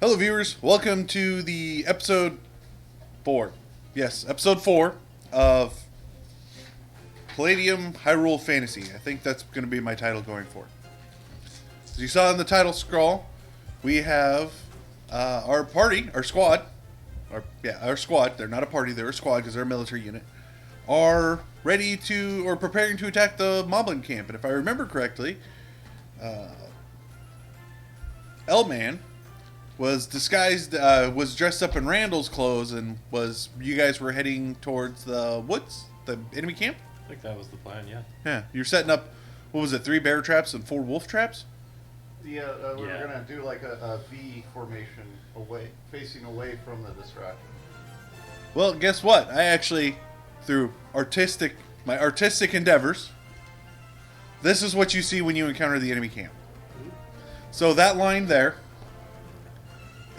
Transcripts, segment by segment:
Hello, viewers. Welcome to the episode 4. Yes, episode 4 of Palladium Hyrule Fantasy. I think that's going to be my title going forward. As you saw in the title scroll, we have our party, our squad. Our squad. They're not a party, they're a squad because they're a military unit. Are ready to, or preparing to attack the Moblin camp. And if I remember correctly, L-Man was disguised, was dressed up in Randall's clothes, and you guys were heading towards the woods, the enemy camp? I think that was the plan, yeah. Yeah, you're setting up, what was it, 3 bear traps and 4 wolf traps? Yeah, we were going to do like a V formation facing away from the distraction. Well, guess what? I actually, through my artistic endeavors, this is what you see when you encounter the enemy camp. So that line there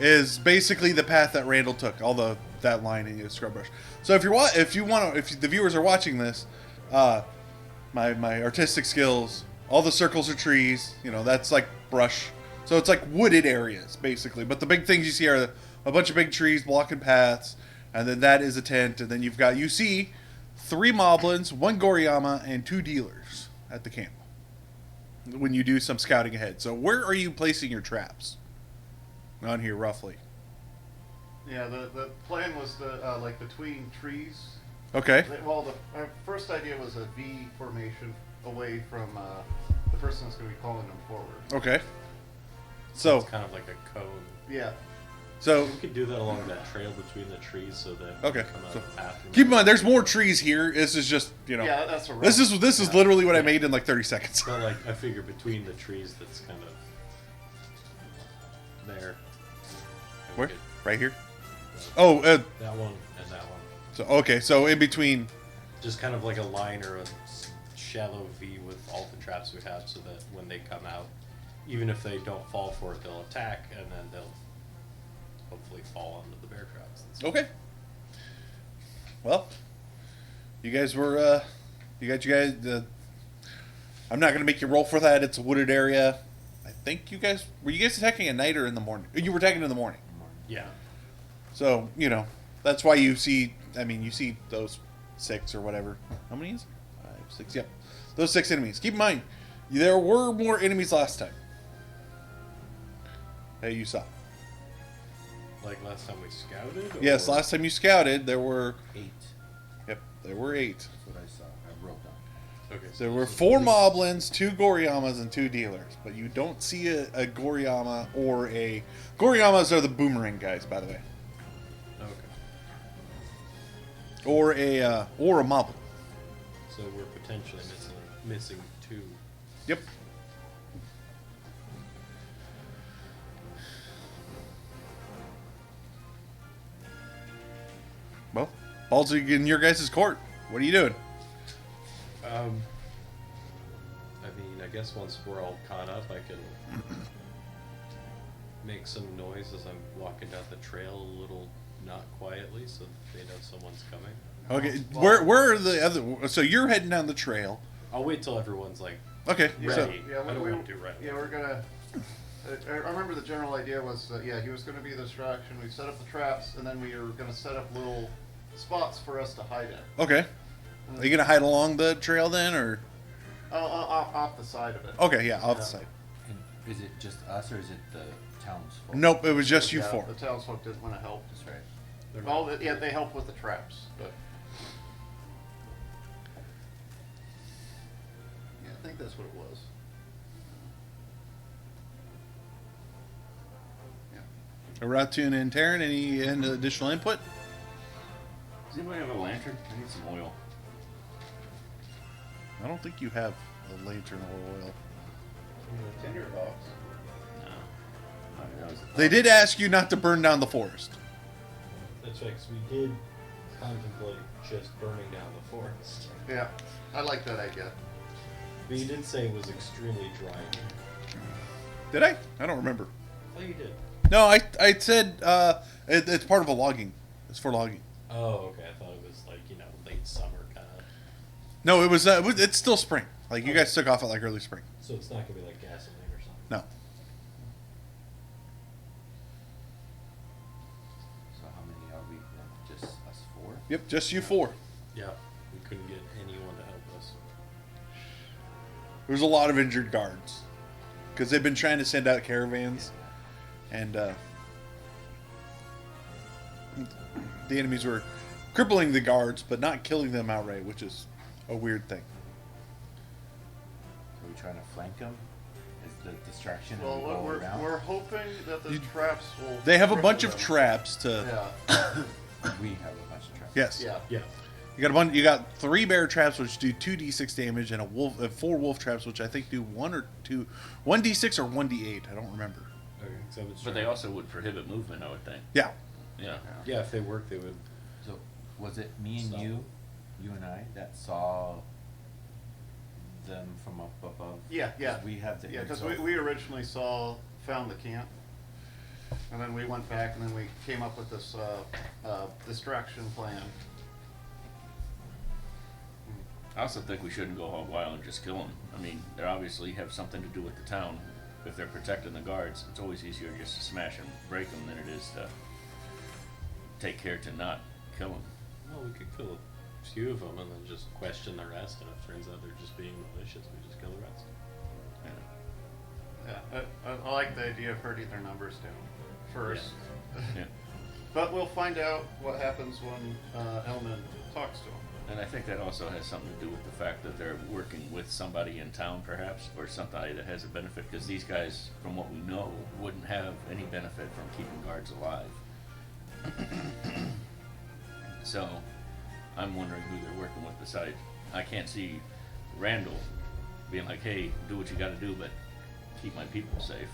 is basically the path that Randall took, although that line in his scrub brush. So if the viewers are watching this, my artistic skills, all the circles are trees, that's like brush. So it's like wooded areas basically. But the big things you see are a bunch of big trees blocking paths, and then that is a tent, and then you see 3 moblins, 1 Goriyama, and 2 dealers at the camp when you do some scouting ahead. So where are you placing your traps? On here, roughly. Yeah, the plan was to, like between trees. Okay. Our first idea was a V formation away from the person that's going to be calling them forward. Okay. So it's kind of like a cone. Yeah. So we could do that along that trail between the trees so that okay. Come out So, of the path. Keep in mind, there's more trees here. This is just Yeah, that's a rough. This is literally what I made in like 30 seconds. But like I figure between the trees, that's kind of there. Where? Right here? Oh, that one and that one. So okay, so in between. Just kind of like a line or a shallow V with all the traps we have, so that when they come out, even if they don't fall for it, they'll attack, and then they'll hopefully fall onto the bear traps. Okay. Well, you guys were, I'm not gonna make you roll for that. It's a wooded area. I think were you guys attacking at night or in the morning? You were attacking in the morning. Yeah. So, that's why you see those 6 or whatever. How many is it? 5, 6, yep. Those 6 enemies. Keep in mind, there were more enemies last time. That you saw. Like last time we scouted? Or? Yes, last time you scouted, there were 8. Yep, there were 8. That's what I saw. I wrote down. Okay. So there were 4 Moblins, 2 Goriyamas, and 2 dealers. But you don't see a Goriyama or a... Goriyamas are the boomerang guys, by the way. Okay. Or a Moblin. So we're potentially missing 2. Yep. Well, balls in your guys' court. What are you doing? I guess once we're all caught up, I can make some noise as I'm walking down the trail a little not quietly, so they know someone's coming. Okay, where are the other? So you're heading down the trail. I'll wait till everyone's like Okay, ready. so I don't want to do right. Yeah, we're gonna. I remember the general idea was that he was going to be the distraction. We set up the traps, and then we were going to set up little spots for us to hide in. okay. Are you gonna hide along the trail then, or? Off the side of it. Okay, yeah, off the side. And is it just us or is it the townsfolk? Nope, it was just you Yeah, 4. The townsfolk didn't want to help. That's right. They're Well, not- they help with the traps, but yeah, I think that's what it was. Yeah. Ratun and Taryn, any additional input? Does anybody have a lantern? I need some oil. I don't think you have a lantern or oil. Tinder box. No. Alright, that was They did ask you not to burn down the forest. That's right, 'cause we did contemplate just burning down the forest. Yeah, I like that idea. But you did say it was extremely dry. Did I? I don't remember. Oh, you did. No, I said it's part of a logging. It's for logging. Oh, okay. I thought it was like, late summer kind of. No, it's still spring. Like you guys took off at like early spring. So it's not going to be like gasoline or something? No. Yep, just you four. Yeah, we couldn't get anyone to help us. There's a lot of injured guards because they've been trying to send out caravans, and the enemies were crippling the guards, but not killing them outright, which is a weird thing. Are we trying to flank them? Is the distraction and Well, we go we're around? hoping that the traps will. They have a cripple bunch of them. traps to. Yeah. We have a bunch of traps. Yes. Yeah. Yeah. You got a bunch. You got 3 bear traps, which do 2d6 damage, and 4 wolf traps, which I think do 1 d6 or 1d8. I don't remember. Okay, so it's But they also would prohibit movement, I would think. Yeah. Yeah. Yeah, if they work, they would. So, was it me and Stop. you and I, that saw them from up above? Yeah. 'Cause we have the Yeah, because info. we originally found the camp, and then we went back, and then we came up with this distraction plan. I also think we shouldn't go hog wild and just kill them. I mean, they obviously have something to do with the town. If they're protecting the guards, it's always easier just to smash and break them than it is to take care to not kill them. Well, we could kill a few of them and then just question the rest. And if it turns out they're just being malicious, we just kill the rest. Yeah. Yeah, I like the idea of hurting their numbers down first. Yeah. But we'll find out what happens when Elman talks to him. And I think that also has something to do with the fact that they're working with somebody in town, perhaps, or somebody that has a benefit, because these guys, from what we know, wouldn't have any benefit from keeping guards alive. So, I'm wondering who they're working with besides. I can't see Randall being like, hey, do what you gotta do, but keep my people safe.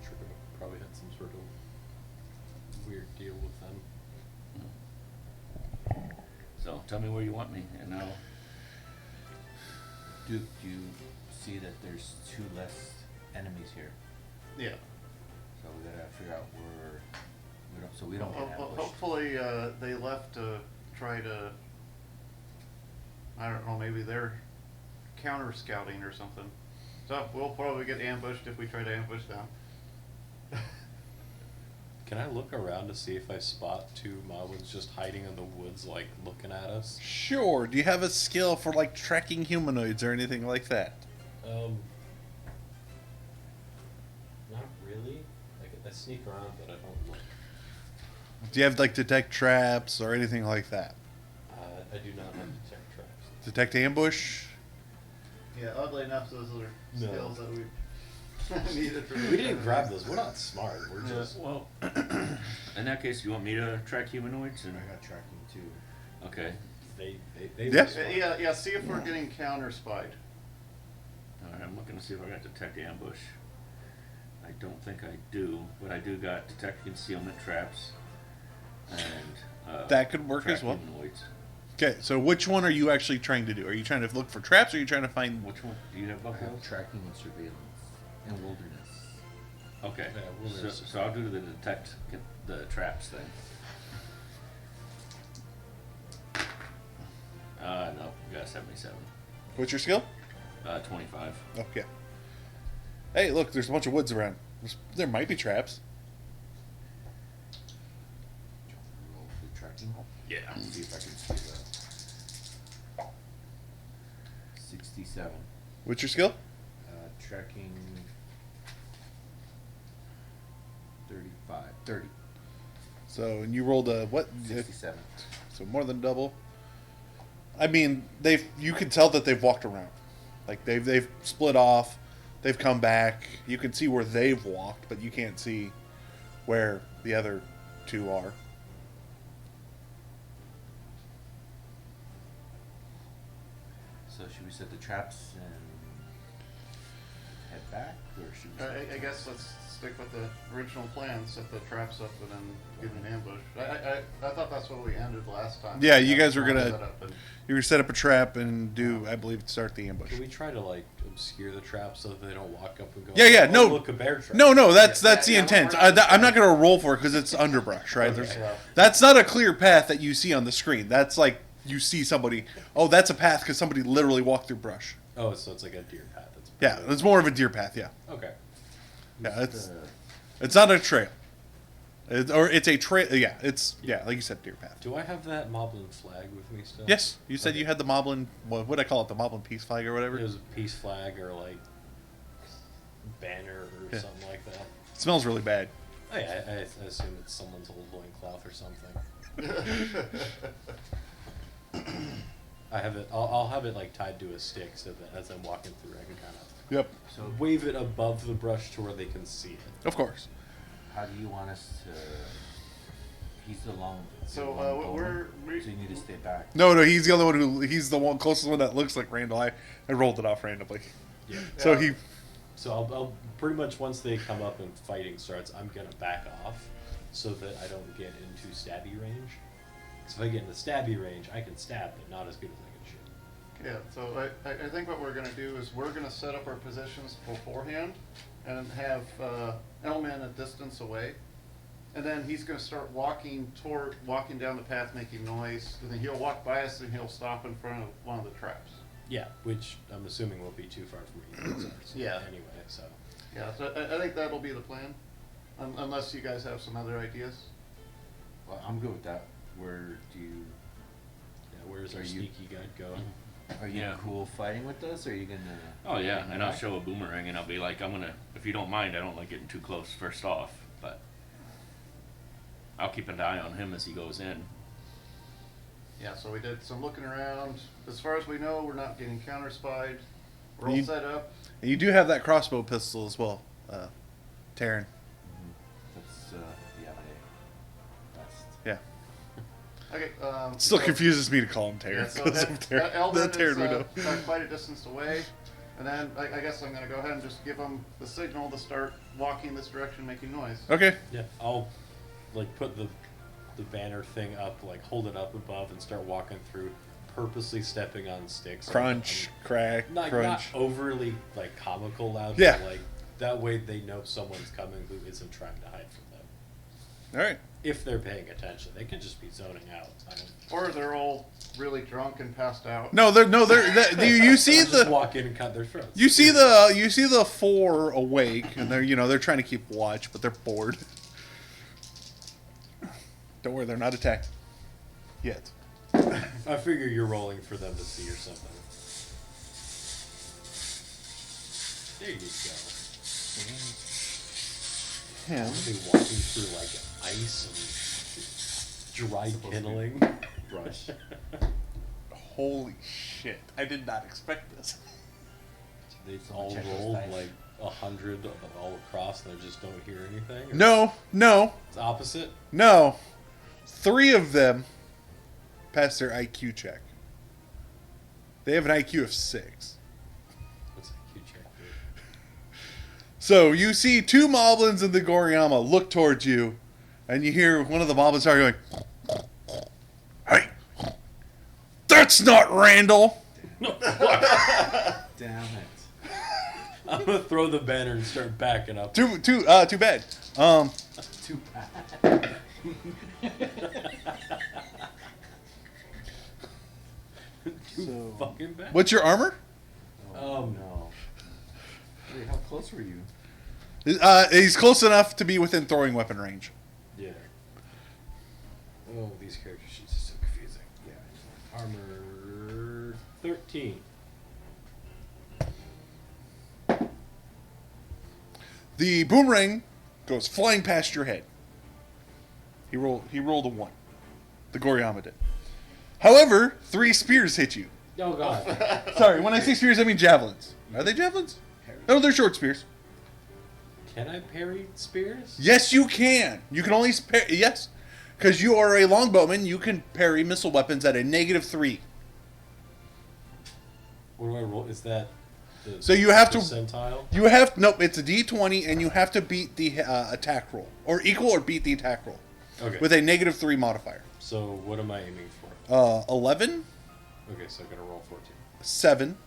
Sure, probably had some sort of weird deal with them. So, tell me where you want me, and I'll. Do you see that there's 2 less enemies here? Yeah. So we gotta figure out where we don't get ambushed. Hopefully they left to try to, I don't know, maybe they're counter scouting or something. So we'll probably get ambushed if we try to ambush them. Can I look around to see if I spot 2 moblins just hiding in the woods, like looking at us? Sure. Do you have a skill for like tracking humanoids or anything like that? Not really. I sneak around, but I don't look. Do you have like detect traps or anything like that? I do not have detect traps. Detect ambush? Yeah, oddly enough, those are No. skills that we needed for We didn't grab those. We're not smart. We're Yeah. just. Well, in that case, you want me to track humanoids? And I got tracking too. okay. They Yeah. were smart. Yeah, see if we're getting counter spied. All right, I'm looking to see if I got detect ambush. I don't think I do, but I do got detect concealment traps and That could work track as well. humanoids. Okay, so which one are you actually trying to do? Are you trying to look for traps or are you trying to find... Which one? Do you have I buffalo? have tracking and surveillance and wilderness. Okay, Yeah, wilderness. so I'll do the detect the traps thing. No, we got 77. What's your skill? 25. Okay. Hey, look, there's a bunch of woods around. There might be traps. Roll for tracking. Yeah. See if I can see that. 67. What's your skill? Tracking 35. 30. So, and you rolled a what? 67. So more than double. I mean, you can tell that they've walked around. Like they've split off, they've come back. You can see where they've walked, but you can't see where the other 2 are. So should we set the traps and head back, or should we? I guess let's stick with the original plan, set the traps up and then get an ambush. I thought that's what we ended last time. Yeah, you guys were Set gonna up and- you were set up a trap and do, I believe, start the ambush. Can we try to like obscure the trap so that they don't walk up and go? Yeah, "Oh, no. Look, a bear trap." No, that's Yeah, the yeah, intent. we're not- I'm not going to roll for it because it's underbrush, right? Okay. There's, that's not a clear path that you see on the screen. That's like you see somebody. Oh, that's a path because somebody literally walked through brush. Oh, so it's like a deer path. That's Yeah, it's more of a deer path. Yeah, Okay. yeah. Who's It's not a trail. It's a trail. Yeah, it's like you said, deer path. Do I have that Moblin flag with me still? Yes, you said Okay. you had the Moblin. What would I call it? The Moblin peace flag or whatever. It was a peace flag or like banner or Yeah. something like that. It smells really bad. Oh, yeah, I assume it's someone's old loincloth or something. I have it. I'll have it like tied to a stick so that as I'm walking through, I can kind of Yep. So wave it above the brush to where they can see it. Of course. how do you want us to? He's the long. So, long we're- bowman, so you need to stay back. No, he's the only one who. He's the one closest one that looks like Randall. I rolled it off randomly. Yeah. So Yeah. So I'll pretty much once they come up and fighting starts, I'm gonna back off so that I don't get into stabby range. Because if I get into stabby range, I can stab, but not as good as I can shoot. Yeah, so I think what we're gonna do is we're gonna set up our positions beforehand and have Elman a distance away. And then he's gonna start walking down the path making noise, and then he'll walk by us and he'll stop in front of one of the traps. Yeah, which I'm assuming will be too far from where you guys are. So Yeah. Anyway, so Yeah, so I think that'll be the plan, unless you guys have some other ideas. Well, I'm good with that. Where do you? yeah, where's our Are you- sneaky guy going? Are you Yeah. cool fighting with us? Or are you gonna? Oh yeah, hang and I'll back? show a boomerang and I'll be like, if you don't mind, I don't like getting too close first off, but I'll keep an eye on him as he goes in. Yeah, so we did some looking around. As far as we know, we're not getting counter-spied. We're all You- set up. And you do have that crossbow pistol as well, Taryn. That's yeah. That's Yeah. Okay. Still so- confuses me to call him Taryn. Yeah, so because of Taryn. Elvin The Taryn is we know. quite a distance away, and then I guess I'm going to go ahead and just give him the signal to start walking this direction, making noise. Okay. Yeah, I'll like put the banner thing up, like hold it up above, and start walking through, purposely stepping on sticks. so Crunch, crack, Not crunch. overly like comical loud. Yeah. But, like that way they know someone's coming who isn't trying to hide from them. All right. If they're paying attention, they could just be zoning out. I don't. Or they're all really drunk and passed out. No, you see Just the walk in and cut their throats. you see the four awake, and they're trying to keep watch, but they're bored. Don't worry, they're not attacked yet. I figure you're rolling for them to see or something. There you go. Yeah. Are they walking through like ice and dry kindling? brush. Holy shit! I did not expect this. They All check those rolled dice. like 100 all across, and they just don't hear anything. Or No. it's opposite. 3 of them passed their IQ check. They have an IQ of 6. What's IQ check? Dude? So you see 2 moblins in the Goriyama look towards you, and you hear one of the moblins start going, "Hey, that's not Randall." Damn it. I'm gonna throw the banner and start backing up. Too bad. Too bad. Too fucking bad. What's your armor? No. Wait, how close were you? He's close enough to be within throwing weapon range. Yeah. Oh, these character sheets are so confusing. Yeah. Armor 13. The boomerang goes flying past your head. He rolled a 1. The Goriyama did. However, 3 spears hit you. Oh god. Sorry, when I say spears, I mean javelins. Are they javelins? No, they're short spears. Can I parry spears? Yes, you can. You can only yes, because you are a longbowman. You can parry missile weapons at a -3. What do I roll? Is that the So you have to- percentile? You have nope. It's a D20, and you have to beat the attack roll, or equal or beat the attack roll, Okay. with a -3 modifier. So what am I aiming for? 11, Okay, so I'm gonna roll 14. 7,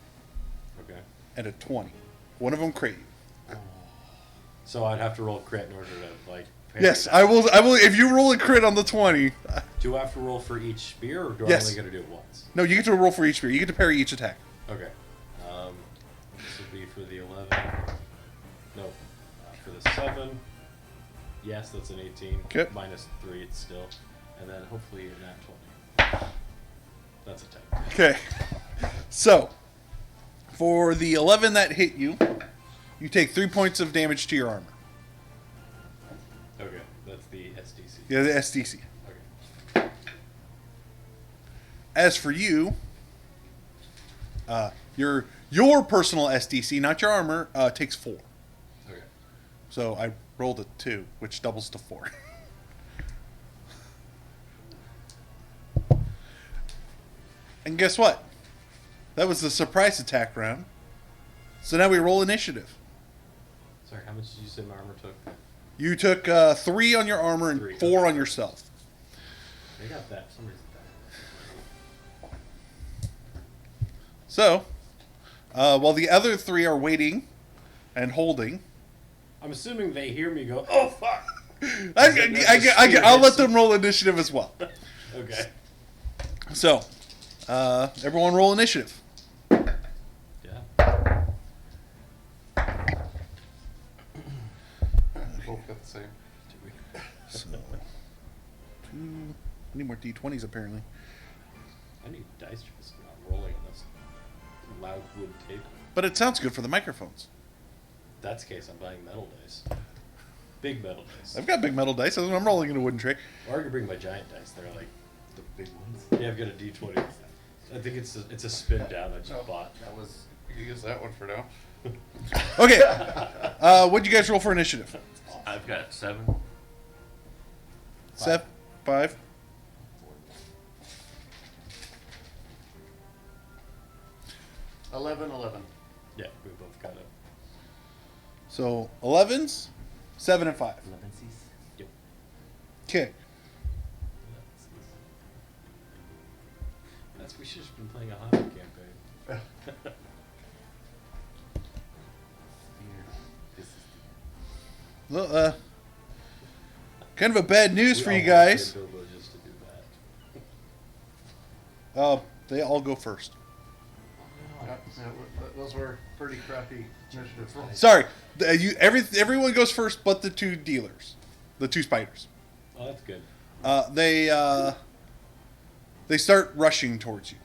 Okay. and a 20. One of them crit you. So I'd have to roll crit in order to like. parry Yes, that. I will. I will. If you roll a crit on the 20, Do I have to roll for each spear, or do Yes. I only get to do it once? no, you get to roll for each spear. You get to parry each attack. Okay. This will be for the 11. No, for the 7. Yes, that's an 18. Okay. Minus 3, it's still. And then hopefully a nat 20. That's a 10. Okay. So, for the 11 that hit you, you take 3 points of damage to your armor. Okay, that's the SDC. Yeah, the SDC. Okay. As for you, your personal SDC, not your armor, takes 4. Okay. So I rolled a 2, which doubles to 4. And guess what? That was the surprise attack round. So now we roll initiative. Sorry, how much did you say my armor took? You took 3 on your armor and 3. 4 on yourself. I got that. For some reason that. So, while the other 3 are waiting and holding, I'm assuming they hear me go, oh, fuck! I'll let them roll initiative as well. Okay. So, everyone roll initiative. Yeah. Both got the same. So, 2. I need more d20s apparently. I need dice trays. I'm not rolling on this loud wood table. But it sounds good for the microphones. If that's the case, I'm buying metal dice. Big metal dice. I've got big metal dice. I'm rolling in a wooden tray. Or I could bring my giant dice. They're like, The big ones. yeah, I've got a D20. I think it's a spin down I just bought. That was. You use that one for now. Okay. What'd you guys roll for initiative? I've got 7. 5. $11. Yeah, we both got it. So 11s, 7 and 5. 11 C's. Yep. Okay. We should have been playing a hockey campaign. This is Well, kind of a bad news for We you all wanted guys. Bilbo just to do that. They all go first. Those were pretty crappy initiative rolls. Sorry, everyone goes first, but the 2 dealers, the 2 spiders. Oh, that's good. They start rushing towards you.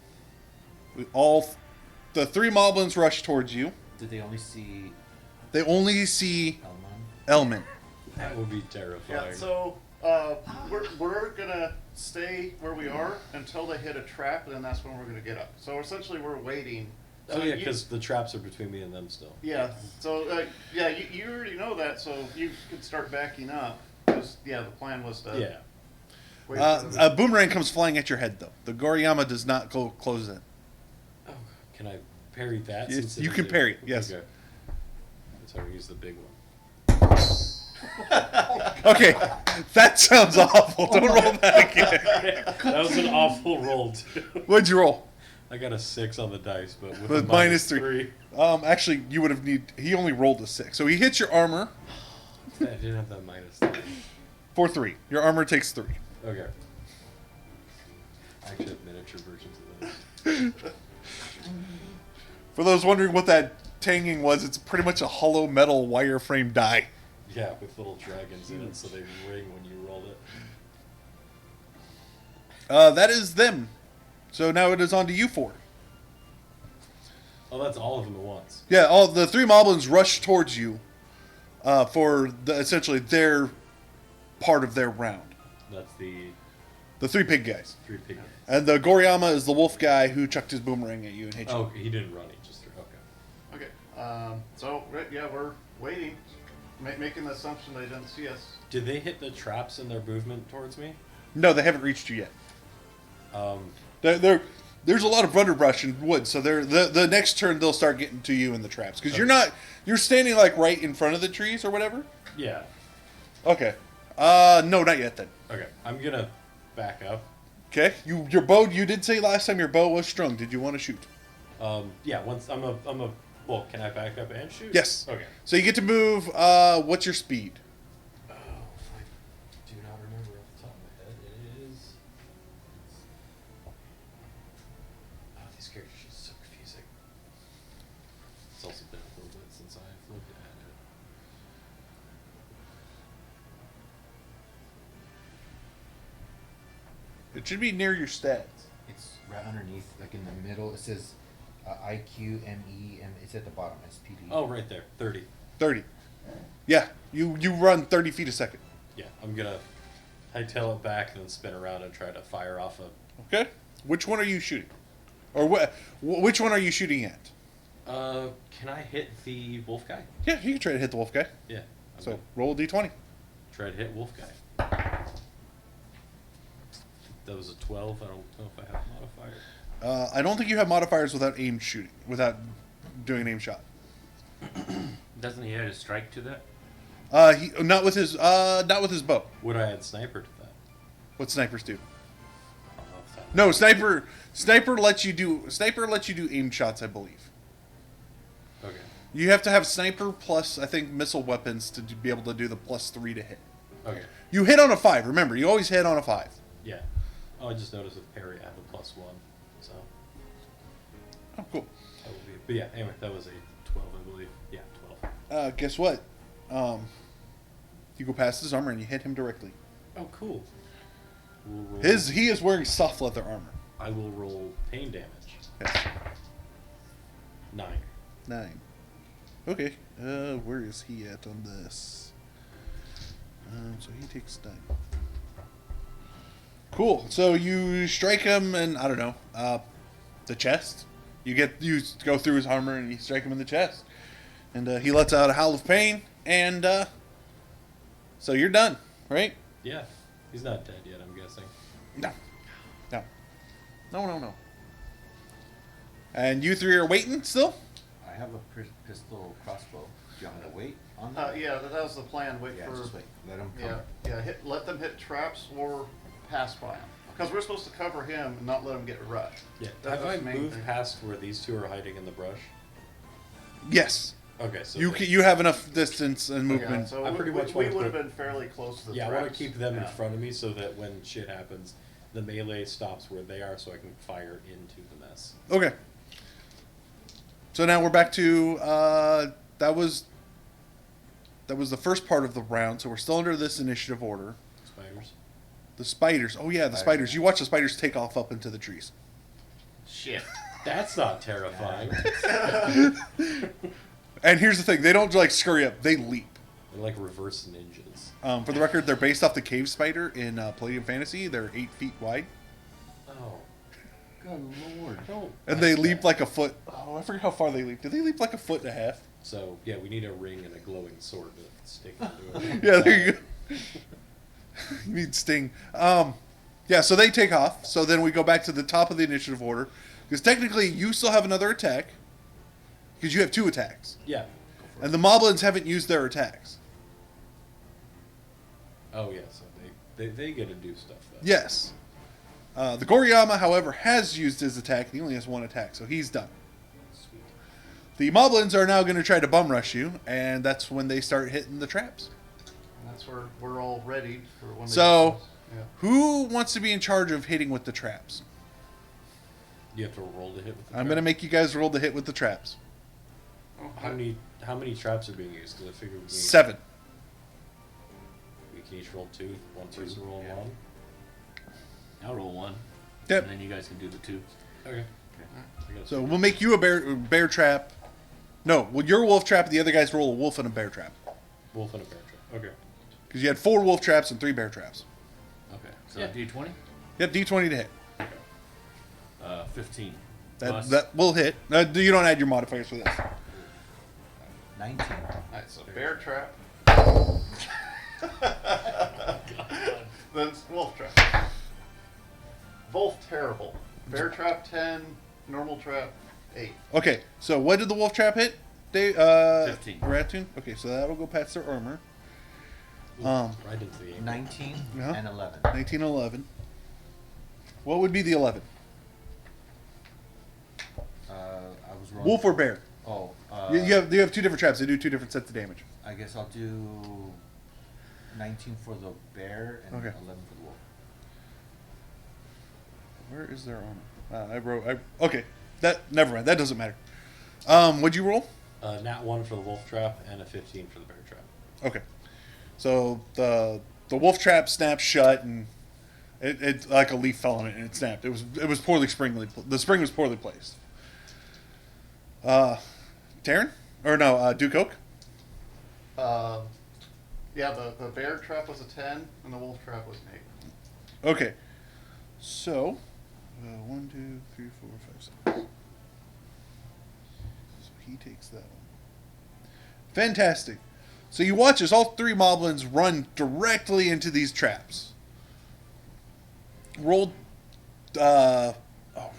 The 3 moblins rush towards you. Did they only see They only see Elman? Elman. That would be terrifying. Yeah, so we're gonna stay where we are until they hit a trap, and then that's when we're gonna get up. So essentially, we're waiting. Oh So yeah, you- because the traps are between me and them still. Yeah. So you already know that, so you could start backing up. Because the plan was to. Yeah. Wait for them. A boomerang comes flying at your head, though. The Goriyama does not go close in. Oh, can I parry that? Yes, since you is can a- parry it, yes. Okay. So I use the big one. Okay, that sounds awful. Don't roll that again. That was an awful roll too. What'd you roll? I got a 6 on the dice, but with With a minus 3. Actually, you would have he only rolled a 6. So he hits your armor I didn't have that minus 3. for 3. Your armor takes 3. Okay. I actually have miniature versions of those. For those wondering what that tanging was, it's pretty much a hollow metal wireframe die. Yeah, with little dragons in it, so they ring when you roll it. That is them. So now it is on to you 4. Oh, that's all of them at once. Yeah, all the 3 moblins rush towards you for essentially their part of their round. That's the The 3 pig guys. 3 pig guys. And the Goriyama is the wolf guy who chucked his boomerang at you and hit you. Oh, he didn't run, he just threw. Okay. Okay. So yeah, we're waiting, making the assumption they didn't see us. Did they hit the traps in their movement towards me? No, they haven't reached you yet. Um, There's a lot of underbrush and wood, so the next turn they'll start getting to you in the traps because you're standing like right in front of the trees or whatever. yeah. Okay. No, not yet then. Okay. I'm gonna back up. Okay. Your bow. You did say last time your bow was strung. Did you want to shoot? Yeah. Once I'm a. Well, can I back up and shoot? Yes. Okay. So you get to move. What's your speed? Oh, I do not remember off the top of my head. It is. Oh, these characters are so confusing. It's also been a little bit since I've looked at It should be near your stats. It's right underneath, like in the middle. It says IQ, ME, and it's at the bottom, SPD. Oh, right there, 30. 30. Yeah, you run 30 feet a second. Yeah, I'm gonna hightail it back and then spin around and try to fire off a. Okay. Which one are you shooting? Or which one are you shooting at? Can I hit the wolf guy? Yeah, you can try to hit the wolf guy. Yeah. I'm So gonna roll a d20. try to hit wolf guy. That was a 12. I don't know if I have modifiers. I don't think you have modifiers without aim shooting, without doing an aim shot. Doesn't he add a strike to that? Not with his bow. Would I add sniper to that? What snipers do? I don't know if that- No, sniper lets you do aim shots, I believe. Okay. You have to have sniper plus I think missile weapons to be able to do the +3 to hit. Okay. You hit on a 5. Remember, you always hit on a 5. Yeah. Oh, I just noticed with parry I have a +1. So Oh, cool. that would be. But yeah. Anyway, that was a 12, I believe. Yeah, 12. Guess what? You go past his armor and you hit him directly. Oh, cool. We'll roll, He is wearing soft leather armor. I will roll pain damage. Yes. 9. 9. Okay. Where is he at on this? So he takes 9. Cool. So you strike him and I don't know, the chest. You go through his armor and you strike him in the chest, and he lets out a howl of pain, and so you're done, right? Yeah. He's not dead yet, I'm guessing. No. No. And you three are waiting still? I have a pistol crossbow. Do you want me to wait on that? Yeah, that was the plan. Wait Yeah, for. just wait. Let him come. Yeah. Let them hit traps or pass by him. Because we're supposed to cover him and not let him get rushed. Yeah. That's Have I the main moved thing. past where these two are hiding in the brush? Yes. Okay, so You have enough distance and Yeah, movement. so I pretty much we wanna would have put- been fairly close to the yeah, I traps. want to keep them in Yeah. front of me so that when shit happens, the melee stops where they are, so I can fire into the mess. Okay. So now we're back to that was the first part of the round. So we're still under this initiative order. Spiders. The spiders. Oh yeah, the spiders. You watch the spiders take off up into the trees. Shit. That's not terrifying. And here's the thing: they don't like scurry up; they leap. They're like reverse ninjas. For the record, they're based off the cave spider in Palladium Fantasy. They're 8 feet wide, Oh. Good lord. Don't. and they leap like a foot. Oh, I forget how far they leap. Do they leap like a foot and a half? So, yeah, we need a ring and a glowing sword to stick into it. Yeah, there you go. You need sting. Yeah, so they take off. So then we go back to the top of the initiative order. Because technically, you still have another attack. Because you have 2 attacks. Yeah. And the Moblins haven't used their attacks. Oh, yeah, so they get to do stuff, though. Yes. The Goriyama, however, has used his attack. He only has 1 attack, so he's done. Sweet. The Moblins are now going to try to bum rush you, and that's when they start hitting the traps. And that's where we're all ready for when they So- get close. Yeah. Who wants to be in charge of hitting with the traps? You have to roll to hit with the I'm going to trap? make you guys roll to hit with the traps. How many traps are being used? Because I figure we can 7. we can each roll 2. One person roll 1. I'll roll 1. Yep. And then you guys can do the 2. Okay. I got So we'll make you a bear trap. No, well, you're a wolf trap, and the other guys roll a wolf and a bear trap. wolf and a bear trap. Okay. Because you had 4 wolf traps and 3 bear traps. Okay. So Yeah. D20? Yep, D20 to hit. 15. That Plus- that will hit. You don't add your modifiers for this. 19. Alright, so bear trap. Then it's wolf trap. Both terrible. Bear trap 10, normal trap 8. Okay, so what did the wolf trap hit? 15. Rattoon? Okay, so that'll go past their armor. Right into the aim. 19 Uh-huh. and 11. 19, 11. What would be the 11? I was wrong. Wolf or bear? Oh, You have 2 different traps. They do 2 different sets of damage. I guess I'll do 19 for the bear and Okay. 11 for the wolf. Where is their armor? Okay, never mind. That doesn't matter. What'd you roll? Nat 1 for the wolf trap and a 15 for the bear trap. Okay, so the wolf trap snaps shut, and It like a leaf fell on it and it snapped. It was poorly the spring was poorly placed. Taryn? Or no, Duke Oak? Yeah, the bear trap was a 10, and the wolf trap was an 8. Okay. So, 1, 2, 3, 4, 5, 6. So he takes that one. Fantastic. So you watch as all 3 moblins run directly into these traps. Roll. Oh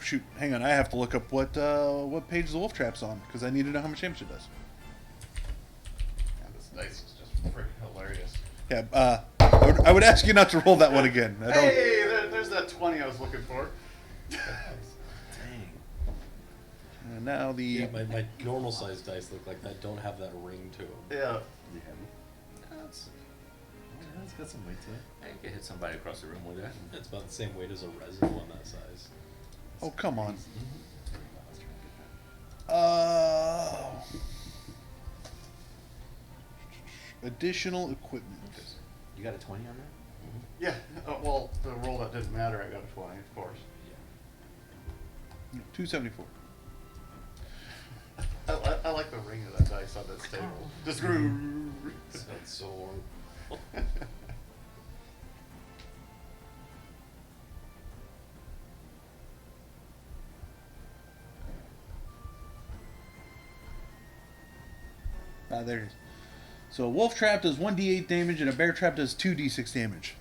shoot! Hang on, I have to look up what page the wolf trap's on because I need to know how much damage it does. And this dice is just freaking hilarious. Yeah. I would ask you not to roll that one again. I don't. Hey, there's that 20 I was looking for. Dang. And now the. Yeah, my normal size dice look like that. Don't have that ring to them. Yeah. It's got some weight to it. I could hit somebody across the room with that. It's about the same weight as a resin one that size. Oh come on. Additional equipment. You got a 20 on that? Yeah. Well, the roll that didn't matter, I got a 20, of course. 274. I like the ring of that dice on this table. Just That's so horrible. There it is. So a wolf trap does 1d8 damage and a bear trap does 2d6 damage.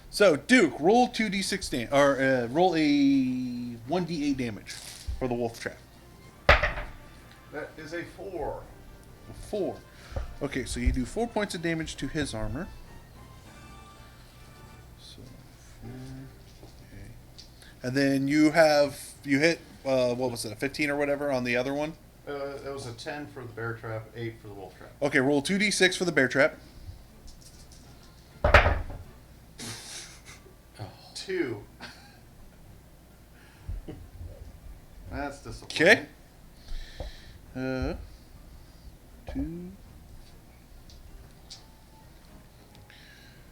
So Duke, roll 2d6 or roll a 1d8 damage for the wolf trap. That is a 4. 4. Okay, so you do 4 points of damage to his armor. So 4. Okay. And then you hit what was it, a 15 or whatever on the other one? It was a 10 for the bear trap, 8 for the wolf trap. Okay, roll 2d6 for the bear trap. 2. That's disappointing. Okay. 2.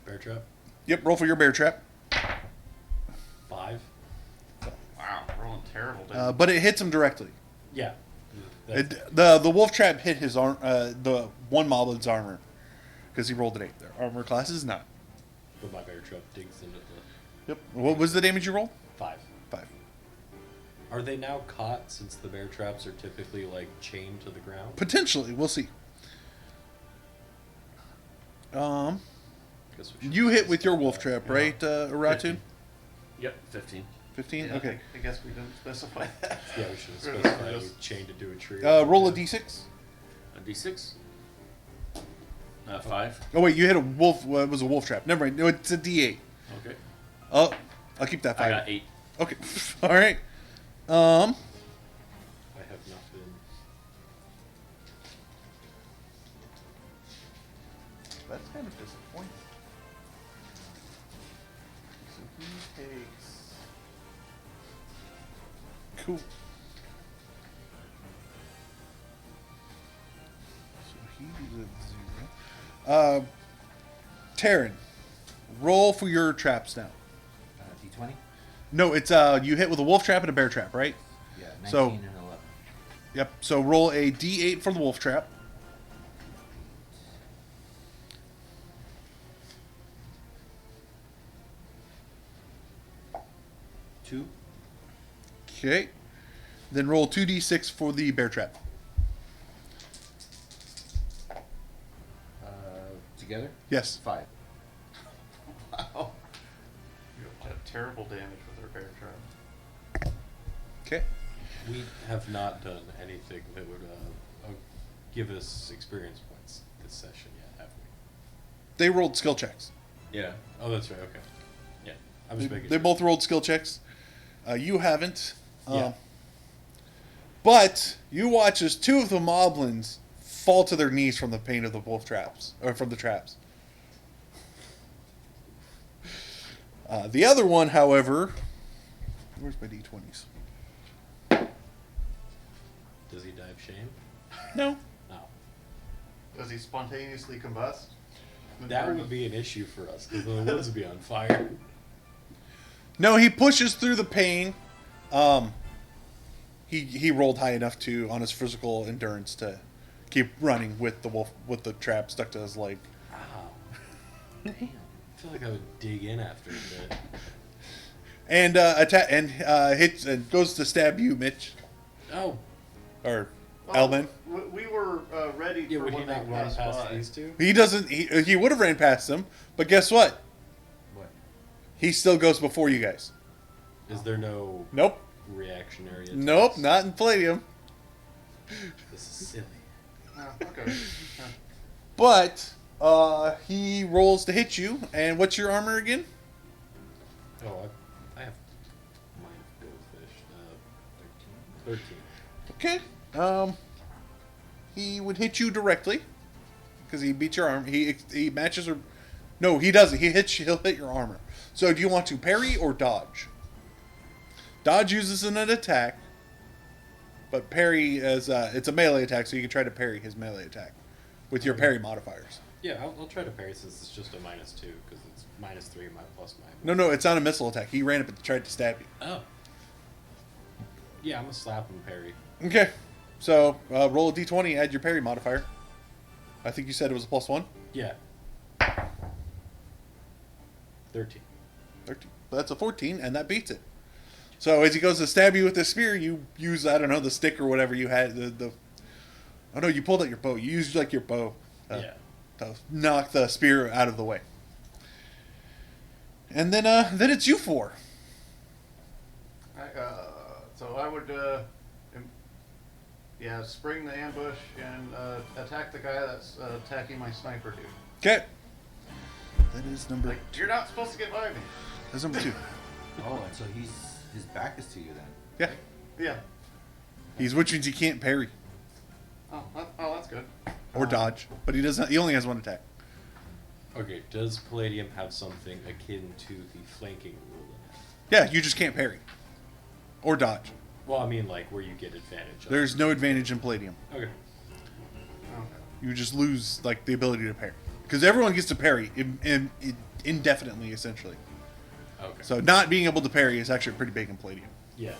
Bear trap. Yep, roll for your bear trap. 5. Wow, rolling terrible. Didn't But it hits him directly. Yeah. The wolf trap hit his arm, the one moblin's armor, because he rolled an 8. Their armor class is not. But my bear trap digs into the Yep. What was the damage you rolled? 5. 5. Are they now caught since the bear traps are typically like chained to the ground? Potentially, we'll see. Guess we should You hit with your specify wolf that. trap, right, Aratu? 15. Yep, 15. 15? Yeah, Okay. I guess we didn't specify that. Yeah, we should have Really, specified just- you chained it to a tree. Roll a d6. A d6. 5. Oh, wait, you hit a wolf. Well, it was a wolf trap. Never mind. No, it's a d8. Okay. Oh, I'll keep that 5. I got 8. Okay. All right. I have nothing. That's kind of disappointing. So he takes. Cool. So he is at 0. Taryn, roll for your traps now. D20? No, it's you hit with a wolf trap and a bear trap, right? Yeah, 19 So- and 11. Yep. So roll a d8 for the wolf trap. Two. Okay. Then roll 2d6 for the bear trap. Together? Yes. 5. Wow. You have terrible damage with their bear trap. Okay. We have not done anything that would give us experience points this session yet, have we? They rolled skill checks. Yeah. Oh, that's right. Okay. Yeah. I was making They sure. both rolled skill checks. You haven't. Yeah. But you watch as 2 of the moblins fall to their knees from the pain of the wolf traps, or from the traps. The other one, however, where's my d20s? Does he die of shame? No. No. Does he spontaneously combust? That would be an issue for us because the woods would be on fire. No, he pushes through the pain. He rolled high enough to on his physical endurance to keep running with the wolf with the trap stuck to his leg. Ow. I feel like I would dig in after a bit. And hits and goes to stab you, Mitch, Oh, or Well, Elman. We were ready yeah, for would he when they not run passed past by. these two? He doesn't. He would have ran past them, but guess what? What? He still goes before you guys. Is there no Nope. reactionary? Nope. attacks? Not in Palladium. This is silly. Okay. But he rolls to hit you. And what's your armor again? Oh, I have mind goldfish. 13. Okay. He would hit you directly because he beat your arm. He matches or no, he doesn't. He'll hit your armor. So do you want to parry or dodge? Dodge uses an attack, but parry is it's a melee attack, so you can try to parry his melee attack with your parry modifiers. Yeah, I'll try to parry since it's just a -2 because it's -3 plus my. No, it's not a missile attack. He ran up and tried to stab you. Oh. Yeah, I'm gonna slap and parry. Okay, so roll a d20, add your parry modifier. I think you said it was a +1. Yeah. 13. 13. That's a 14, and that beats it. So as he goes to stab you with the spear, you use, I don't know, the stick or whatever you had. Oh no, you pulled out your bow. You used like your bow Yeah. to knock the spear out of the way. And then it's you four. So I would, spring the ambush and attack the guy that's attacking my sniper dude. Okay. That is number. Like, you're not supposed to get by me. That's number 2. Oh, and so his back is to you then. Yeah. Yeah. Which means he can't parry Oh, that's good. or dodge, but he doesn't. He only has one attack. Okay, does Palladium have something akin to the flanking rule in it? Yeah, you just can't parry or dodge. Well, I mean, like, where you get advantage of There's no advantage in Palladium. Okay. Okay. You just lose like the ability to parry because everyone gets to parry indefinitely, essentially. Okay. So not being able to parry is actually pretty big in Palladium. Yeah.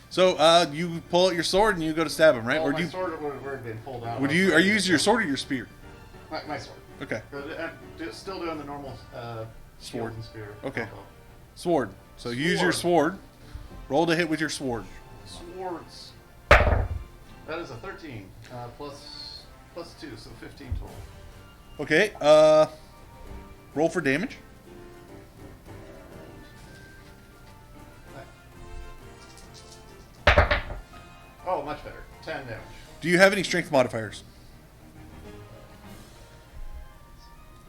So you pull out your sword and you go to stab him, right? Well, Or my do you? sword would have already been pulled out. Are you using your sword or your spear? My sword. Okay, Still doing the normal shield Sword. and spear. Okay. combo. sword. So use your sword. Roll to hit with your sword. Swords. That is a 13 plus 2, so 15 total. Okay. Roll for damage. Oh, much better. 10 damage. Do you have any strength modifiers?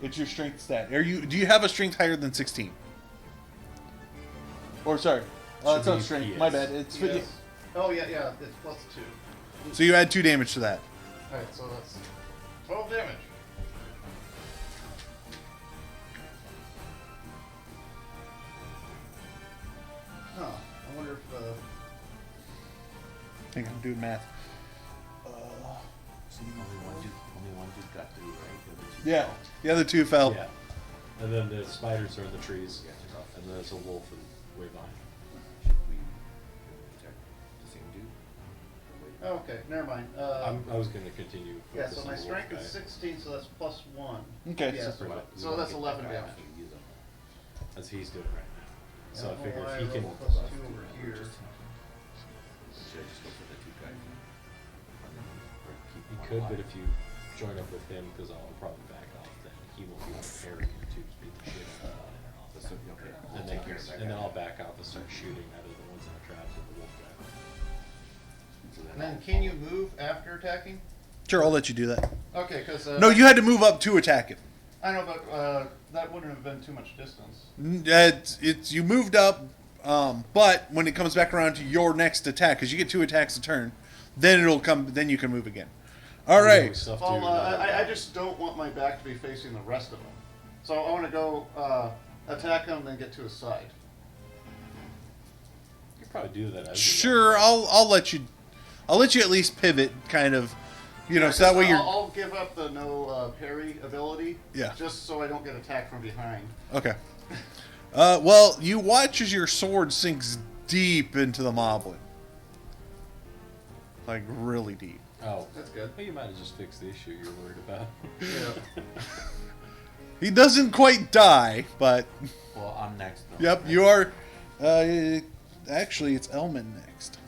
It's your strength stat. Do you have a strength higher than 16? Or sorry, it's Should not be strength. PS. My bad. It's Yes. Oh, yeah, it's plus 2. so you add 2 damage to that. Alright, so that's 12 damage. Huh. I wonder if I think I'm doing math. Only one dude got through, right? The other two Yeah, fell. the other 2 fell. Yeah. And then the spiders are in the trees. And then there's a wolf way behind. Should we attack the same dude? Wait. oh, okay, never mind. I was going to continue. Yeah, so focus my on the wolf strength is guy. 16, so that's plus 1. Okay. Yeah, So pretty much- so that's 11 Guy damage. after you use them. That's what he's doing right now. So I Yeah, figure well, if he I can. roll plus 2 over here. Should I just go for the two guys? He could, but if you join up with him, because I'll probably back off, then he won't be able to parry you to beat the shit out of him. Okay. And then I'll back off and start shooting out of the ones in the traps with the wolf guy. So And then can you move after attacking? Sure, I'll let you do that. Okay, because No, you had to move up to attack it. I know, but that wouldn't have been too much distance. It's you moved up, but when it comes back around to your next attack, because you get 2 attacks a turn, then it'll come. Then you can move again. All right. Stuff Well, too, I just don't want my back to be facing the rest of them. So I want to go attack him, then get to his side. You could probably do that. as you Sure, go. I'll let you. I'll let you at least pivot, kind of. You know, Yeah, so that 'cause way you're. I'll give up the no parry ability. Yeah. Just so I don't get attacked from behind. Okay. Well, you watch as your sword sinks deep into the Moblin. Like, really deep. Oh, That's good. Well, you might have just fixed the issue you're worried about. Yeah. He doesn't quite die, but... Well, I'm next. Though. Yep, you are... actually, it's Elman next.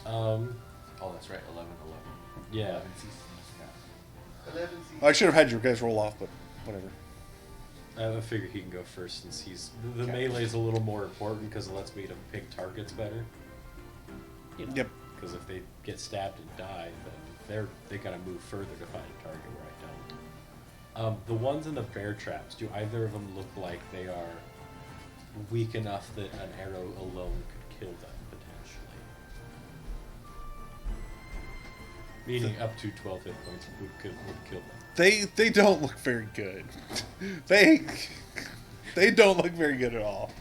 Oh, that's right. 11, 11. Yeah. 11 seasons. Yeah. I should have had your guys roll off, but whatever. I figure he can go first since he's the melee's a little more important because it lets me to pick targets better. You know, Yep. Because if they get stabbed and die, then they gotta move further to find a target where I don't. The ones in the bear traps, do either of them look like they are weak enough that an arrow alone could kill them potentially? Meaning up to 12 hit points would kill them. They don't look very good. they don't look very good at all.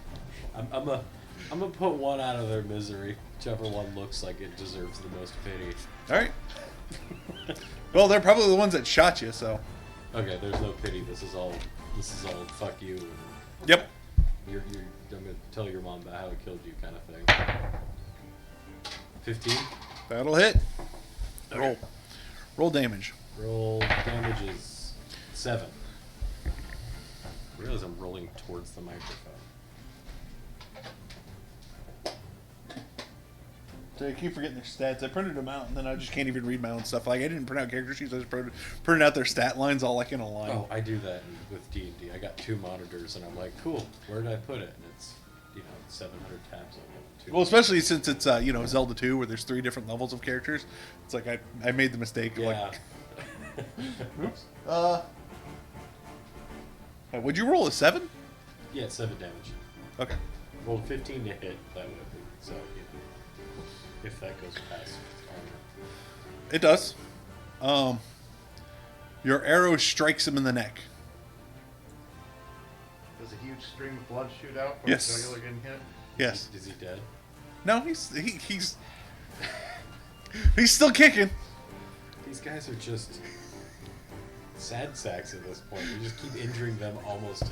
I'm gonna put one out of their misery. Whichever one looks like it deserves the most pity. All right. Well, they're probably the ones that shot you, so. Okay, there's no pity. This is all fuck you. And Yep. I'm gonna tell your mom about how it killed you, kind of thing. 15. That'll hit. Roll. Roll damage. Roll damage is 7. I realize I'm rolling towards the microphone. So I keep forgetting their stats. I printed them out, and then I just can't even read my own stuff. Like, I didn't print out character sheets. I just printed out their stat lines all, like, in a line. Oh, I do that with D&D. I got 2 monitors, and I'm like, cool, where did I put it? And it's, 700 tabs on it. Well, especially since it's, Zelda 2, where there's 3 different levels of characters. It's like, I made the mistake of, Yeah. like... Oops. Would you roll a 7? Yeah, 7 damage. Okay. Rolled 15 to hit, that would be, so, if that goes past armor. It does. Your arrow strikes him in the neck. Does a huge stream of blood shoot out from Yes. the jugular getting hit? Yes. Is he dead? No, he's he's still kicking. These guys are just sad sacks at this point. We just keep injuring them almost to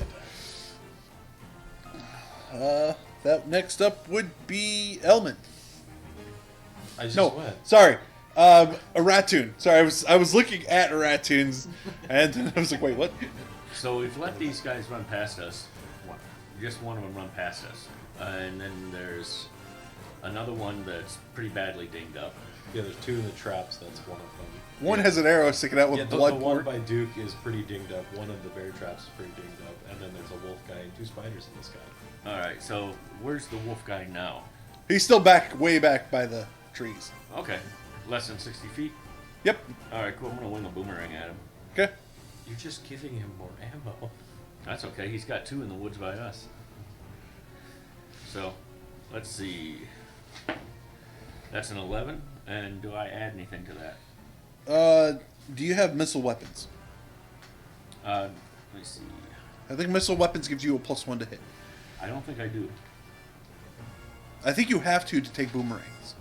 death. That next up would be Elman. I just No, went. sorry. A ratoon. Sorry, I was looking at ratoons, and then I was like, wait, what? So we've let these guys run past us. Just one of them run past us. And then there's another one that's pretty badly dinged up. Yeah, there's 2 in the traps. That's one of them. One has an arrow sticking out with Yeah, the blood one port. by Duke is pretty dinged up. One of the bear traps is pretty dinged up. And then there's a wolf guy and 2 spiders in this guy. Alright, so where's the wolf guy now? He's still way back by the trees. Okay, less than 60 feet? Yep. Alright, cool. I'm going to wing a boomerang at him. Okay. You're just giving him more ammo. That's okay. He's got 2 in the woods by us. So, let's see. That's an 11. And do I add anything to that? Do you have missile weapons? Let me see. I think missile weapons gives you a +1 to hit. I don't think I do. I think you have to take boomerangs.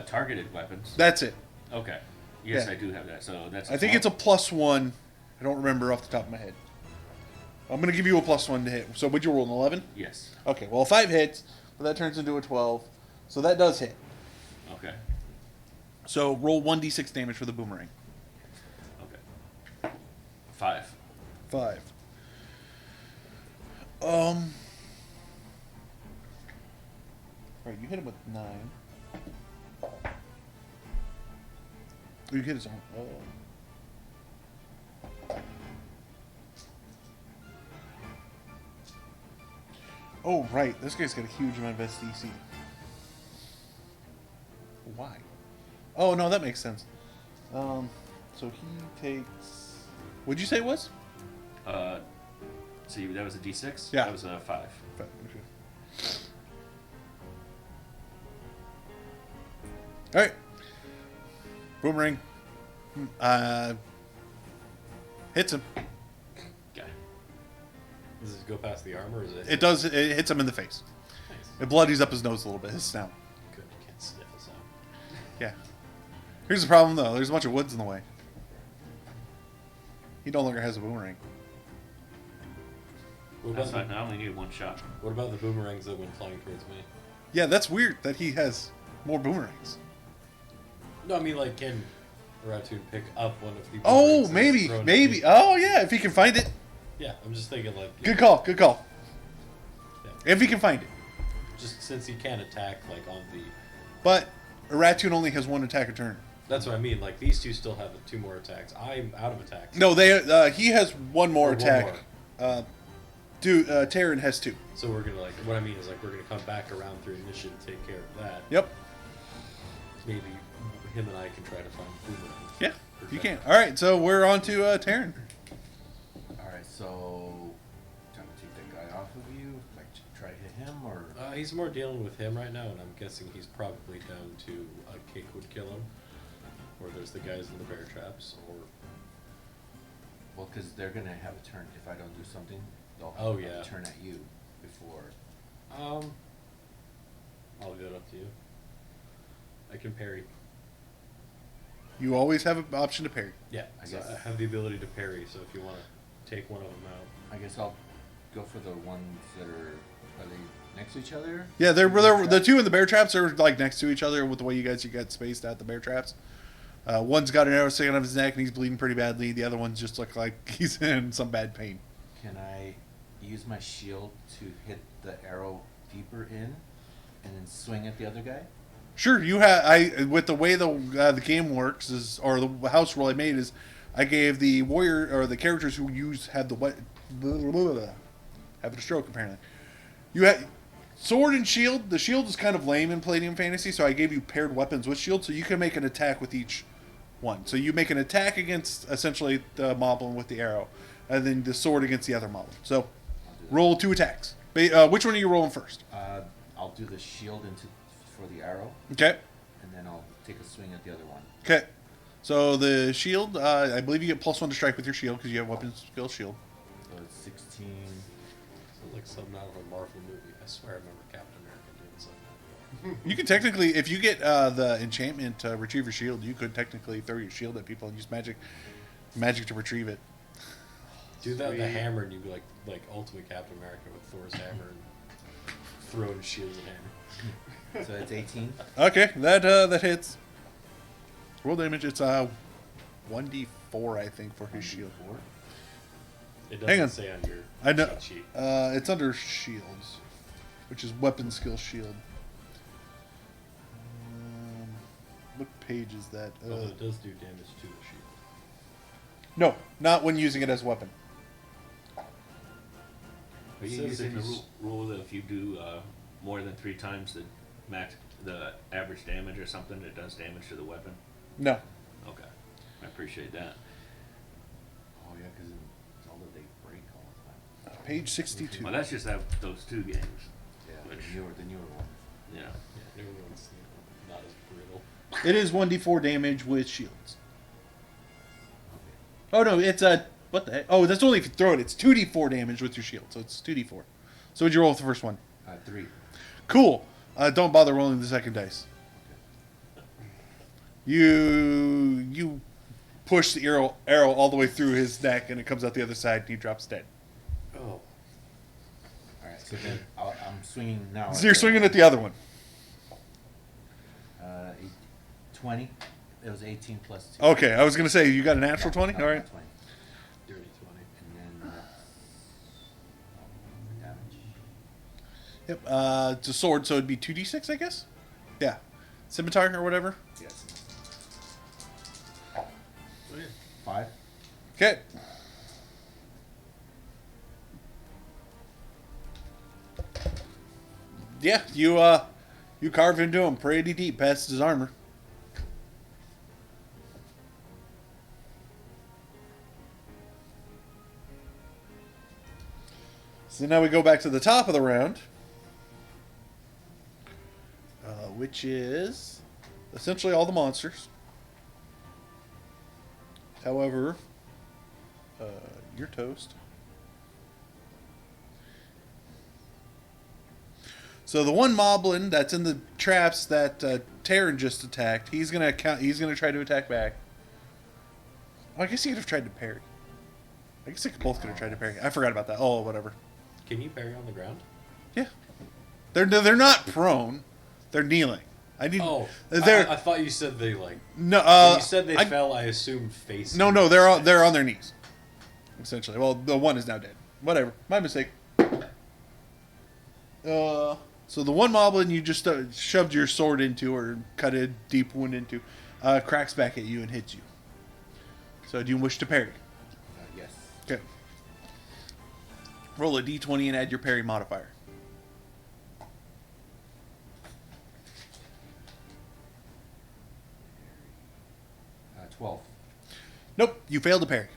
Targeted weapons. That's it. Okay. Yes, Yeah. I do have that. So that's. I think it's a +1. I don't remember off the top of my head. I'm going to give you a +1 to hit. So would you roll an 11? Yes. Okay, well, 5 hits, but that turns into a 12. So that does hit. Okay. So roll 1d6 damage for the boomerang. Okay. 5. 5. Right, you hit him with 9. You hit his arm. Oh, right. This guy's got a huge amount of SDC. Why? Oh, no, that makes sense. So he takes... What'd you say it was? See, that was a D6? Yeah. That was a 5. Alright. Boomerang. Hits him. Okay. Does it go past the armor or is it? It does. It hits him in the face. Nice. It bloodies up his nose a little bit, his snout. Good, you can't sniff us out. Yeah. Here's the problem, though. There's a bunch of woods in the way. He no longer has a boomerang. What That's about, fine. I only need one shot. what about the boomerangs that went flying towards me? Yeah, that's weird that he has more boomerangs. No, I mean, like, can Ratu pick up one of the Oh, boomerangs and maybe, throw it at maybe. me? Oh, yeah, if he can find it. Yeah, I'm just thinking, like, Good call, good call. Yeah. If he can find it. just since he can't attack, like, on the... But Ratoon only has one attack a turn. That's what I mean. Like, these two still have 2 more attacks. I'm out of attacks. No, he has one more Or one attack. more. Terran has 2. So we're gonna, like, what I mean is, like, we're gonna come back around through initiative to take care of that. Yep. Maybe him and I can try to find boomerangs. Yeah, you can. All right, so we're on to Terran. Alright, so time to take that guy off of you. Like try to hit him or He's more dealing with him right now, and I'm guessing he's probably down to a cake would kill him. Or there's the guys in the bear traps, or... well, because they're gonna have a turn. If I don't do something, they'll have Oh, yeah. a turn at you before. I'll leave it up to you. I can parry. You always have an option to parry. Yeah, I so guess. I have the ability to parry, so if you want to take one of them out. I guess I'll go for the ones that are they next to each other? Yeah, they're the 2 in the bear traps are like next to each other with the way you got spaced out the bear traps. One's got an arrow sticking out of his neck and he's bleeding pretty badly. The other one's just look like he's in some bad pain. Can I use my shield to hit the arrow deeper in, and then swing at the other guy? Sure, you have. With the way the game works is, or the house rule I made is, I gave the warrior or the characters who have having a stroke apparently. You had sword and shield. The shield is kind of lame in Palladium Fantasy, so I gave you paired weapons with shield, so you can make an attack with each one. So you make an attack against essentially the Moblin with the arrow, and then the sword against the other Moblin. So roll 2 attacks. Which one are you rolling first? I'll do the shield for the arrow, Okay. and then I'll take a swing at the other one. Okay. So the shield, I believe you get +1 to strike with your shield because you have weapon skill shield. So it's 16. Sounds like something out of a Marvel movie. I swear I remember Captain America doing something. You can technically, if you get the enchantment to retrieve your shield, you could technically throw your shield at people and use magic to retrieve it. Do that with a hammer, and you'd be like Ultimate Captain America with Thor's hammer and throwing shields at hammer. So it's 18. Okay, that hits. Roll damage. It's 1d4, I think, for his shield. 4. It Hang on. doesn't say on your I know. cheat sheet. It's under shields, which is weapon skill shield. What page is that? Although it does do damage to the shield. No, not when using it as a weapon. Are you Says using the he's- rule that if you do more than 3 times the average damage or something, it does damage to the weapon? No. Okay, I appreciate that. Oh yeah, because in Zelda they break all the time. Page 62. Well, that's just those 2 games. Yeah, Which- the newer one. Yeah. Yeah, new one's not as brutal. It is 1d4 damage with shields. Okay. Oh no, it's what the heck? Oh, that's only if you throw it. It's 2d4 damage with your shield, so it's 2d4. So what'd you roll with the first one? 3. Cool. Don't bother rolling the second dice. You push the arrow all the way through his neck, and it comes out the other side, and he drops dead. Oh. All right, so then I'm swinging now. So you're swinging at the other one. 20. It was 18 plus 2. Okay, I was gonna say you got a natural 20. No, All not right. 20. Dirty 20. And then damage. Yep. It's a sword, so it'd be 2d6, I guess. Yeah. Scimitar or whatever. Yes. Oh, yeah. 5. Okay. Yeah, you carve into him pretty deep past his armor. So now we go back to the top of the round, which is essentially all the monsters. However, you're toast. So the one Moblin that's in the traps that Terran just attacked, he's gonna try to attack back. Oh, I guess he could have tried to parry. I guess they both could have tried to parry. I forgot about that. Oh, whatever. Can you parry on the ground? Yeah. They're not prone. They're kneeling. I need. Oh, They're I thought you said they like. no. When you said they I- fell, I assumed face. No. They're on their knees. Essentially. Well, the one is now dead. Whatever. My mistake. So the one moblin you just shoved your sword into or cut a deep wound into, cracks back at you and hits you. So do you wish to parry? Yes. Okay. Roll a d20 and add your parry modifier. Uh, 12. Nope, you failed to parry.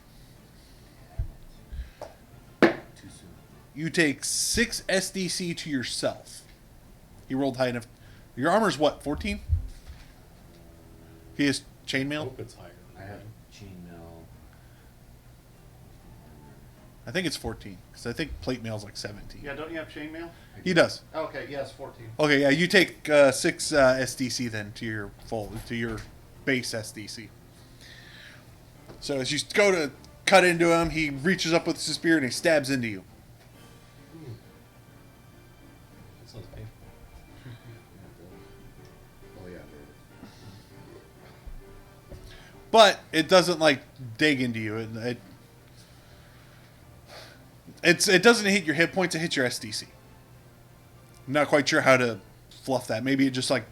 Too soon. You take 6 SDC to yourself. He rolled high enough. Your armor's what, 14? He has I chainmail? hope it's higher. I have chainmail. I think it's 14, because I think plate mail's like 17. Yeah, don't you have chainmail? He does. Okay, yes, 14. Okay, yeah, you take 6 SDC then to your base SDC. So as you go to cut into him, he reaches up with his spear and he stabs into you. That sounds painful. Oh yeah. But it doesn't like dig into you. It doesn't hit your hit points. It hits your SDC. I'm not quite sure how to fluff that. Maybe it just like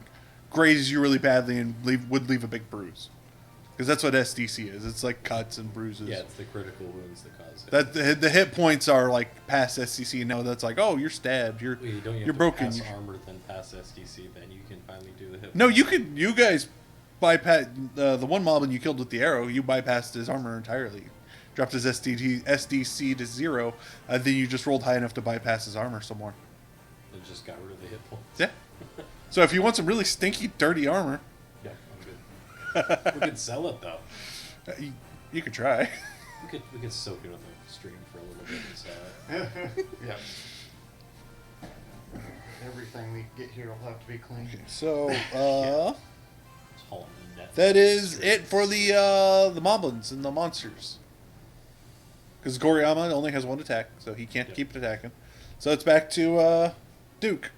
grazes you really badly and would leave a big bruise. Because that's what SDC is. It's like cuts and bruises. Yeah, it's the critical wounds that cause it. That the hit points are like past SDC. Now that's like, oh, you're stabbed. You're Wait, don't you have you're to broken. pass armor, then pass SDC, then you can finally do the hit. No, you could. You guys bypass the one moblin you killed with the arrow. You bypassed his armor entirely. Dropped his SDC to 0. Then you just rolled high enough to bypass his armor some more. It just got rid of the hit points. Yeah. So if you want some really stinky, dirty armor, Yeah, I'm good. We could sell it though. you could try. We could soak it with a stream for a little bit and sell it. Yeah. Everything we get here will have to be clean. So Just haul the net. that is it for the moblins and the monsters. Because Goriyama only has 1 attack, so he can't Yep. keep attacking. So it's back to Duke.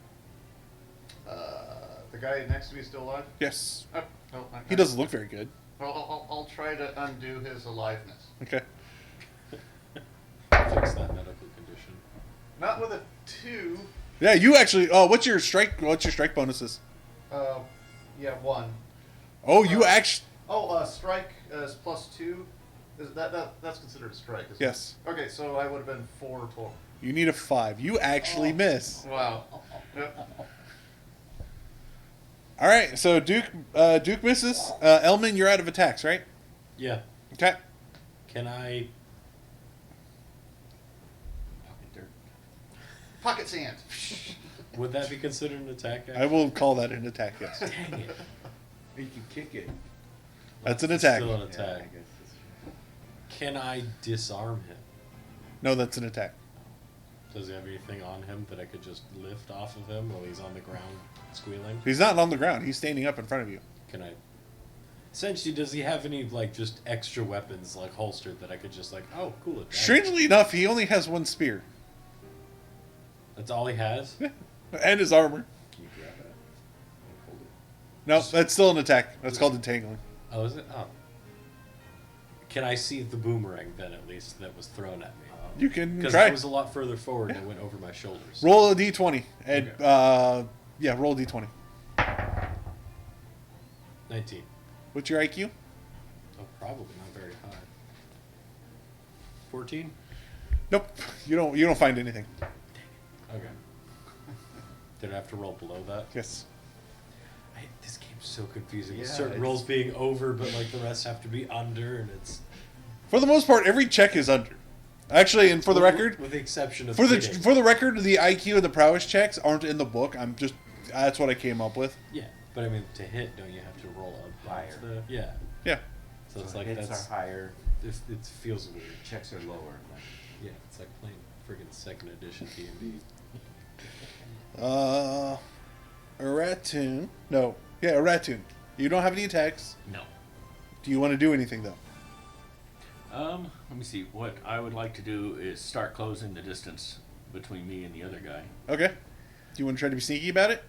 The guy next to me is still alive? Yes. Oh, no, not He doesn't look very good. Well, I'll try to undo his aliveness. Okay. Fix that medical condition. Not with a 2. Yeah, you actually. Oh, what's your strike bonuses? Yeah, 1. Oh, you actually. Strike is +2. That's considered a strike, isn't Yes. it? Okay, so I would have been 4 total. You need a 5. You actually miss. Wow. Yep. All right, so Duke misses. Elman, you're out of attacks, right? Yeah. Okay. Can I? Pocket dirt. Pocket sand. Would that be considered an attack? I will call that an attack. Yes. Dang it. You can kick it. That's an It's attack. Still an Yeah, I attack. guess that's true. Can I disarm him? No, that's an attack. Does he have anything on him that I could just lift off of him while he's on the ground squealing? He's not on the ground. He's standing up in front of you. Can I? Essentially, does he have any like just extra weapons like holstered that I could just like, oh, cool. Attack. Strangely enough, he only has 1 spear That's all he has. and his armor. Can you grab that and hold it? No, that's still an attack. That's called entangling. Oh, is it? Oh. Can I see the boomerang then at least that was thrown at me? You can Because try. it was a lot further forward and it went over my shoulders. Roll a d20 and Okay. yeah, roll a d20. 19. What's your IQ? Oh, probably not very high. 14? Nope. You don't find anything. Okay. Did I have to roll below that? Yes. This game's so confusing. With Yeah, certain it's- rolls being over, but like the rest have to be under, and it's For the most part, every check is under. Actually, and for the record, with the exception of for hitting. the record, the IQ and the prowess checks aren't in the book. That's what I came up with. Yeah, but I mean to hit, don't you have to roll up Higher. Yeah, Yeah. so it's So like hits that's are higher, it feels weird. checks are lower. Yeah, it's like playing friggin' second edition D&D. A ratoon. No. Yeah, a ratoon. You don't have any attacks. No. Do you want to do anything though? Let me see. What I would like to do is start closing the distance between me and the other guy. Okay. Do you want to try to be sneaky about it?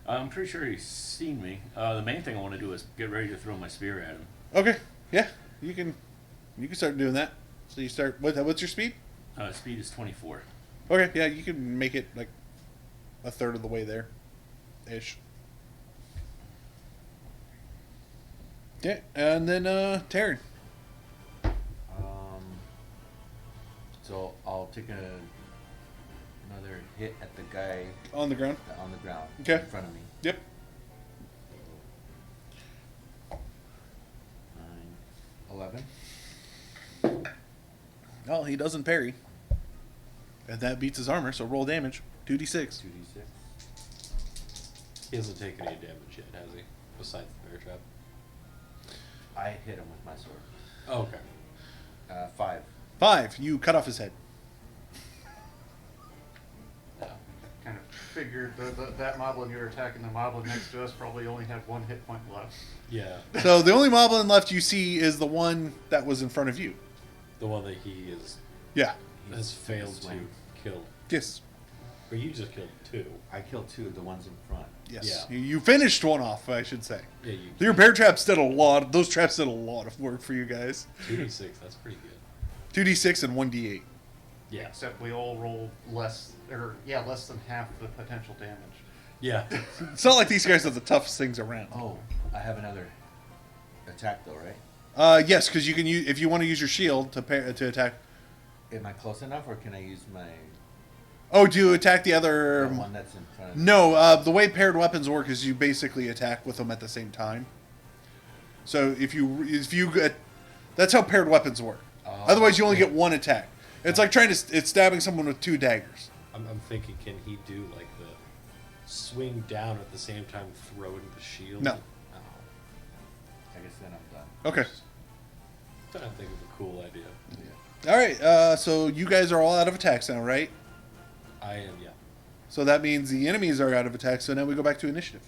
I'm pretty sure he's seen me. The main thing I want to do is get ready to throw my spear at him. Okay. Yeah. You can start doing that. So you start. What's your speed? Speed is 24. Okay. Yeah, you can make it like a third of the way there, ish. Okay, and then Taryn. So I'll take another hit at the guy On the ground. on the ground Okay. in front of me. Yep. 9, 11. Well, he doesn't parry. And that beats his armor, so roll damage. 2d6. 2d6. He hasn't taken any damage yet, has he? Besides the bear trap. I hit him with my sword. Oh, okay. 5. 5. You cut off his head. Yeah. Kind of figured that Moblin you were attacking, the Moblin next to us probably only had 1 hit point left. Yeah. So the only Moblin left you see is the one that was in front of you. The one that he Yeah. has failed to swing. kill. Yes. But you just killed 2. I killed 2 of the ones in front. Yes. Yeah. You finished one off, I should say. Yeah, you. Your bear traps did a lot. Those traps did a lot of work for you guys. 2d6. That's pretty good. 2d6 and 1d8. Yeah. Except we all rolled less than half the potential damage. Yeah. It's not like these guys are the toughest things around. Oh, I have another attack though, right? Yes, because you can use if you want to use your shield to attack. Am I close enough, or can I use my Oh, do you attack the other? the one that's in front of me? No, the way paired weapons work is you basically attack with them at the same time. So if you get, that's how paired weapons work. Oh, Otherwise, you only okay. get one attack. It's like it's stabbing someone with 2 daggers. I'm thinking, can he do like the swing down at the same time throwing the shield? No. Oh, I guess then I'm done. Okay. I think of a cool idea. All right. So you guys are all out of attacks now, right? I am, yeah. So that means the enemies are out of attack. So now we go back to initiative.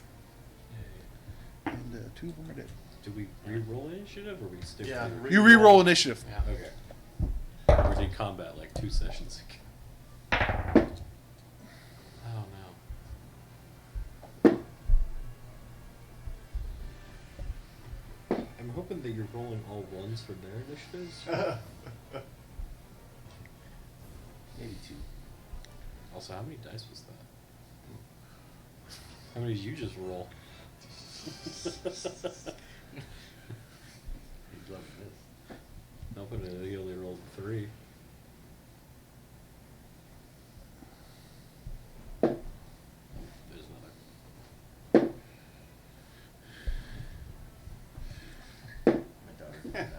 Yay. And 2 of them are dead. Do we re-roll initiative or we stick Yeah, to... You re-roll initiative. Yeah. Okay. We did combat like 2 sessions ago. Oh no. I'm hoping that you're rolling all ones for their initiatives. Maybe 2. Also, how many dice was that? How many did you just roll? He's loving this. Nope, he only rolled 3. There's another. My daughter did that.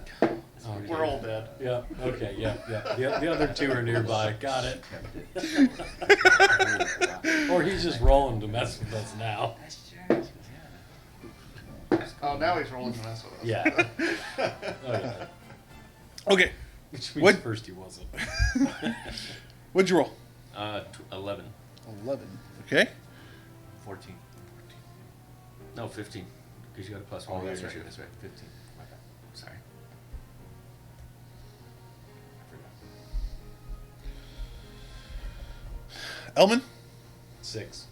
Oh, We're all dead. Yeah, okay, yeah. The other 2 are nearby. Got it. Or he's just rolling to mess with us now. Oh, now he's rolling the mess with us. Yeah. Oh, yeah. Okay. Which means What- first he wasn't. What'd you roll? 11. 11. Okay. 14. No, 15. Because you got a plus Oh, 1 that's right. initiative. That's right. 15. My bad. Sorry. I forgot. Elman? 6.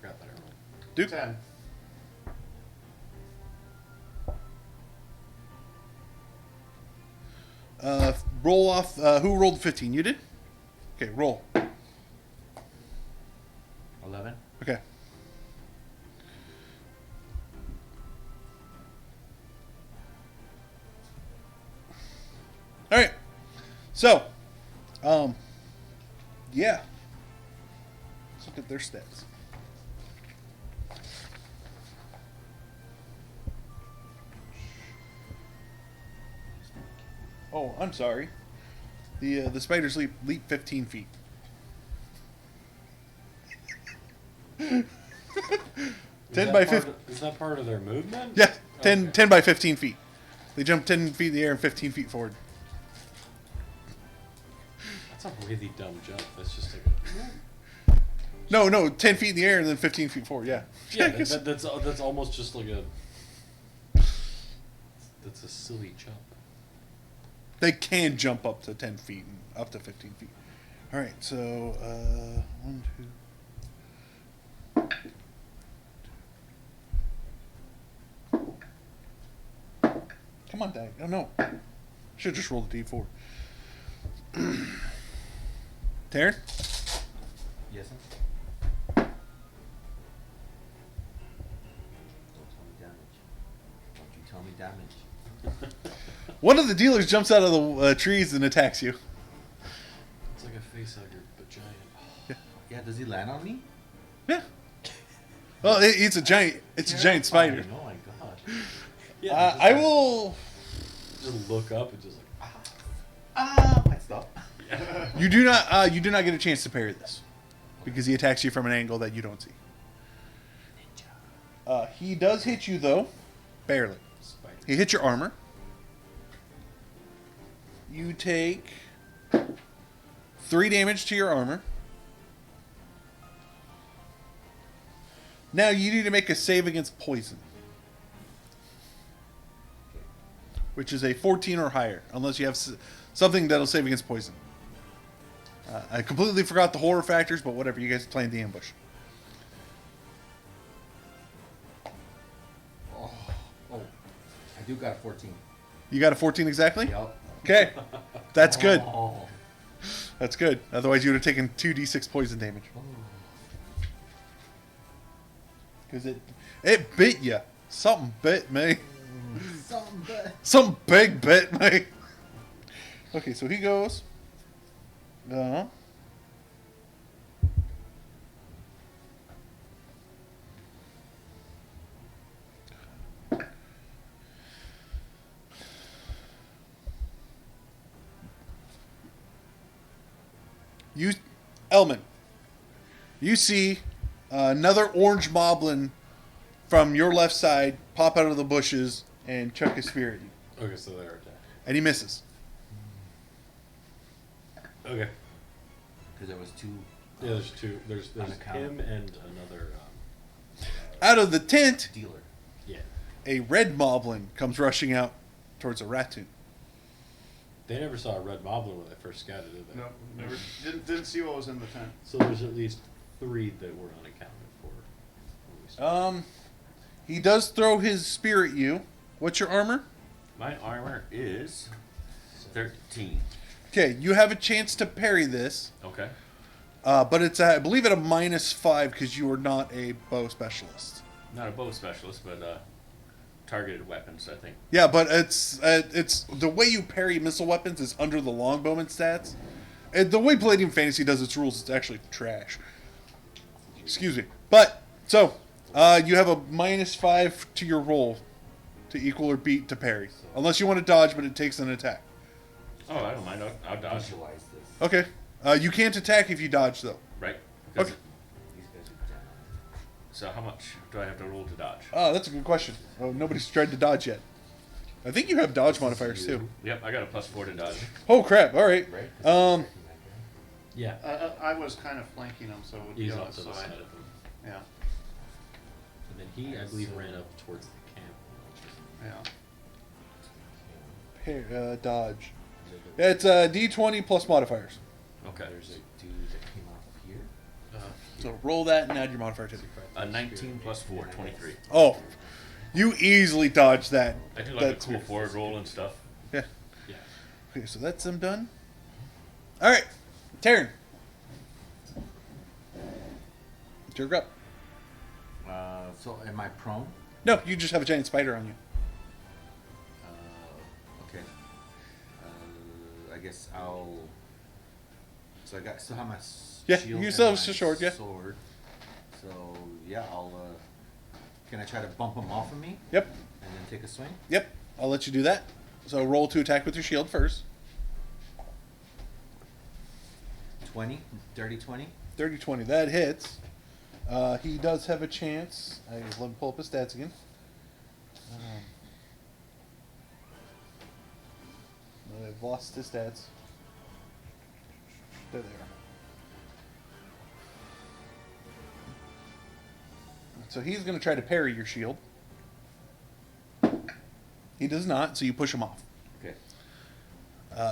Forgot that I rolled. Duke? 10. Roll off. Who rolled 15? You did? Okay, roll. 11. Okay. All right. So, yeah. Let's look at their stats. Oh, I'm sorry. The spiders leap 15 feet. Is 10 that by part 15. of- Is that part of their movement? Yeah, 10, Okay. 10 by 15 feet. They jump 10 feet in the air and 15 feet forward. That's a really dumb jump. That's just like No, 10 feet in the air and then 15 feet forward. Yeah. Yeah, that's almost just like a... That's a silly jump. They can jump up to 10 feet and up to 15 feet. All right, so 1, 2. Come on, Dag. Oh no, should just roll the d4. Taryn, Yes, sir. Don't tell me damage. Don't you tell me damage. one of the dealers jumps out of the trees and attacks you. It's like a face hugger, but giant. Yeah, does he land on me? Yeah. Well, it's a giant. It's a giant spider. Oh my god. Yeah, I will. just look up and just like, Might stop. You do not. You do not get a chance to parry this because he attacks you from an angle that you don't see. He does hit you though, barely. spider. He hits your armor. You take 3 damage to your armor. Now you need to make a save against poison, which is a 14 or higher, unless you have something that'll save against poison. I completely forgot the horror factors, but whatever. You guys are playing the ambush. Oh, I do got a 14. You got a 14 exactly? Yup. Okay, that's good. Oh. That's good. Otherwise, you would have taken 2d6 poison damage. Because it bit you. Something bit me. Something but. Some big bit me. Okay, so he goes. You, Elman, you see another orange moblin from your left side pop out of the bushes and chuck his spear at you. Okay, so they're attack. And he misses. Okay. Because there was 2. Yeah, there's 2. There's On account. him and another. Out of the tent, Dealer. Yeah. a red moblin comes rushing out towards a ratoon. They never saw a red moblin when they first scouted, did they? No, never didn't see what was in the tent. So there's at least 3 that were unaccounted for. when we started. He does throw his spear at you. What's your armor? My armor is 13. Okay, you have a chance to parry this, Okay. but it's I believe at a -5 because you are not a bow specialist. Not a bow specialist, but targeted weapons, I think. Yeah, but it's the way you parry missile weapons is under the longbowman stats. And the way Palladium Fantasy does its rules, it's actually trash. Excuse me. But so you have a -5 to your roll to equal or beat to parry, unless you want to dodge, but it takes an attack. Oh, I don't mind. I'll dodge. Visualize this. Okay. You can't attack if you dodge though. Right. Okay. These guys are down. So how much do I have to roll to dodge? Oh, that's a good question. Oh, nobody's tried to dodge yet. I think you have dodge modifiers too. Yep, I got a +4 to dodge. Oh crap! All right. Right? 'Cause Yeah. I was kind of flanking him, so it would be He's on off the to the side. side of him. Yeah, And then he, I believe, ran up towards the camp. yeah. Dodge. Yeah, it's D20 plus modifiers. Okay. There's a dude that came out of here. So roll that and add your modifier to it. 19 + 4, 23. Oh, you easily dodge that. I do like That's a cool forward roll and stuff. Yeah. Yeah. Okay, so that's them done. All right, Taryn. Jerk up. So am I prone? No, you just have a giant spider on you. Okay. I guess I'll. So I still have my Yeah, shield you and still have my the sword, yeah. Sword. So yeah, I'll. Can I try to bump him off of me Yep. and then take a swing? Yep. I'll let you do that. So roll to attack with your shield first. 20, dirty 20. 30-20. That hits. He does have a chance. Let me pull up his stats again. I've lost his stats. There they are. So he's going to try to parry your shield. He does not, so you push him off. Okay.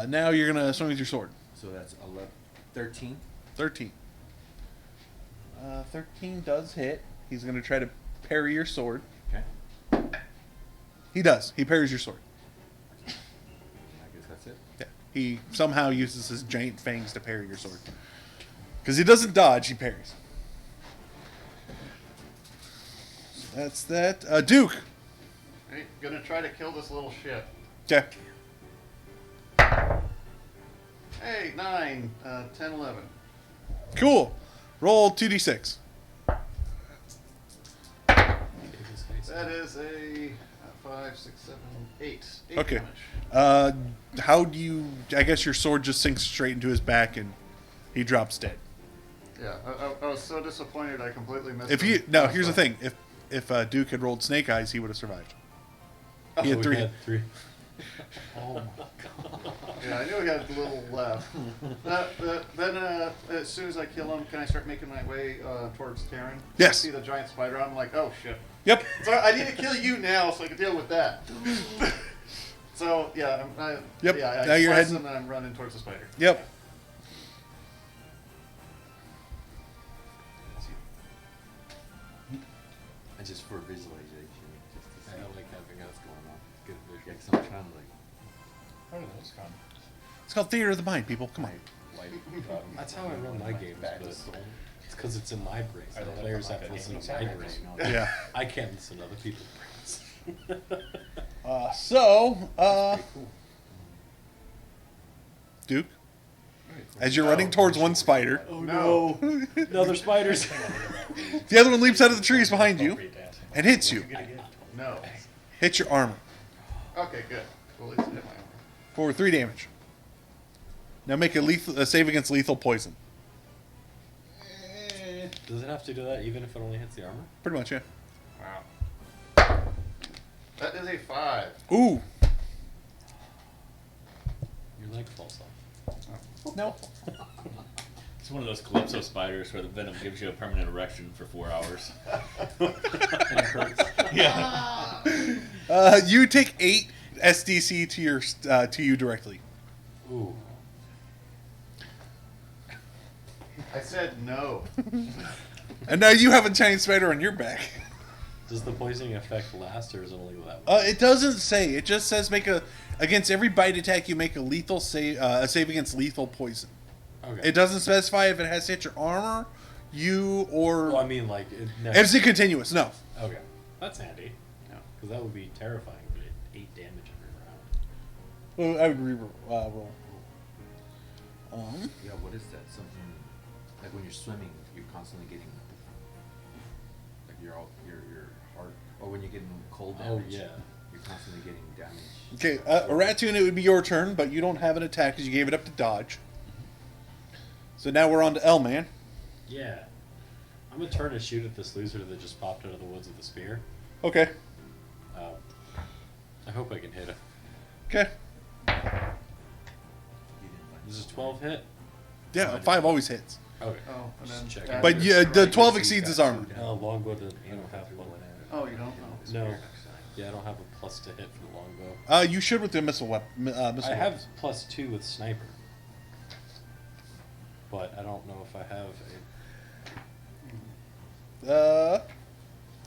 Now you're going to swing with your sword. So that's 11. 13. 13. 13 does hit. He's going to try to parry your sword. Okay. He does. He parries your sword. I guess that's it. Yeah. He somehow uses his giant fangs to parry your sword. Because he doesn't dodge, he parries. So that's that. Duke. Hey, gonna try to kill this little shit. Okay. Hey, 9, 10, 11. Cool. Roll 2d6. That is a 5, 6, 7, 8. 8 Okay. damage. How do you... I guess your sword just sinks straight into his back and he drops dead. Yeah, I was so disappointed I completely missed If him. you... No, here's the thing. If Duke had rolled snake eyes, he would have survived. He had we 3. had 3. Oh my god. Yeah, I knew he had a little left. Then, as soon as I kill him, can I start making my way towards Karen? Yes. I see the giant spider. I'm like, oh shit. Yep. So I need to kill you now so I can deal with that. So yeah, Yep, Yeah, I now you're slice heading- him and I'm running towards the spider. Yep. And just for visualization, just to see I like having what's a going on. good Yeah, vision. 'cause I'm trying to like. How are those come? It's called theater of the mind, people. Come on. That's how I run my games, but it's because it's in my brain. So Are the they players like have to a listen to gaming my set? brain. Yeah. I can't listen to other people's brains. Duke, as you're running towards one spider, Oh No. no, they're spiders. the other one leaps out of the trees behind you and hits you. No. Hits your armor Okay, good. Well, at least it hit my armor. for 3 damage. Now make a save against lethal poison. Does it have to do that even if it only hits the armor? Pretty much, yeah. Wow. That is a 5. Ooh. Your leg falls off. No. It's one of those Calypso spiders where the venom gives you a permanent erection for 4 hours. And it hurts. Yeah. You take 8 SDC to you directly. Ooh. I said no. And now you have a giant spider on your back. Does the poisoning effect last, or is it only that? It doesn't say. It just says against every bite attack you make a lethal save, a save against lethal poison. Okay. It doesn't specify if it has to hit your armor, you, or Well, I mean, like, is it continuous? No. Okay, that's handy. Yeah. Because that would be terrifying. But 8 damage every round. Well, I would roll. Yeah, what is that? Something like when you're swimming, you're constantly getting like your heart, or when you're getting cold Oh, damage. yeah. You're constantly getting damage. Okay, Ratoon, it would be your turn, but you don't have an attack because you gave it up to dodge. So now we're on to L-Man. Yeah. I'm gonna turn and shoot at this loser that just popped out of the woods with a spear. Okay. I hope I can hit him. Okay. You didn't like This is 12 hit. Yeah, 5 always hits. Okay. Oh, and then Just checking. after But it's yeah, the strike, 12 it's- exceeds his armor. Longbow doesn't. I don't have one. Oh, you don't know. No. Yeah, I don't have a plus to hit for the longbow. You should with the missile weapon. I have +2 with sniper. But I don't know if I have a...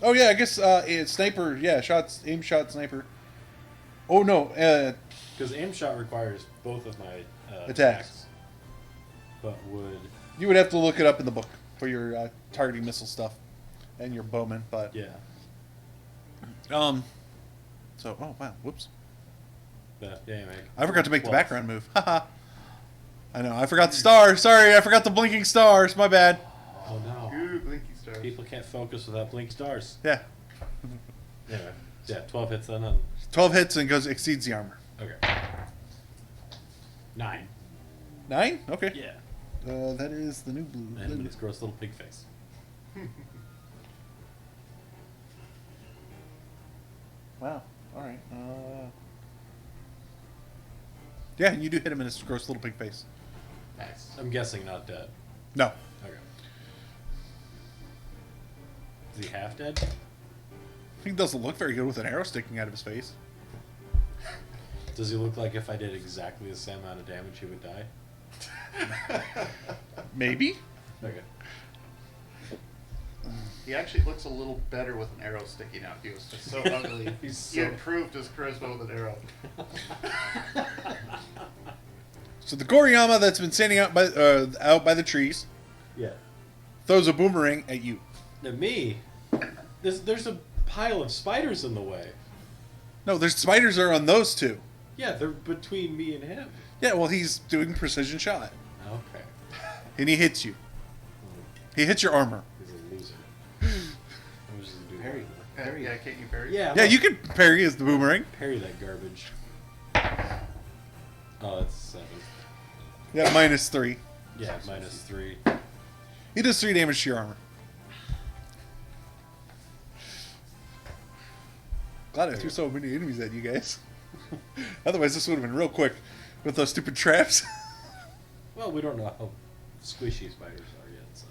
Oh yeah, I guess sniper. Yeah, aim shot, sniper. Oh no, Because aim shot requires both of my Attacks. But would... you would have to look it up in the book for your targeting missile stuff and your bowman. But Yeah. So wow, whoops, Yeah, I forgot to make the 12. background move. Haha. I know, I forgot the star. Sorry, I forgot the blinking stars. My bad. Oh no. Ooh, blinky stars. People can't focus without blink stars. Yeah, Anyway. Yeah, 12 hits then. And... 12 hits and exceeds the armor. Okay. 9. 9? Okay. Yeah. That is the new blue. And with its gross little pig face. Wow. All right. Yeah, you do hit him in his gross little pig face. Nice. I'm guessing not dead. No. Okay. Is he half dead? He doesn't look very good with an arrow sticking out of his face. Does he look like if I did exactly the same amount of damage he would die? Maybe. Okay. He actually looks a little better with an arrow sticking out. He was just so ugly. He's He so- improved his charisma with an arrow. So the Goriyama that's been standing out by the trees Yeah. throws a boomerang at you. Now me, there's a pile of spiders in the way. No, there's spiders are on those two. Yeah, they're between me and him. Yeah, well, he's doing precision shot, Okay. and he hits you. He hits your armor. He's a loser. I'm just gonna do Parry. that. Yeah, can't you parry? Yeah. Yeah, you can parry as the boomerang. parry that garbage. Oh, that's 7. Yeah, -3. Yeah, -3. He does 3 damage to your armor. Glad I threw so many enemies at you guys. Otherwise, this would have been real quick with those stupid traps. Well, we don't know how squishy spiders are yet, so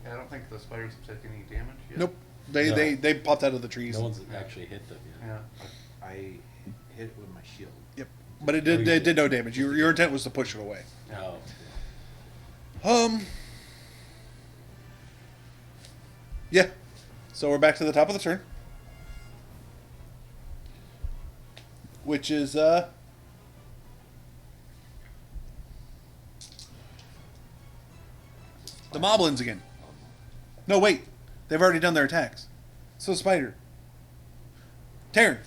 Yeah, I don't think the spiders have taken any damage yet. Nope. They, No. they popped out of the trees. no one's actually hit them yet. Yeah. I hit it with my shield. Yep. But it did no damage. Your intent was to push it away. Oh. Yeah. So we're back to the top of the turn. Which is, the Moblins again. No, wait. They've already done their attacks. So Spider. Terran.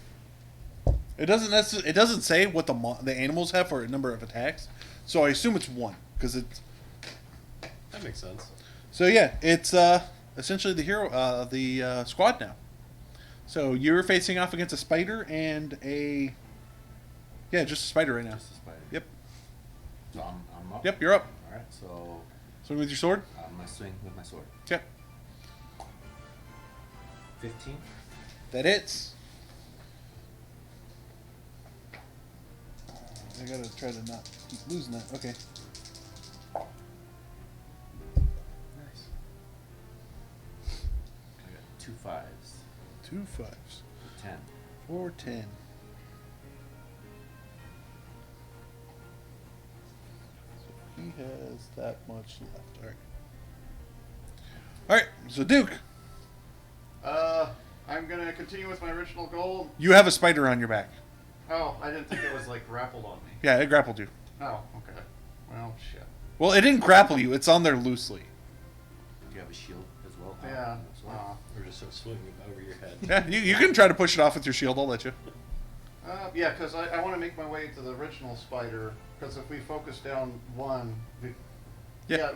It doesn't say what the animals have for a number of attacks. So I assume it's 1 because it's. That makes sense. So yeah, it's essentially the hero, the squad now. So you're facing off against a spider and a. Yeah, just a spider right now. Just a spider. Yep. So I'm up. Yep, you're up. All right. So Swing with your sword. I'm gonna swing with my sword. Okay. 15. That hits. I gotta try to not keep losing that. Okay. Nice. I got 2 5s. 2 5s. 10. 4 10. So he has that much left. All right. All right. So Duke, I'm gonna continue with my original goal. you have a spider on your back. Oh, I didn't think it was like grappled on me. Yeah, it grappled you. Oh, okay. Well, shit. Well, it didn't grapple you. It's on there loosely. Do you have a shield as well? Yeah. Sword? Or just swinging over your head. Yeah, you can try to push it off with your shield. I'll let you. Yeah, because I want to make my way to the original spider. Because if we focus down one, Yeah.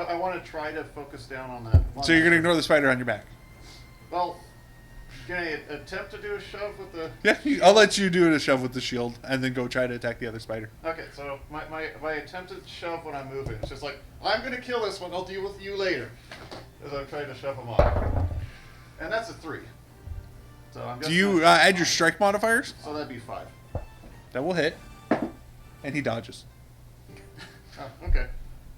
I want to try to focus down on that one. So you're gonna ignore the spider on your back. Well, can I attempt to do a shove with the? Yeah, I'll let you do a shove with the shield, and then go try to attack the other spider. Okay, so my attempted shove when I'm moving, it's just like, I'm gonna kill this one, I'll deal with you later. As I'm trying to shove him off. And that's a 3. So I'm Do guessing you that's add your strike modifiers? So that'd be 5. That will hit, and he dodges. Oh, okay.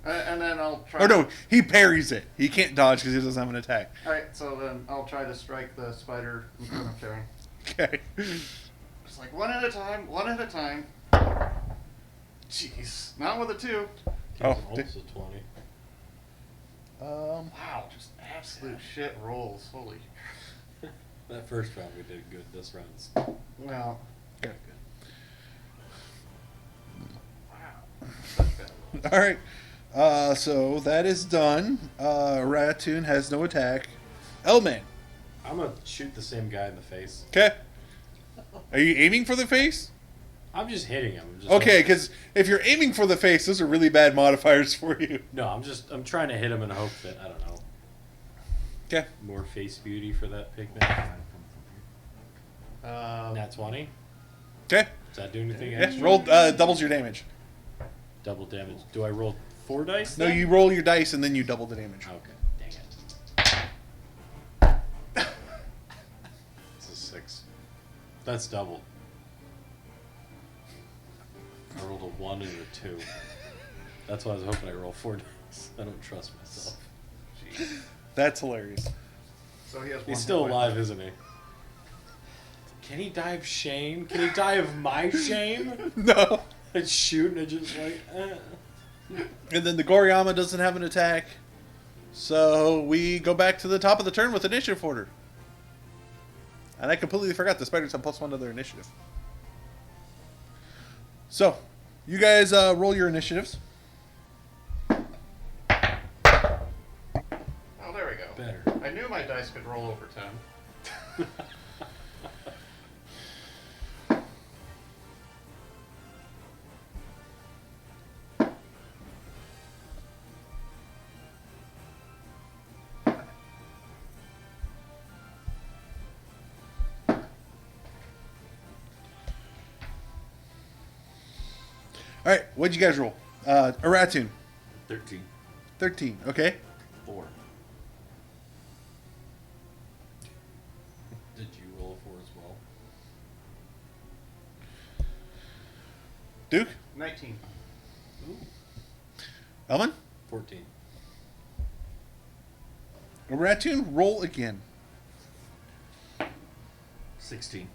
And then I'll try. Or no, he parries it. He can't dodge because he doesn't have an attack. Alright, so then I'll try to strike the spider in front of Terran. Okay. Just like one at a time, one at a time. Jeez. Not with a 2. Oh, Almost a 20. Wow, just absolute shit rolls. Holy. That first round we did good. This round's Well, Okay. wow. Such bad rolls. All right. So that is done. Ratoon has no attack. Elman. I'm gonna shoot the same guy in the face. Okay. Are you aiming for the face? I'm just hitting him. I'm just Okay, because if you're aiming for the face, those are really bad modifiers for you. No, I'm trying to hit him in hope that I don't know Okay. more face beauty for that pigment. Trying to come from here. Nat 20. Okay. Does that do anything? Yeah. Extra? Roll doubles your damage. Double damage. Do I roll 4 dice? No, then? you roll your dice and then you double the damage. Okay. Dang it. It's a 6. That's double. I rolled a 1 and a 2. That's why I was hoping I roll 4 dice. I don't trust myself. Jeez. That's hilarious. So he has one He's still hit point alive, left. isn't he? Can he die of shame? Can he die of my shame? No. I'd shoot and I just like, And then the Goriyama doesn't have an attack. So we go back to the top of the turn with initiative order. And I completely forgot the spiders have +1 to their initiative. So, you guys roll your initiatives. Oh, there we go. Better. I knew my dice could roll over 10. All right, what'd you guys roll? A Ratoon. 13. 13, okay. 4. Did you roll a 4 as well? Duke? 19. Ooh. Elman? 14. A Ratoon, roll again. 16.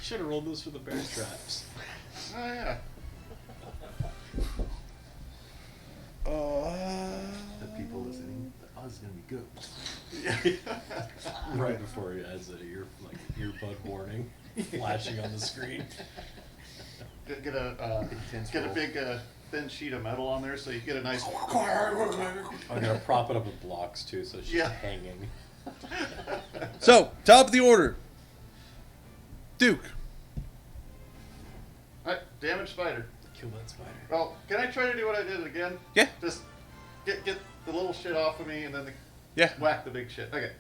Should have rolled this for the bear traps. Oh, yeah. The people listening, oh, this is gonna be good. Right before he has earbud warning flashing on the screen. Get a Intense get a roll. big thin sheet of metal on there so you get a nice. I'm gonna prop it up with blocks too, so she's Yeah. hanging. So, top of the order. Duke. Alright, damage spider. Kill that spider. Well, can I try to do what I did again? Yeah. Just get the little shit off of me and then Yeah. whack the big shit. Okay.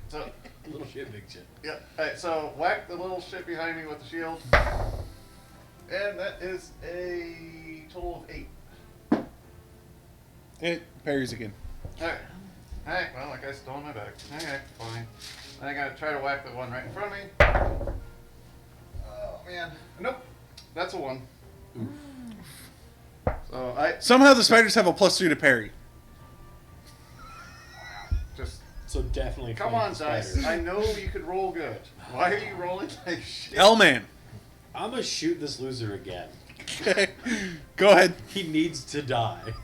So Little shit, big shit. yeah. Alright, so whack the little shit behind me with the shield. And that is a total of 8. It parries again. Alright. Alright, well, that guy's still on my back. Okay, fine. I gotta try to whack the one right in front of me. Oh, man. Nope. That's a 1. So I Somehow the spiders have a +2 to parry. just... So definitely. Come fight on, the dice. spiders. I know you could roll good. Why are you rolling like shit? Elman. I'm gonna shoot this loser again. Okay. Go ahead. He needs to die.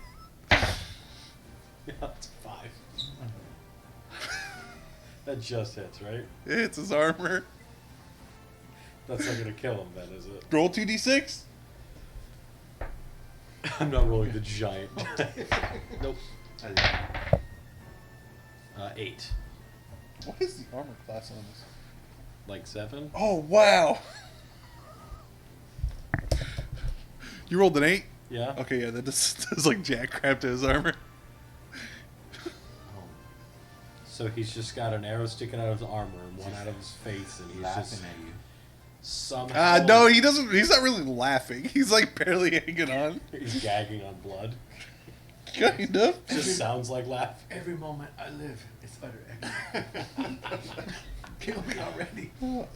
Yeah, that's 5. That just hits, right? It's his armor. That's not gonna kill him then, is it? Roll 2d6. I'm not rolling the giant. Nope. 8. What is the armor class on this? Like 7? Oh, wow. You rolled an 8? Yeah. Okay, yeah, that does like jack crap to his armor. So he's just got an arrow sticking out of his armor and one out of his face, and he's Laughing just at you. somehow. No, he doesn't. He's not really laughing. He's like barely hanging on. He's gagging on blood. Kind of. Just sounds like laughing. Every moment I live, it's utter agony. Kill me already. You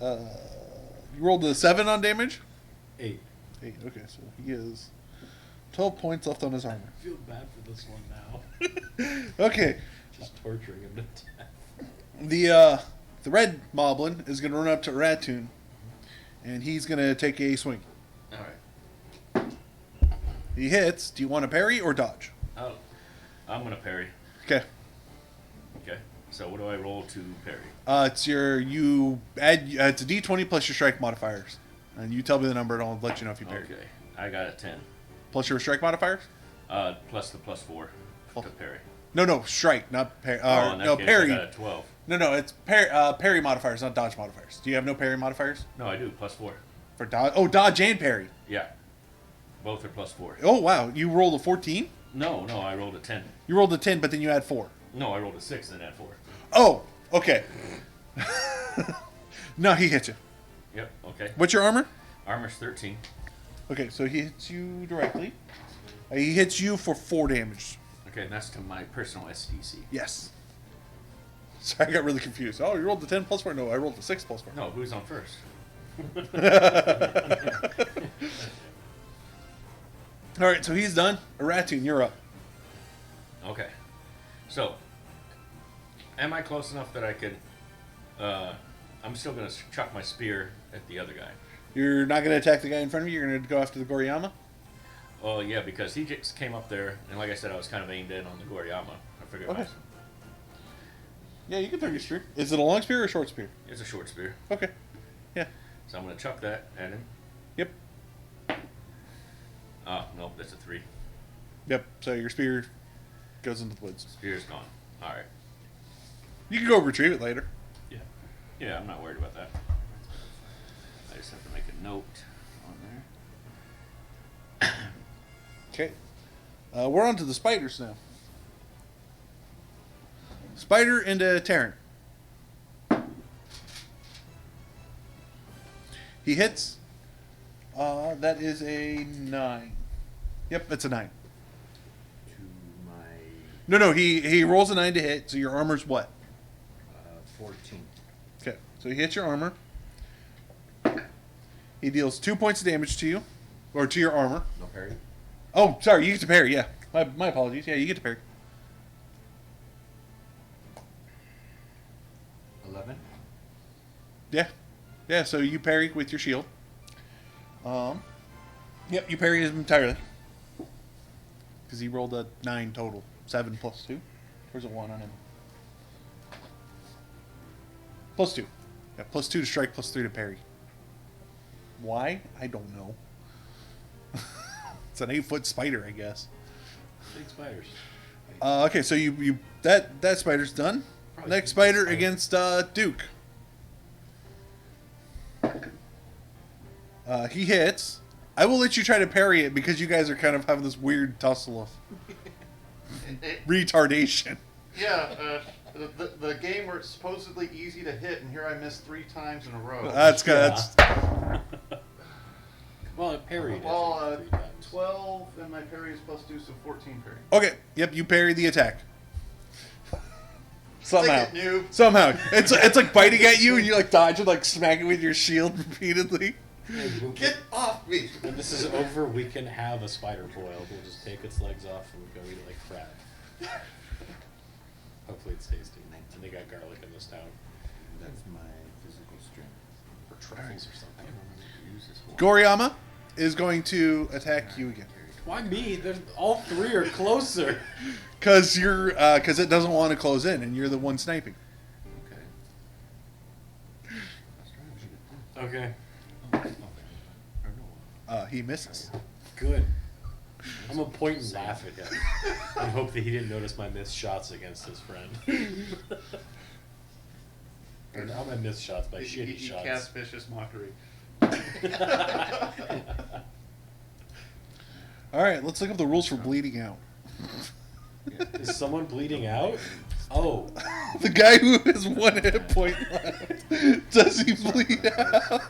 rolled a 7 on damage? 8. 8, okay, so he has 12 points left on his armor. I feel bad for this one now. Okay, Just torturing him to death. the red Moblin is going to run up to Ratoon, and he's going to take a swing. Alright. He hits. Do you want to parry or dodge? Oh, I'm gonna parry. Okay. Okay. So what do I roll to parry? It's it's a d20 plus your strike modifiers. And you tell me the number and I'll let you know if you parry. Okay. I got a 10. Plus your strike modifiers? Plus the +4 to parry. No, strike, not parry. In that No, case, parry. I got a 12. No, it's parry modifiers, not dodge modifiers. Do you have no parry modifiers? No, I do. +4. For dodge? Oh, dodge and parry. Yeah. Both are +4. Oh, wow. You rolled a 14? No, I rolled a 10. You rolled a 10, but then you add 4. No, I rolled a 6 and then add 4. Oh, okay. No, he hit you. Yep. Okay. What's your armor? Armor's 13. Okay, so he hits you directly. He hits you for 4 damage. Okay, and that's to my personal SDC. Yes. Sorry, I got really confused. Oh, you rolled the 10 plus 4? No, I rolled the 6 plus 4. No, who's on first? All right, so he's done. Ratoon, you're up. Okay. So, Am I close enough that I could? I'm still gonna chuck my spear at the other guy. You're not going to attack the guy in front of you. You're going to go after the Goriyama. Well, yeah, because he just came up there, and like I said, I was kind of aimed in on the Goriyama. I figured Okay. myself. Yeah, you can throw your spear. Is it a long spear or a short spear? It's a short spear, Okay. Yeah. so I'm gonna chuck that at him. Yep. Oh nope, that's a 3. Yep. So your spear goes into the woods. Spear's gone. All right. You can go retrieve it later. Yeah. Yeah, I'm not worried about that. I just have to make a note on there. Okay. We're on to the spiders now. Spider into Terran. He hits. That is a 9. Yep, it's a 9. To my No, he rolls a 9 to hit, so your armor's what? 14. Okay, so he hits your armor. He deals 2 points of damage to you, or to your armor. No parry. Oh, sorry, you get to parry, yeah. My apologies. Yeah, you get to parry. 11. Yeah. Yeah, so you parry with your shield. Yep, you parry him entirely. Because he rolled a 9 total. 7 plus 2. There's a 1 on him. Plus 2. Yeah, plus 2 to strike, plus 3 to parry. Why? I don't know. It's an 8-foot spider, I guess. Big spiders. Okay, so you that spider's done. Probably Next big spider spider. against Duke. He hits. I will let you try to parry it because you guys are kind of having this weird tussle of retardation. Yeah, the game where it's supposedly easy to hit, and here I missed 3 times in a row. That's good. Yeah. Well, it parried. Well, 3 times. 12, and my parry is plus 2, so 14 parry. Okay. Yep. You parry the attack. Somehow. Take it, noob. Somehow. It's like biting at you, and you like dodge and like smack it with your shield repeatedly. Get off me! When this is over, we can have a spider boiled. We'll just take its legs off and go eat it like crab. Hopefully it's tasty. And they got garlic in this town. That's my physical strength. Or truffles or something. Goriyama is going to attack you again. Why me? All 3 are closer. Because it doesn't want to close in, and you're the one sniping. Okay. Okay. He misses. Good. I'm gonna point and laugh at him and hope that he didn't notice my missed shots against his friend. Or not my missed shots, my shitty He shots. cast vicious mockery. All right, let's look up the rules for bleeding out. Is someone bleeding out? Oh, The guy who has 1 hit point left, does he bleed out?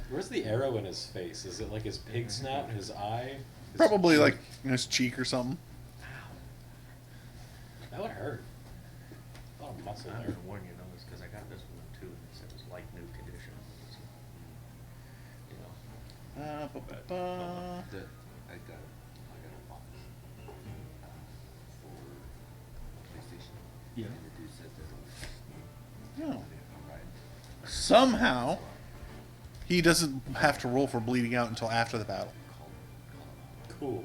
where's the arrow in his face? Is it like his pig snout, his eye? His Probably cheek? like in his cheek or something. That would hurt. A lot of muscle I'm there. gonna warn you though, is because I got this one too, and it said it was like new condition. So, you know, I got a box for PlayStation. Yeah. And the dude said that No. right. Somehow, he doesn't have to roll for bleeding out until after the battle. Cool.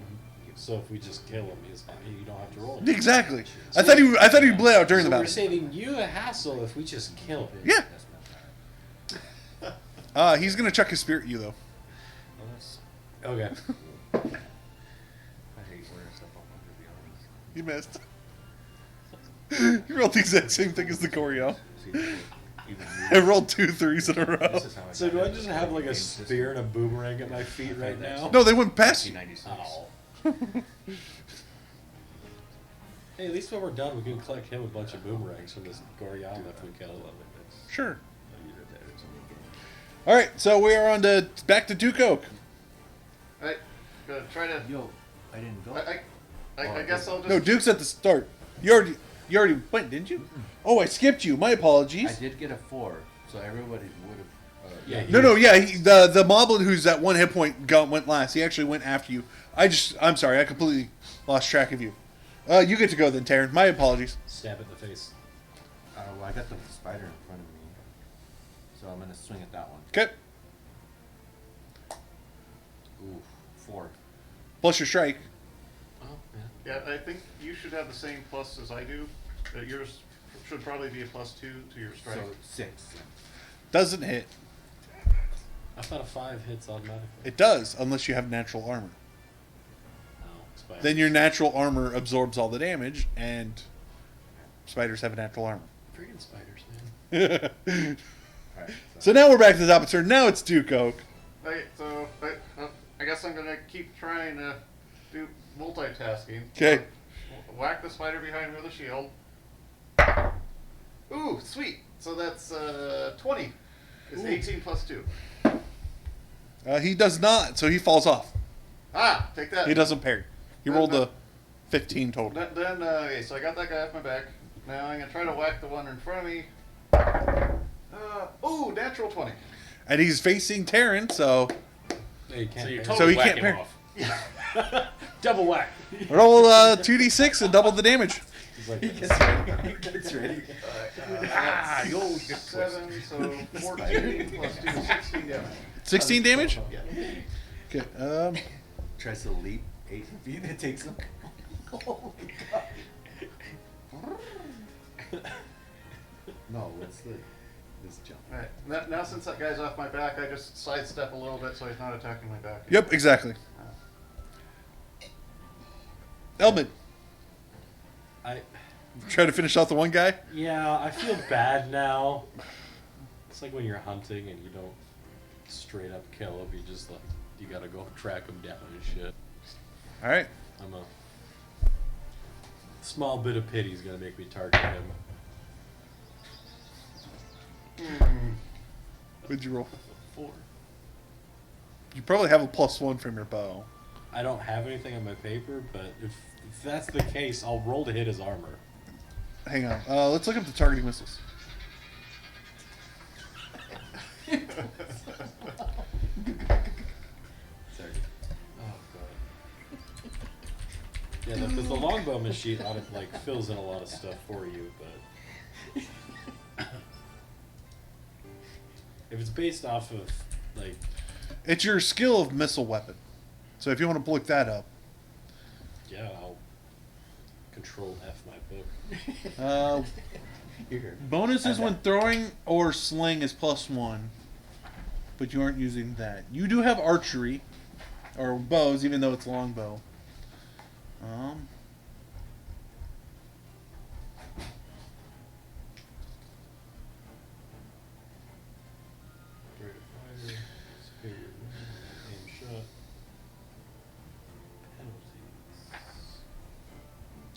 So if we just kill him, he's fine. You don't have to roll. Exactly. I thought he'd bleed out during So the we're battle. saving you a hassle if we just kill him. Yeah. That's my power. He's gonna chuck his spear at you though. well, that's, Okay. I hate wearing stuff up under the arms. You missed. You rolled the exact same thing as the Goryo. See, even I rolled 2 3s in a row. this is how I So got do I into just the have like a game system. spear and a boomerang at my feet right now? No, they went past you. 1996. Ow. Hey, at least when we're done, we can collect him a bunch of boomerangs from this Goriyama if we kill him. Sure. I use it there, it's only a game. All right, so we are on to back to Duke Oak. Alright, gonna try to. Yo, I didn't go. I guess I'll just. No, Duke's at the start. You already went, didn't you? Oh, I skipped you. My apologies. I did get a 4, so everybody would have. Yeah, No, yeah, the Moblin who's at 1 hit point went last. He actually went after you. I'm sorry, I completely lost track of you. You get to go then, Taryn. My apologies. Stab it in the face. Well, I got the spider in front of me, so I'm gonna swing at that one. Okay. Ooh, 4. Plus your strike. Oh, yeah. Yeah, I think you should have the same plus as I do. Yours should probably be a +2 to your strike. So 6. Doesn't hit. I thought a 5 hits automatically. It does, unless you have natural armor. Oh, spider. Then your natural armor absorbs all the damage, and spiders have a natural armor. Freaking spiders, man. Alright. So now we're back to the top of turn. Now it's Duke Oak. Okay, so I guess I'm gonna keep trying to do multitasking. Okay. Whack the spider behind me with a shield. Ooh, sweet. So that's 20. It's 18 plus 2. He does not, so he falls off. Ah, take that. He doesn't parry. He rolled a 15 total. Then okay, so I got that guy off my back. Now I'm gonna try to whack the one in front of me. Ooh, natural 20. And he's facing Taryn, so Yeah, you can't So you're parry. totally he can't whacking parry. off. Double whack. roll 2d6 and double the damage. He's like, He gets ready. Ah, you always get 7, so 14 plus 2, 16 damage. 16 damage? Yeah. Okay. Tries to leap 8 feet. It takes him. Oh my god. No, what's this jump? Alright, now since that guy's off my back, I just sidestep a little bit so he's not attacking my back. Yep, exactly. Elman, try to finish off the one guy? Yeah, I feel bad now. It's like when you're hunting and you don't straight up kill him, you just like, you gotta go track him down and shit. Alright. I'm a small bit of pity's gonna make me target him. What'd you roll? 4. You probably have a +1 from your bow. I don't have anything on my paper, but if that's the case, I'll roll to hit his armor. Hang on. Let's look up the targeting missiles. Sorry. Oh god. Yeah, because the longbow machine like fills in a lot of stuff for you, but if it's based off of like, It's your skill of missile weapon. So if you want to look that up. yeah, I'll Control F my book. Here. Bonuses when throwing or sling is +1. But you aren't using that. You do have archery. Or bows, even though it's longbow. Rate of fire, superior aim shot, penalties.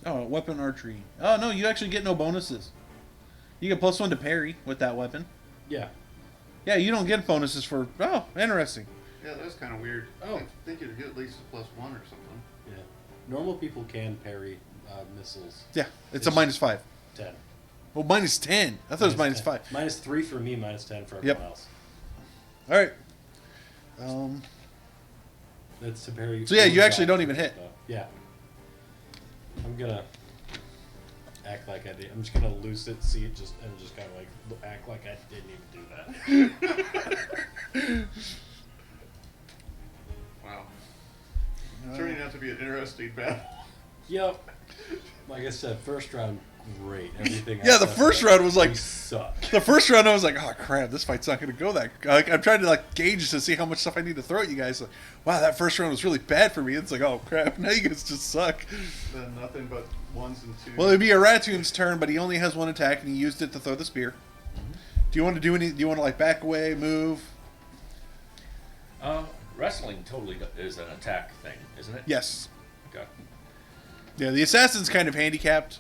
Oh, weapon archery. Oh, no, you actually get no bonuses. You get +1 to parry with that weapon. Yeah. Yeah, you don't get bonuses for... Oh, interesting. Yeah, that's kind of weird. Oh. I think you'd get at least a +1 or something. Yeah. Normal people can parry missiles. Yeah, it's a -5. 10. Well, -10. I thought it was -5. -3 for me, -10 for everyone Yep. else. All right. That's to parry. So yeah, you actually don't even hit. Yeah. I'm gonna act like I did. I'm just gonna loose it, see it, and just kind of like act like I didn't even do that. Wow. Turning out to be an interesting battle. Yep. Like I said, first round, great. Everything. Yeah, else the first round was like... we suck. The first round, I was like, oh, crap, this fight's not going to go that... Like, I'm trying to, like, gauge to see how much stuff I need to throw at you guys. Like, wow, that first round was really bad for me. It's like, oh, crap, now you guys just suck. Then nothing but 1s and 2s. Well, it'd be a Ratoon's turn, but he only has one attack, and he used it to throw the spear. Do you want to do any... Do you want to, like, back away, move? Wrestling totally is an attack thing, isn't it? Yes. Okay. Yeah, the assassin's kind of handicapped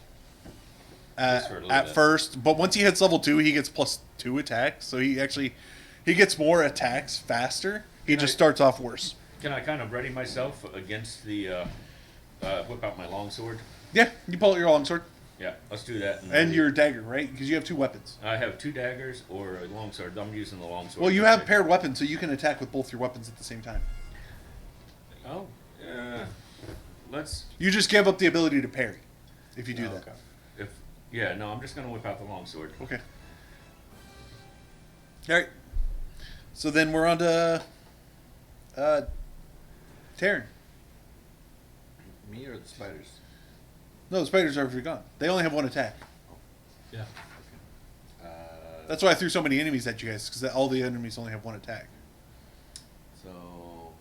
Just for a little at bit. first, but once he hits level 2, he gets +2 attacks, so he gets more attacks faster. He just starts off worse. Can I kind of ready myself against the whip out my longsword? Yeah, you pull out your longsword Yeah, let's do that. and your dagger, right? Because you have 2 weapons. I have 2 daggers or a longsword. I'm using the longsword. Well, you have paired weapons, so you can attack with both your weapons at the same time. Oh. Let's. You just give up the ability to parry. if you do Oh, that. okay. If yeah, no, I'm just gonna whip out the longsword. Okay. All right. So then we're on to Terran. Me or the spiders? No, the spiders are already gone. They only have one attack. Yeah. Uh, That's why I threw so many enemies at you guys, because all the enemies only have one attack. so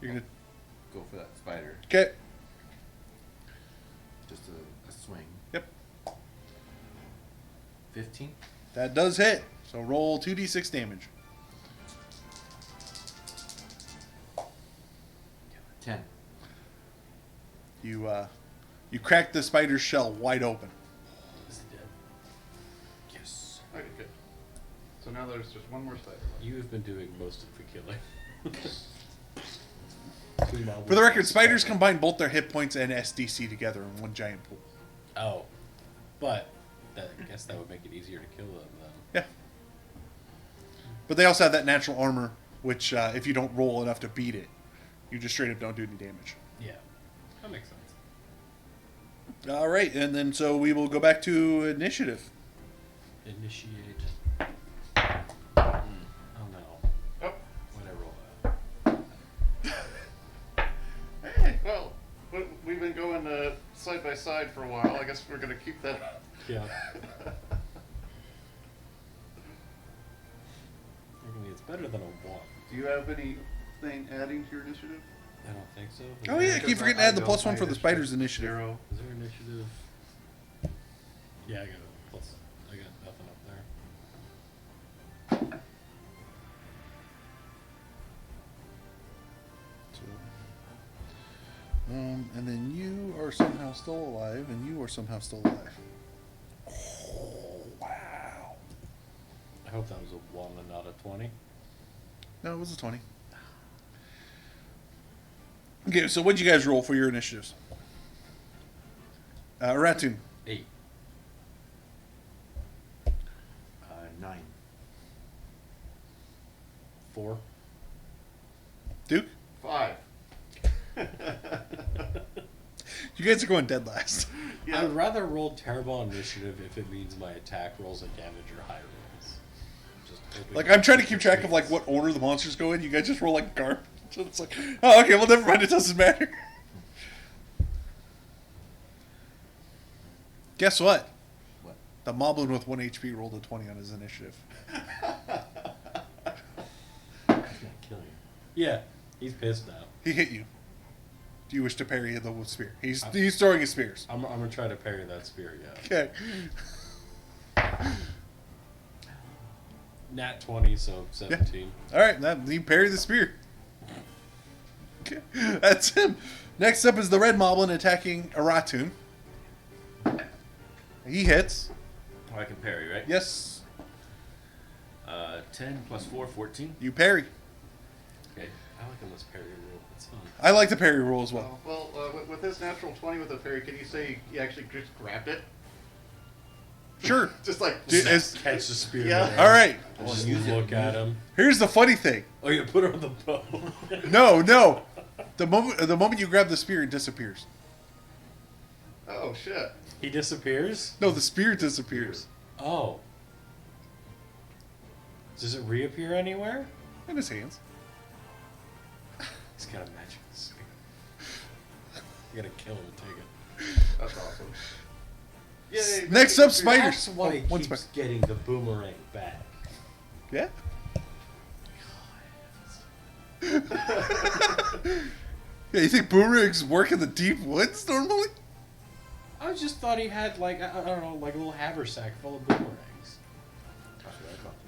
You're gonna go for that spider. okay. Just a swing. Yep. 15. That does hit. So roll 2d6 damage. 10. You crack the spider's shell wide open. Is it dead? Yes. Okay, good. So now there's just one more spider left. You have been doing most of the killing. For the record, spiders combine both their hit points and SDC together in one giant pool. Oh, but I guess that would make it easier to kill them then. Yeah. But they also have that natural armor, which if you don't roll enough to beat it, you just straight up don't do any damage. Yeah, that makes sense. All right, and then so we will go back to initiative. Initiate. Oh no. Oh, Why'd I roll that? hey, well, we've been going side by side for a while. I guess we're going to keep that. Yeah. I mean, it's better than a 1. Do you have anything adding to your initiative? I don't think so. Oh yeah, I keep forgetting to add the +1 for the spiders initiative. initiative. 0. Is there initiative? Yeah, I got a plus. I got nothing up there. And then you are somehow still alive, and you are somehow still alive. Oh, wow. I hope that was a 1 and not a 20. No, it was a 20. Okay, so what'd you guys roll for your initiatives? Ratoon. 8. 9. 4. Duke? 5. You guys are going dead last. I would rather roll terrible on initiative if it means my attack rolls and damage are high rolls. Just hoping Like, I'm trying to keep track of, like, what order the monsters go in. You guys just roll, like, garbage. So it's like, oh, okay, well, never mind. It doesn't matter. Guess what? What? The Moblin with 1 HP rolled a 20 on his initiative. He's gonna kill you. Yeah, he's pissed now. He hit you. Do you wish to parry the spear? He's throwing his spears. I'm gonna try to parry that spear, yeah. Okay. Nat 20, so 17. All right, you parry the spear. Okay, that's him. Next up is the red Moblin attacking Ratoon. He hits. Oh, I can parry, right? Yes, 10 plus 4, 14. you parry. Okay. I like him as parry rule. It's fun. I like the parry rule as well. With his natural 20 with a parry, can you say he actually just grabbed it? Sure. Just like, Dude, it's- Catch the spear. Yeah. there. all right. And just look at him. Here's the funny thing. Oh, you put her on the bow. No. The moment you grab the spear, it disappears. oh shit. He disappears? No, the spear disappears Oh. Does it reappear anywhere? in his hands. He's got a magic spear. You gotta kill him and take it. That's awesome. Yay. Next up, spiders. That's why he one keeps spider. getting the boomerang back. Yeah. Yeah, you think boomerangs work in the deep woods normally? I just thought he had like I don't know, like a little haversack full of boomerangs.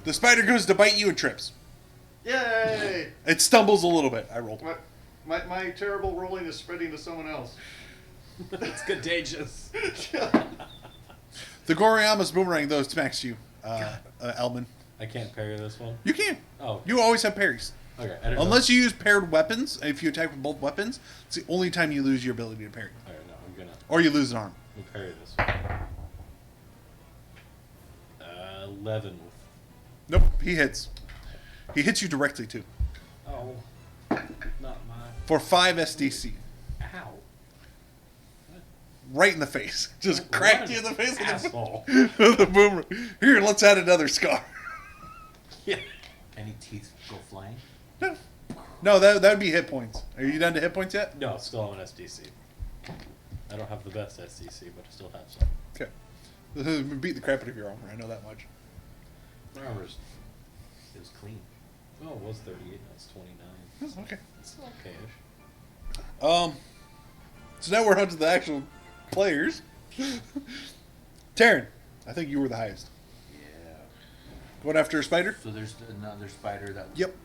The spider goes to bite you and trips. Yay! It stumbles a little bit. I rolled. My terrible rolling is spreading to someone else. It's contagious. The Goriyama's boomerang, though, smacks you, Elman. I can't parry this one. You can. Oh, You always have parries. okay. I don't Unless you use paired weapons. If you attack with both weapons, it's the only time you lose your ability to parry. know. Alright, no, I'm gonna Or you lose an arm. parry this one. 11 with. Nope, he hits. He hits you directly, too. Oh, not mine. For 5 SDC. Ow. right in the face. Just cracked you in the face with Asshole. the boomerang. Here, let's add another scar. Yeah. Any teeth go flying? No, that would be hit points. Are you down to hit points yet? No, still have an SDC. I don't have the best SDC, but I still have some. Okay. Beat the crap out of your armor. I know that much. My armor's, It was clean. oh, it was 38, now it's 29. Okay. It's okay-ish. So now we're on to the actual players. Taryn, I think you were the highest. Yeah. Going after a spider? So there's another spider that Yep.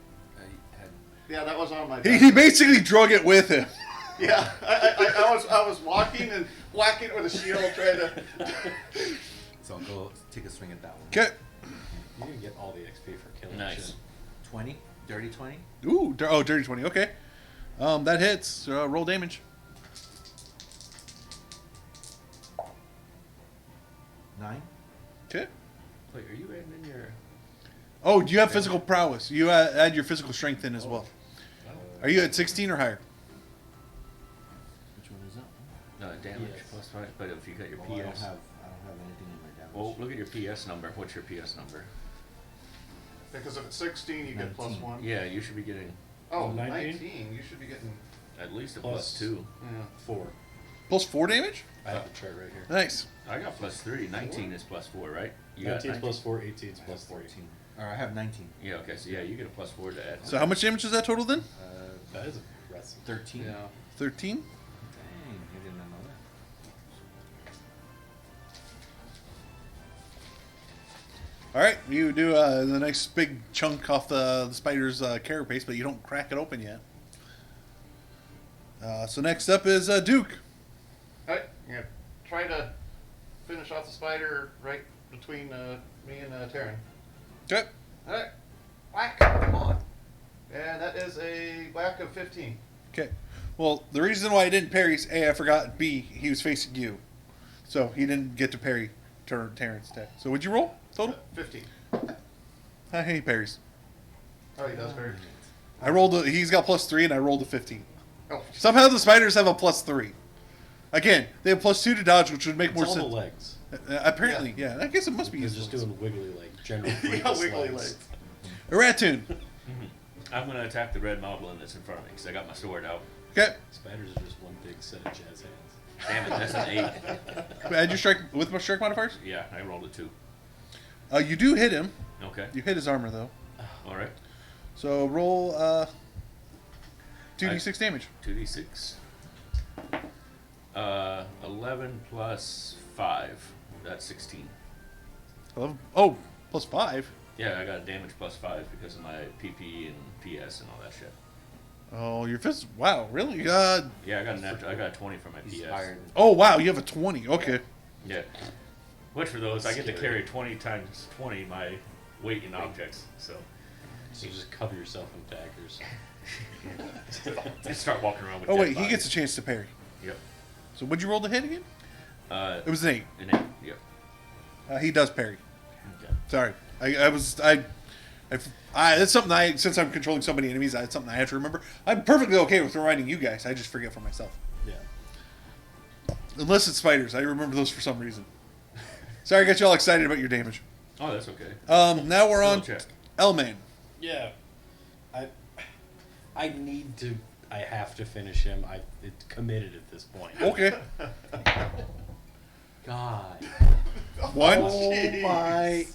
had. Yeah, that was on my He back. basically drug it with him. Yeah, I was walking and whacking it with a shield, trying to. So I'll go take a swing at that one. Okay. You can get all the XP for killing Nice. shit. 20, dirty 20. Ooh, dirty 20. Okay. That hits. Roll damage. 9. Okay. Wait, are you adding in your? Oh, do you have physical prowess? You add your physical strength in as well. Are you at 16 or higher? Which one is that? Damage Yes. plus 5. But if you got your Oh, I don't PS, have anything in my damage. well, look at your PS number. What's your PS number? Because if it's 16, you get plus 19. 1. Yeah, you should be getting Oh, 19? 19. You should be getting. at least a Plus- +2. Yeah. 4. Plus 4 damage? I have the chart right here. Nice. I got +3. 19 is +4, right? You got 19 plus 4, 18 I have plus 3. 14. Or I have 19. Yeah. Okay. So yeah, you get a +4 to add. So how much damage is that total then? That is impressive. 13. Yeah. 13? Dang, I did not know that. Alright, you do the nice big chunk off the spider's carapace, but you don't crack it open yet. So next up is Duke. Alright, yeah. Try to finish off the spider right between me and Taryn. Okay. Alright. Whack! Come on. And that is a whack of 15. Okay. Well, the reason why I didn't parry is A, I forgot, B, he was facing you. So he didn't get to parry Terrence attack. So what'd you roll total? 15. He parries. Oh, he does very. I rolled he's got +3 and I rolled a 15. Oh, Somehow the spiders have a +3. Again, they have +2 to dodge, which would make more It's all sense. the legs. Apparently, yeah. I guess it must be He's useful. just doing wiggly leg, general yeah, freakless wiggly legs. legs. A ratoon. I'm gonna attack the red moblin that's in front of me because I got my sword out. Okay. Spiders are just one big set of jazz hands. Damn it, that's an 8. Add your strike with my strike modifiers. Yeah, I rolled a 2. You do hit him. Okay. You hit his armor though. All right. So roll 2d6 damage. 2d6. 11 plus 5. That's 16. 11. Oh, +5. Yeah, I got a damage plus 5 because of my PP and PS and all that shit. Oh, your fist. Wow, really? Yeah, I got I got a 20 for my He's PS. higher than Oh, wow, you have a 20. Okay. Yeah. Which for those, I get to Scary. carry 20 times 20 my weight in objects. So So just cover yourself in daggers. I start walking around with. Oh dead wait, he bodies. gets a chance to parry. Yep. So what'd you roll to hit again? It was an 8. An 8. Yep. He does parry. Okay. Sorry, that's something since I'm controlling so many enemies, that's something I have to remember. I'm perfectly okay with reminding you guys. I just forget for myself. Yeah. Unless it's spiders, I remember those for some reason. Sorry, I got you all excited about your damage. Oh, that's okay. Now we're on Still a check. Elman. Yeah. I have to finish him. It's committed at this point. Okay. God. One. Oh, my.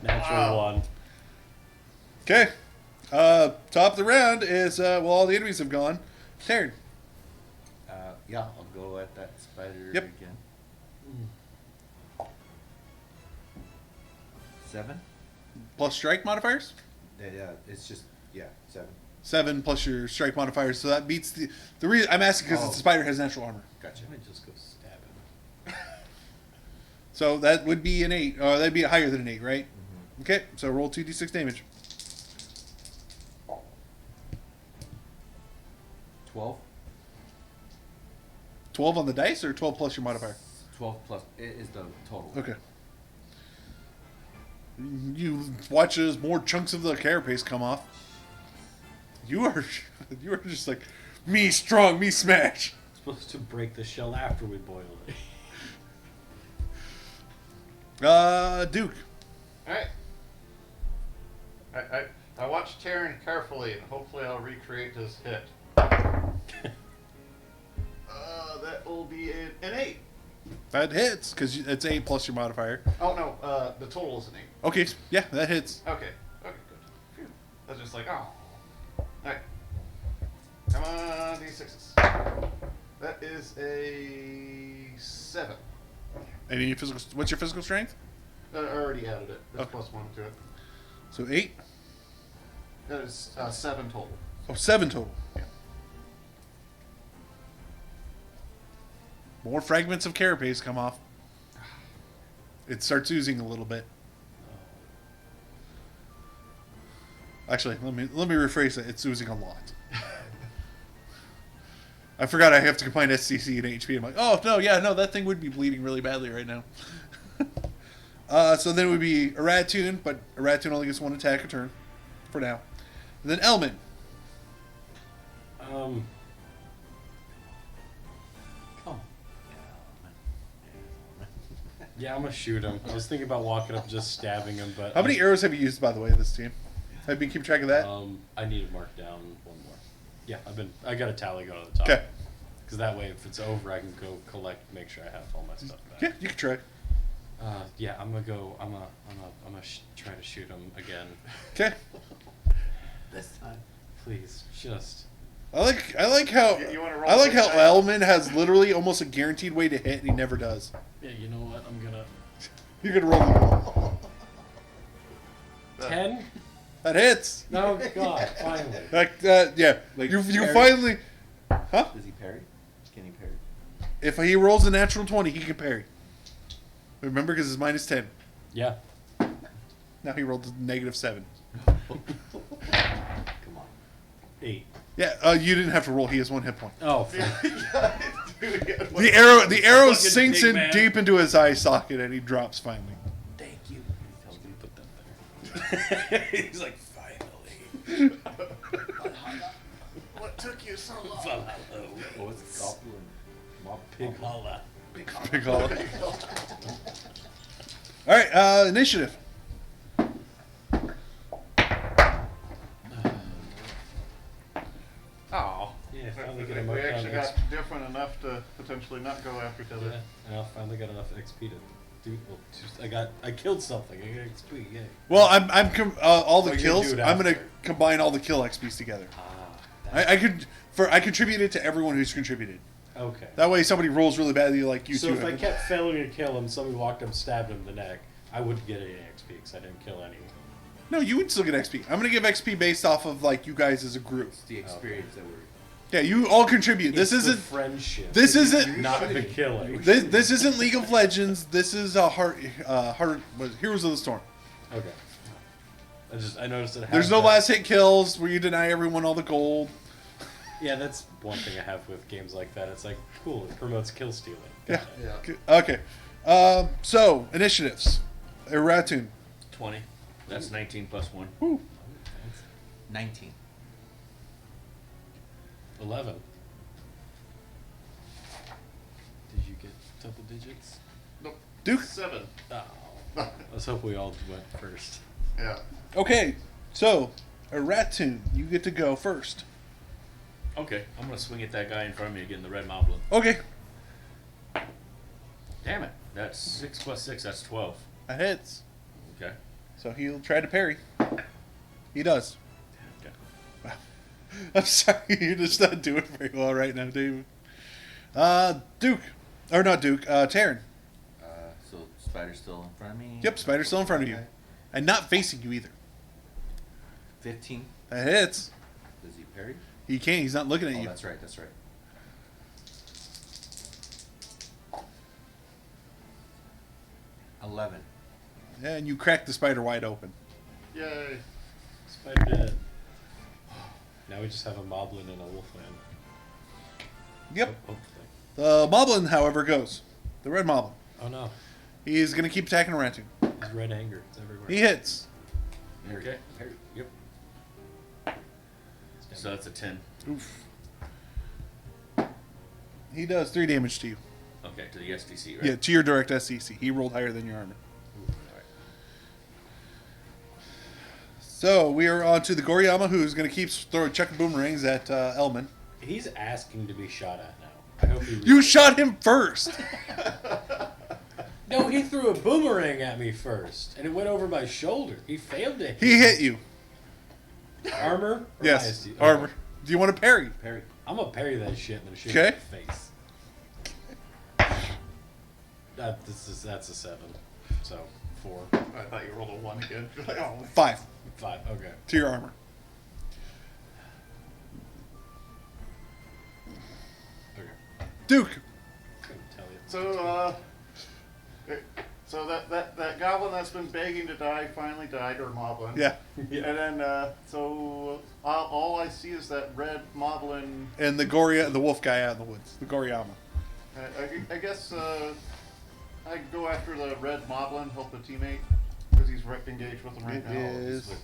Natural one. Okay. Top of the round is all the enemies have gone. Taryn. Yeah, I'll go at that spider Yep. again. 7? Plus strike modifiers. Yeah, it's just 7. 7 plus your strike modifiers. So that beats the reason I'm asking because the spider has natural armor. Gotcha. Let me just go stab him. So that would be an 8. That'd be higher than an 8, right? Okay. So roll 2d6 damage. 12. 12 on the dice or 12 plus your modifier? 12 plus is the total. Okay. You watch as more chunks of the carapace come off. You are just like, me strong, me smash. supposed to break the shell after we boil it. Duke. Alright. I watched Terran carefully, and hopefully I'll recreate his hit. That will be an 8. That hits, because it's 8 plus your modifier. Oh, no, the total is an 8. Okay, yeah, that hits. Okay, good. Phew. I was just like, oh. Alright. Come on, D6s. That is a 7. And your physical, what's your physical strength? I already added it. There's Okay. +1 to it. So 8? That is 7 total. Oh, 7 total. Yeah. More fragments of carapace come off. It starts oozing a little bit. Actually, let me rephrase it. It's oozing a lot. I forgot I have to combine SCC and HP. I'm like, oh no, that thing would be bleeding really badly right now. So then it would be Aratoon, but Aratoon only gets 1 attack a turn for now. And then Elman. Come. Yeah, I'm gonna shoot him. I was thinking about walking up, just stabbing him, but How many arrows have you used, by the way, this team? Have you been keeping track of that? I need to mark down 1 more. Yeah, I got a tally going to the top. Okay. Because that way, if it's over, I can go collect, make sure I have all my stuff back. Yeah, you can try. Yeah, I'm gonna go. I'm gonna try to shoot him again. Okay. This time. Please, just. I like how You wanna roll I like quick how dice? Elman has literally almost a guaranteed way to hit, and he never does. Yeah, you know what? I'm gonna. You're gonna roll. 10? That hits. No, God, finally. Yeah. Like you parry? finally. Huh? Does he parry? Can he parry? If he rolls a natural 20, he can parry. Remember, because it's -10. Yeah. Now he rolled a -7. Come on. 8. Yeah, you didn't have to roll. He has 1 hit point. Oh, The arrow Fucking sinks big in man. deep into his eye socket, and he drops finally. Thank you. I was gonna put that there. He's like, finally. What took you so long? Valhalla. What was it called? Pig holla. Big hole. All right, initiative. Oh. Yeah, finally get a We mark down actually X. got different enough to potentially not go after each other. Yeah, and I finally got enough XP to do. Well, I killed something. I got XP. Yay. Well, all the Oh, you kills. do it I'm gonna after. combine all the kill XPs together. Ah. I contributed to everyone who's contributed. Okay. That way, somebody rolls really badly, like you So two. if I have. kept failing to kill him, somebody walked up, stabbed him in the neck, I wouldn't get any XP because I didn't kill any. No, you would still get XP. I'm gonna give XP based off of like you guys as a group. It's the experience that we're. Yeah, you all contribute. This It's the isn't. friendship. This isn't. Not the killing. This isn't League of Legends. This is a Heroes of the Storm. Okay. I noticed it. There's has no that. last hit kills where you deny everyone all the gold. Yeah, that's one thing I have with games like that. It's like, cool, it promotes kill stealing. Yeah. Yeah. Okay. So initiatives. Ratoon. 20. That's 19 plus 1. Woo. 19. 11. Did you get double digits? Nope. Duke. 7. Oh. Let's hope we all went first. Yeah. Okay. So Ratoon, you get to go first. Okay, I'm gonna swing at that guy in front of me again, the red moblin. Okay. Damn it. That's 6 plus 6, that's 12. That hits. Okay. So he'll try to parry. He does. Okay. I'm sorry, you're just not doing very well right now, David. Duke. Or not Duke, Taryn. So spider's still in front of me. Yep, spider's still in front of you. Okay. And not facing you either. 15. That hits. Does he parry? He can't, he's not looking at Oh, you. that's right. That's right. 11. And you crack the spider wide open. Yay. Spider dead. Now we just have a Moblin and a Wolfman. Yep. Hopefully. The Moblin, however, goes. The red Moblin. Oh no. He's going to keep attacking Ratoon. There's red anger. It's everywhere. He hits. Okay. Yep. So that's a 10. Oof. He does 3 damage to you. Okay, to the SDC, right? Yeah, to your direct SCC. He rolled higher than your armor. Ooh, alright. So we are on to the Goriyama, who's going to keep throwing chucking boomerangs at Elman. He's asking to be shot at now. I hope he. You shot him first. No, he threw a boomerang at me first, and it went over my shoulder. He failed to hit. He hit you. Armor? Or Yes, ISD? Okay. armor. Do you want to parry? Parry. I'm gonna parry that shit and then shoot Okay. him in the face. That's a 7. So 4. I thought you rolled a 1 again. You're like, oh. 5 5. Okay. to your armor. Okay. Duke. Couldn't tell you. So that goblin that's been begging to die finally died, or Moblin. Yeah. And then all I see is that red Moblin. And the wolf guy out in the woods. The Goriyama. I guess I go after the red Moblin, help the teammate, because he's engaged with them right It now. is. With,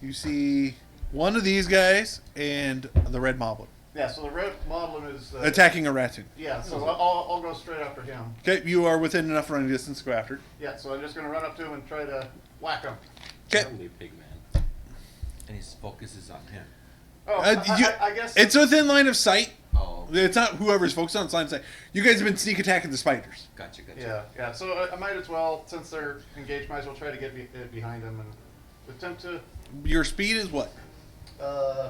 You see one of these guys and the red moblin Yeah, so the red Moblin is attacking a ratoon. Yeah, so I'll go straight after him. Okay, you are within enough running distance to go after. Yeah, so I'm just gonna run up to him and try to whack him. Okay. Totally pig man. and his focus is on him. Oh, I guess it's within line of sight. Oh, It's not whoever's focused on, it's line of sight. You guys have been sneak attacking the spiders. gotcha. Yeah. So I might as well, since they're engaged, might as well try to get behind them and attempt to. Your speed is what?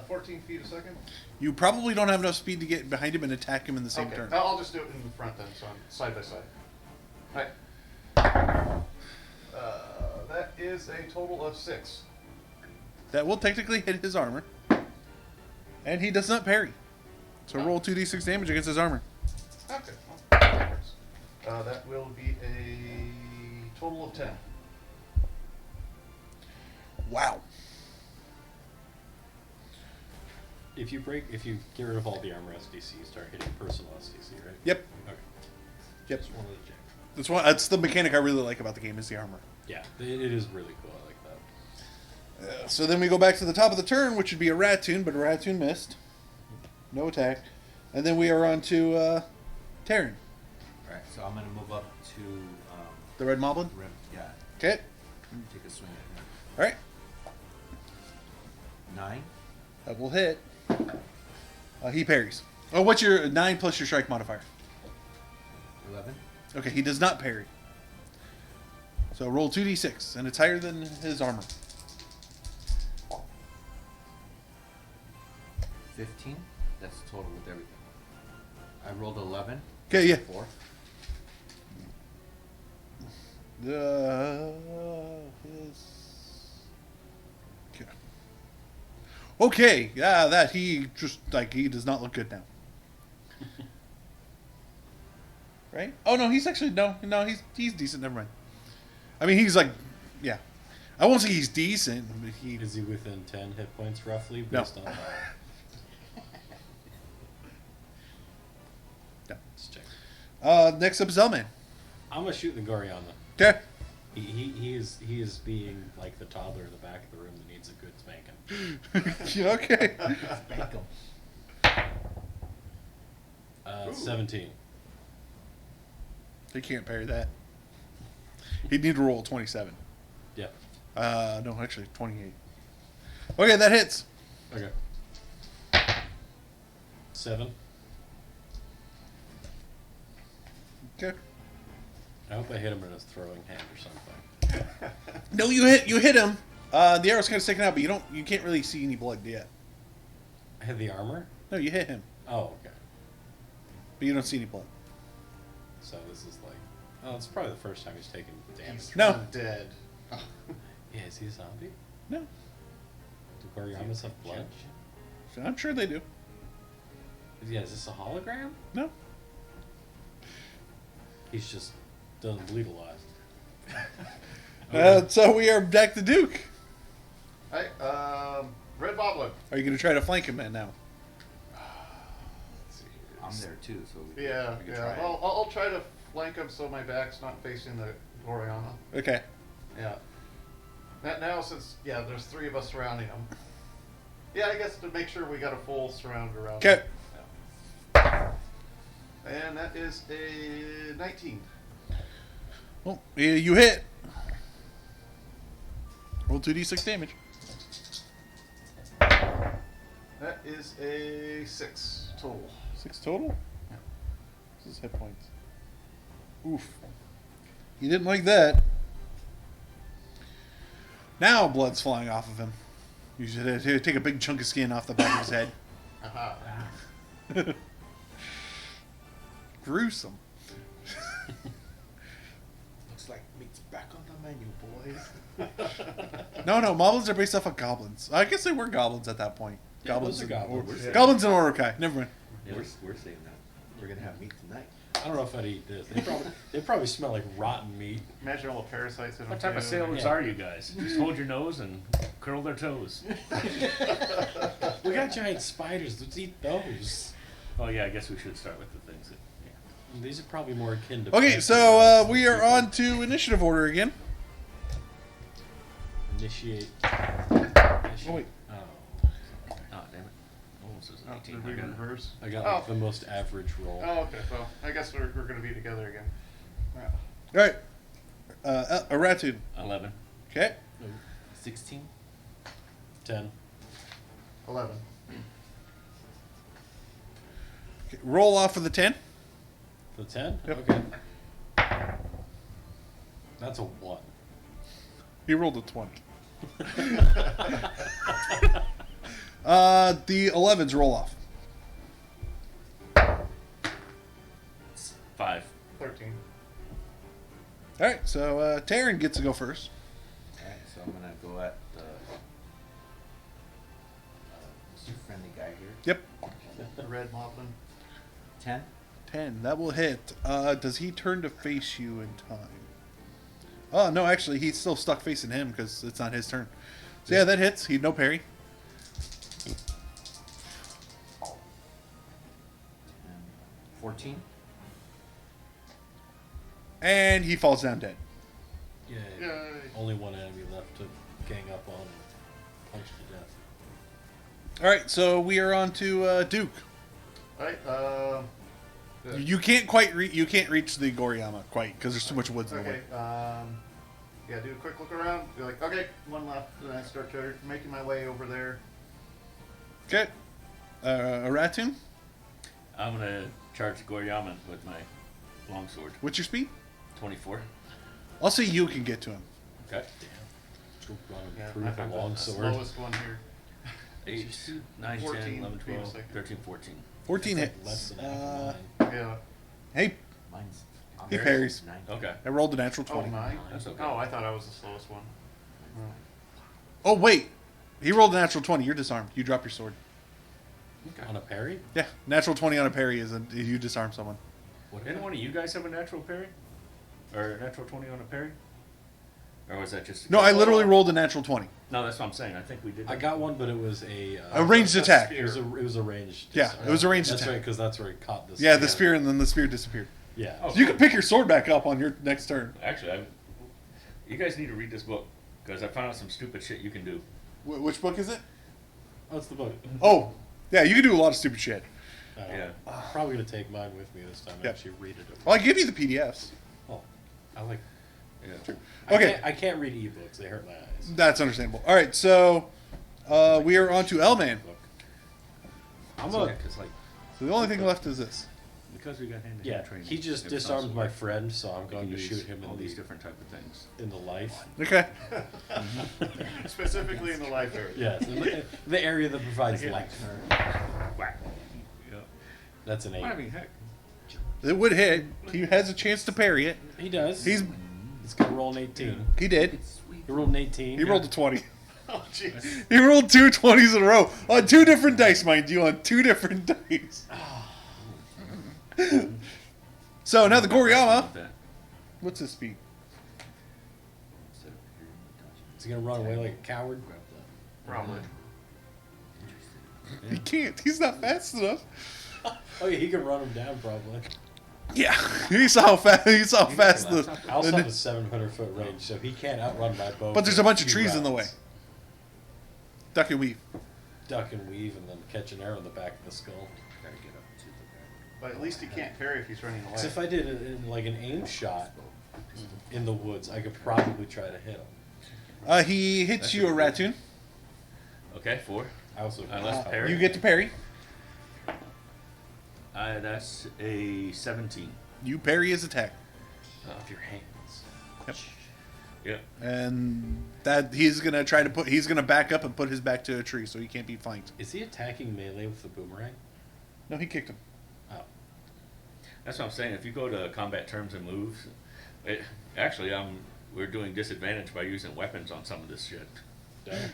14 feet a second. You probably don't have enough speed to get behind him and attack him in the same Okay, turn. I'll just do it in the front then, so I'm side by side. All right. That is a total of 6. That will technically hit his armor. And he does not parry. So roll 2d6 damage against his armor. Okay. Well, that works. That will be a total of 10. Wow. If you get rid of all the armor SDC, you start hitting personal SDC, right? Yep. Okay. Yep. Just wanted to check. That's the mechanic I really like about the game is the armor. Yeah, it is really cool. I like that. So then we go back to the top of the turn, which would be a ratoon, but a ratoon missed. No attack. And then we are on to Terran. Alright, so I'm gonna move up to The red moblin. rim. Yeah, Okay. take a swing at him. Alright. 9. That will hit. He parries. Oh, what's your 9 plus your strike modifier? 11. Okay, he does not parry. So roll 2d6, and it's higher than his armor. 15. That's total with everything. I rolled 11. Okay, yeah. 4. Okay. Okay, yeah, that he just he does not look good now. Right? Oh no, he's actually no, he's decent. Never mind. I mean, he's yeah. I won't say he's decent, but Is he within 10 hit points roughly No. based on No. Let's check. Next up is Elman. I'm gonna shoot the Goriyama. Okay. He is being like the toddler in the back of the room that needs a good spanking. Okay. 17. He can't parry that. He'd need to roll 27. Yeah. No, actually 28. Okay, that hits. Okay. 7. Okay. I hope I hit him in his throwing hand or something. No, you hit him. The arrow's kind of sticking out, but you can't really see any blood yet. I had the armor? No, you hit him, Oh, okay. but you don't see any blood. So this is like, it's probably the first time he's taken damage. No. I'm dead. Yeah, is he a zombie? No, Do Goriyamas have blood? I'm sure they do. Yeah, is this a hologram? No. He's just doesn't bleed a lot. So we are back to Duke. Hey, red Moblin. Are you going to try to flank him man now? Let's see here. I'm there too, so we Yeah, we can yeah. try it. Well, I'll try to flank him so my back's not facing the Goriyama. Okay. Yeah. Now, since there's 3 of us surrounding him. Yeah, I guess to make sure we got a full surround around. Okay. him. And that is a 19. Well, yeah, you hit. Roll 2d6 damage. That is a 6 total. 6 total? This is hit points. Oof. You didn't like that. Now blood's flying off of him. You should take a big chunk of skin off the back of his head. Aha. Gruesome. Looks like meat's back on the menu, boys. No, moblins are based off of goblins. I guess they were goblins at that point. Yeah, Goblins those are and goblins. or- goblins and Orokai. Never mind. Yeah, we're saying that. We're gonna have meat tonight. I don't know if I'd eat this. They probably smell like rotten meat. Imagine all the parasites in them. What type of too. sailors Yeah. are you guys? Just hold your nose and curl their toes. We got giant spiders. Let's eat those. Oh yeah, I guess we should start with the things that. Yeah. These are probably more akin to. Okay, so we are on to initiative order again. Initiate. Oh, wait. Oh. Oh damn it! Almost as Oh, 18. did we I got it. reverse? I got Oh. like the most average roll. Oh, okay. Well, I guess we're going to be together again. Yeah. All right. A ratoon. 11. Okay. 16. 10. 11. Okay, roll off of the 10. The 10? Yep. Okay. That's a 1. He rolled a 20. The 11s roll off. 5. 13. All right, so Taryn gets to go first. Alright, so I'm gonna go at the Mr. Friendly guy here. Yep. The red moblin. 10. 10. That will hit. Does he turn to face you in time? Oh, no, actually, he's still stuck facing him because it's not his turn. So, yeah, that hits. He no parry. And 14. And he falls down dead. Yay. Yay. Only one enemy left to gang up on and punch to death. All right, so we are on to Duke. Alright, You can't quite you can't reach the Goriyama quite because there's too much woods in the way. okay, yeah, do a quick look around. Be like, okay, one left. Then I start making my way over there. Okay. A ratoon. I'm gonna charge Goryaman with my longsword. What's your speed? 24. I'll say you can get to him. Okay. Troop run Yeah, and proof I'm a the long sword. slowest one here. 8, 9, 14 10, 11, to be 12, second. 13, 14. 14 That's hits. like less than half of mine. Yeah. Hey, Mine's he parries. 9. Okay. I rolled a natural Oh, 20. 9? That's okay. Oh, I thought I was the slowest one. Oh, wait. He rolled a natural 20. You're disarmed. You drop your sword. On a parry? Yeah, natural 20 on a parry is you disarm someone. What Didn't one of you guys have a natural parry? Or a natural 20 on a parry? Or was that just... No, I literally rolled a natural 20. No, that's what I'm saying. I think we did I that. got one, but it was A ranged attack. It was a ranged. Yeah, it was a ranged That's attack. right, because that's where he caught this. Yeah, the spear, and then the spear disappeared. Yeah. Oh. You can pick your sword back up on your next turn. Actually, you guys need to read this book. Because I found out some stupid shit you can do. Which book is it? That's the book. Oh, yeah, you can do a lot of stupid shit. Yeah. I'm probably gonna take mine with me this time. And Yeah. actually read it. Well, I give you the PDFs. Oh, I like. Yeah. Okay. I can't read ebooks. They hurt my eyes. That's understandable. All right, so we are on to L-Man. Book. I'm So, a... Cause like, So the only thing left is this. because we got hand-to-hand Yeah, training. he just it was disarmed awesome. my friend, so I'm We going can to use shoot him all in these the different type of things. in the life. Okay. Specifically in the life area. Yes, in the area that provides life. Whack. Yeah. That's an 8. I mean, heck. It would hit. He has a chance to parry it. He does. He's gonna roll an 18. He did. He rolled an 18. He rolled a 20. Oh, jeez. He rolled 2 20s in a row. On 2 different dice, mind you. On 2 different dice. So now the Goriyama. With that. What's his speed? Is he gonna run away like a coward? Probably. He can't. He's not fast enough. Oh yeah, he can run him down probably. Yeah. He saw how fast. He saw how fast the. I also have a 700-foot range, so he can't outrun my bow. But there's for a bunch of few trees in the way. rounds. Duck and weave. Duck and weave, and then catch an arrow in the back of the skull. Gotta get up to the But at least he can't parry if he's running away. Because if I did it in like an aim shot in the woods, I could probably try to hit him. He hits That's you a a good- ratoon. Okay, 4. I also Unless parry. You get to parry. That's a 17. You parry his attack. off your hands. Yep. Yep. And that he's gonna back up and put his back to a tree so he can't be flanked. Is he attacking melee with the boomerang? No, he kicked him. Oh. That's what I'm saying. If you go to combat terms and moves, actually, we're doing disadvantage by using weapons on some of this shit. Done.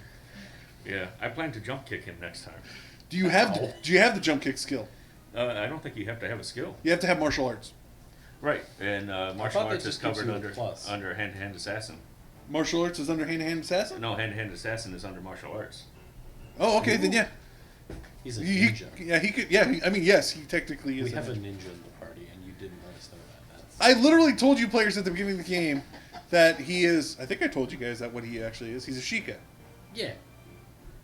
Yeah, I plan to jump kick him next time. Do you have the jump kick skill? I don't think you have to have a skill. You have to have martial arts. Right, and martial thought that arts is just gives covered you a under plus. hand-to-hand assassin. Martial arts is under hand-to-hand assassin? No, hand-to-hand assassin is under martial arts. Oh, okay, then yeah. He's a He, ninja. yeah, he could. Yeah, I mean, yes, he technically is. We have a ninja. ninja in the party, and you didn't let us know that. I literally told you players at the beginning of the game that he is. I think I told you guys that what he actually is. He's a Sheikah, Yeah.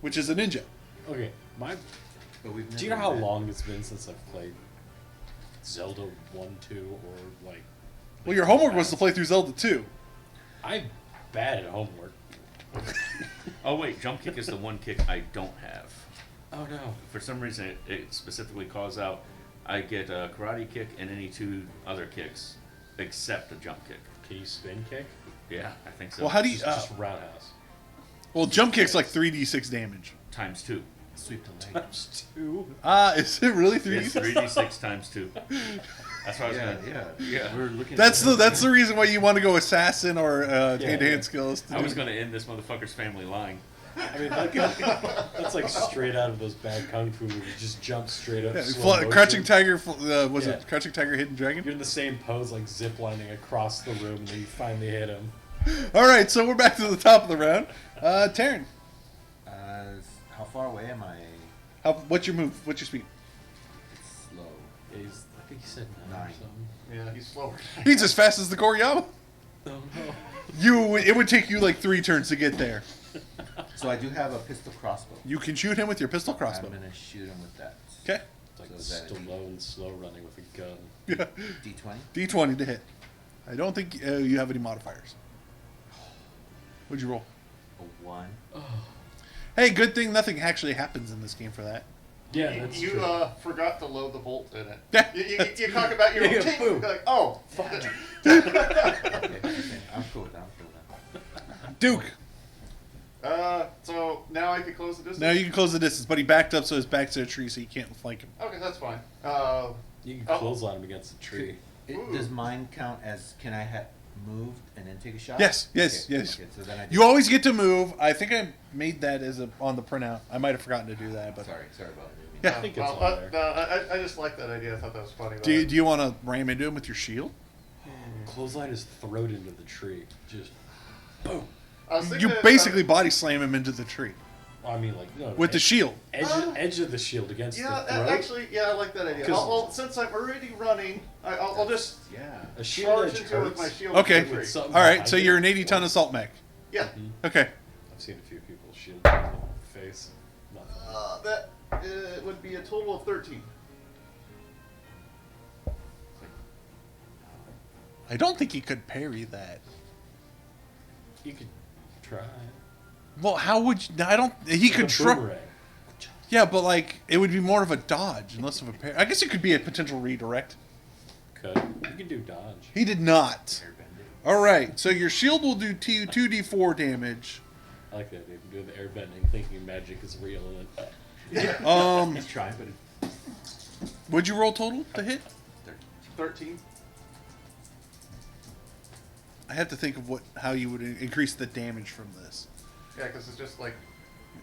which is a ninja. Okay. But we've Do you know never how met. long it's been since I've played Zelda 1, 2, or like? Well, your homework was to play through Zelda 2. I'm bad at homework. Oh wait, jump kick is the one kick I don't have. Oh no. For some reason, it specifically calls out I get a karate kick and any 2 other kicks, except a jump kick. Can you spin kick? Yeah, I think so. Well, how do you? Just roundhouse. Well, jump kick's like 3d6 damage. Times 2. Sweep the leg. Times 2. Is it really 3d6? It's 3d6 times 2. That's what I was Yeah, gonna. yeah. We're looking. That's at the reason why you want to go assassin or hand-to-hand yeah. skills. I was gonna end this motherfucker's family line. I mean, that's like straight out of those bad kung fu movies. Just jump straight up. Yeah, slow motion. Crouching Tiger. Was Yeah. it Crouching Tiger, Hidden Dragon? You're in the same pose, like ziplining across the room, and then you finally hit him. All right, so we're back to the top of the round. Taryn, How far away am I? what's your move? What's your speed? It's slow. I think he said 9 or 9. something. Yeah, he's slower. He's as fast as the Koriyama. Oh no. It would take you like 3 turns to get there. So I do have a pistol crossbow. You can shoot him with your pistol crossbow. I'm gonna shoot him with that. Okay. It's like So is that a Stallone slow running with a gun. Yeah. D20. D20 to hit. I don't think you have any modifiers. What'd you roll? A 1. Hey, good thing nothing actually happens in this game for that. Yeah, that's you true. forgot to load the bolt in it. Yeah. You talk about your Yeah, routine. boom. You're like, oh, Okay, I'm cool with that. Duke. So now I can close the distance. Now you can close the distance, but he backed up so his back's to a tree so you can't flank him. Okay, that's fine. You can Oh. clothesline him against the tree. Does mine count as can I have moved and then take a shot? Yes, Okay, yes. Okay, so then I You always get to move. I think I made that as on the printout. I might have forgotten to do that, but Sorry about moving. Yeah. I think it's well, on there. I just like that idea. I thought that was funny. do you want to ram into him with your shield? Clothesline his throat into the tree. Just boom. I was thinking You that, basically body slam him into the tree I mean, like no. with the shield. edge of the shield against Yeah, the throat. actually, yeah, I like that idea. 'Cause- Well, since I'm already running, I'll just Yeah. a shield charge edge into it with my hurts. shield. Okay. into the tree. Something All right, behind so it. you're an 80-ton assault mech. Yeah, Okay. I've seen a few people shield in the face. Nothing. that would be a total of 13. I don't think he could parry that. You could try. Well, how would you? I don't. He could The try. boomerang. Yeah, but like it would be more of a dodge and less of a parry. I guess it could be a potential redirect. Could you can do dodge. He did not. Airbending. All right, so your shield will do 2d4 damage. I like that. They can do the airbending, thinking magic is real, and then He's trying, but Would you roll total to hit? 13. I have to think of how you would increase the damage from this. Yeah, because it's just like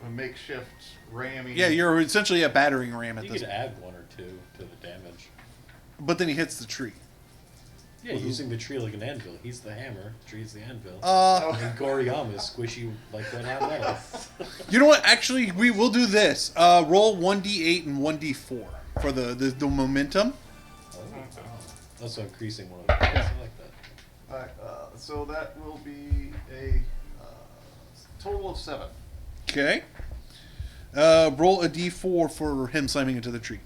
a makeshift ramming. Yeah, you're essentially a battering ram at you this could point. add 1 or 2 to the damage. But then he hits the tree. Yeah, using the tree like an anvil. He's the hammer. Tree's the anvil. Uh, And Goriyama's squishy like that hot metal. you know what? Actually, we will do this. Roll 1d8 and 1d4 for the momentum. Also increasing one of the I like that. Alright, so that will be a total of 7. Okay. Roll a d4 for him slamming into the tree.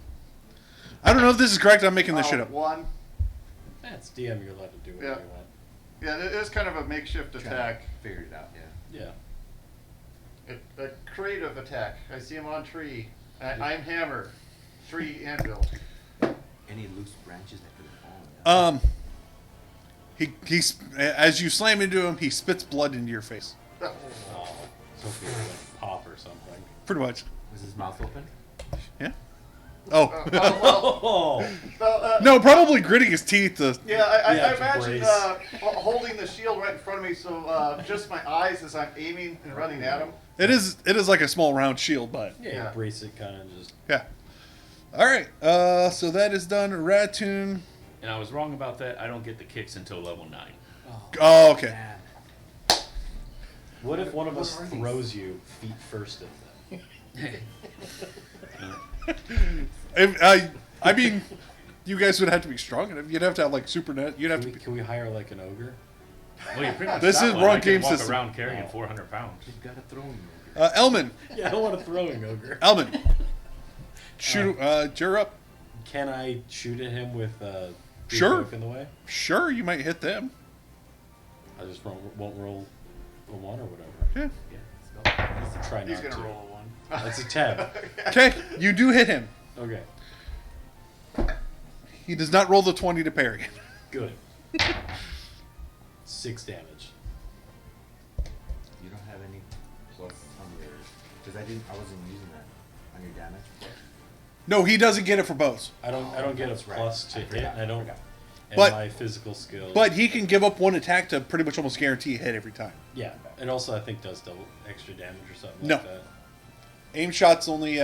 I don't know if this is correct. I'm making this shit up. 1. That's DM. You're allowed to do whatever Yeah. you want. Yeah, it is kind of a makeshift attack. Figured it out, yeah. Yeah. A creative attack. I see him on tree. I'm hammer. Tree anvil. Any loose branches that could have fallen. He's as you slam into him, he spits blood into your face. Oh, so if you like pop or something. Pretty much. Was his mouth open? Yeah. Oh. Oh. Well, No, probably gritting his teeth. yeah, I Yeah, to imagine brace. holding the shield right in front of me, so just my eyes as I'm aiming and running at him. It is like a small round shield, but Yeah, Yeah. brace it, kind of just. yeah. All right. So that is done. Ratoon. And I was wrong about that. I don't get the kicks until level 9. Oh, okay. Man. What if one of us What are these? throws you feet first at them? I mean, you guys would have to be strong enough. You'd have to have like super net. You'd have to. Can we hire like an ogre? Well, you pretty much This got is one. wrong I can game walk system. around carrying Oh. 400 pounds. You've got a throwing. Elman. Yeah, I don't want a throwing ogre. Elman. Shoot. You're up. Can I shoot at him with big Sure. oak in the way? Sure, you might hit them. I just won't roll a 1 or whatever. Yeah. Yeah, Try He's not gonna to. roll a 1. That's a 10. Okay, you do hit him. Okay, He does not roll the 20 to parry. good. 6 damage. You don't have any plus on your, because I wasn't using that on your damage. Plus. No, he doesn't get it for bows. I don't get a That's right. plus to I hit. forgot, I don't. forgot. And But- my physical skill. But he can give up one attack to pretty much almost guarantee a hit every time. yeah, it also I think does double extra damage or something No. like that. Aim shot's only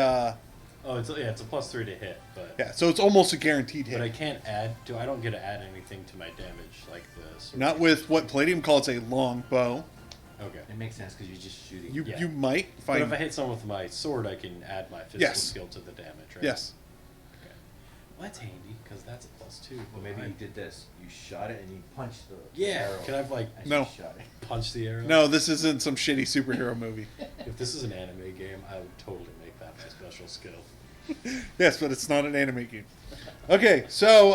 Oh, it's a +3 to hit, but yeah, so it's almost a guaranteed but I hit. can't add. I don't get to add anything to my damage like this. Not with what Palladium calls a long bow. Okay. It makes sense because you're just shooting. You Yeah. you might But find if I hit someone with my sword, I can add my physical Yes. skill to the damage, right? yes. Okay. Well, that's handy because that's a +2. Well, maybe you did this. You shot it and you punched the Yeah. arrow. Can I like as No. You shot it. punch the arrow? No, this isn't some shitty superhero movie. If this is an anime game, I would totally make that my special skill. Yes, but it's not an anime game. Okay, so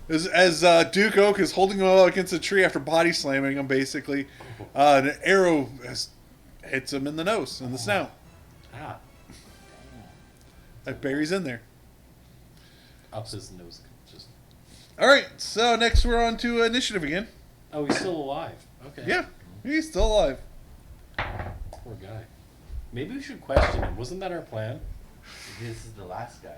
as Duke Oak is holding him up against a tree after body slamming him, basically, an arrow hits him in the nose and the snout. Ah, That berries in there. up his nose. Just. All right, so next we're on to initiative again. Oh, he's still alive. Okay. Yeah, he's still alive. Poor guy. Maybe we should question him. Wasn't that our plan? This is the last guy.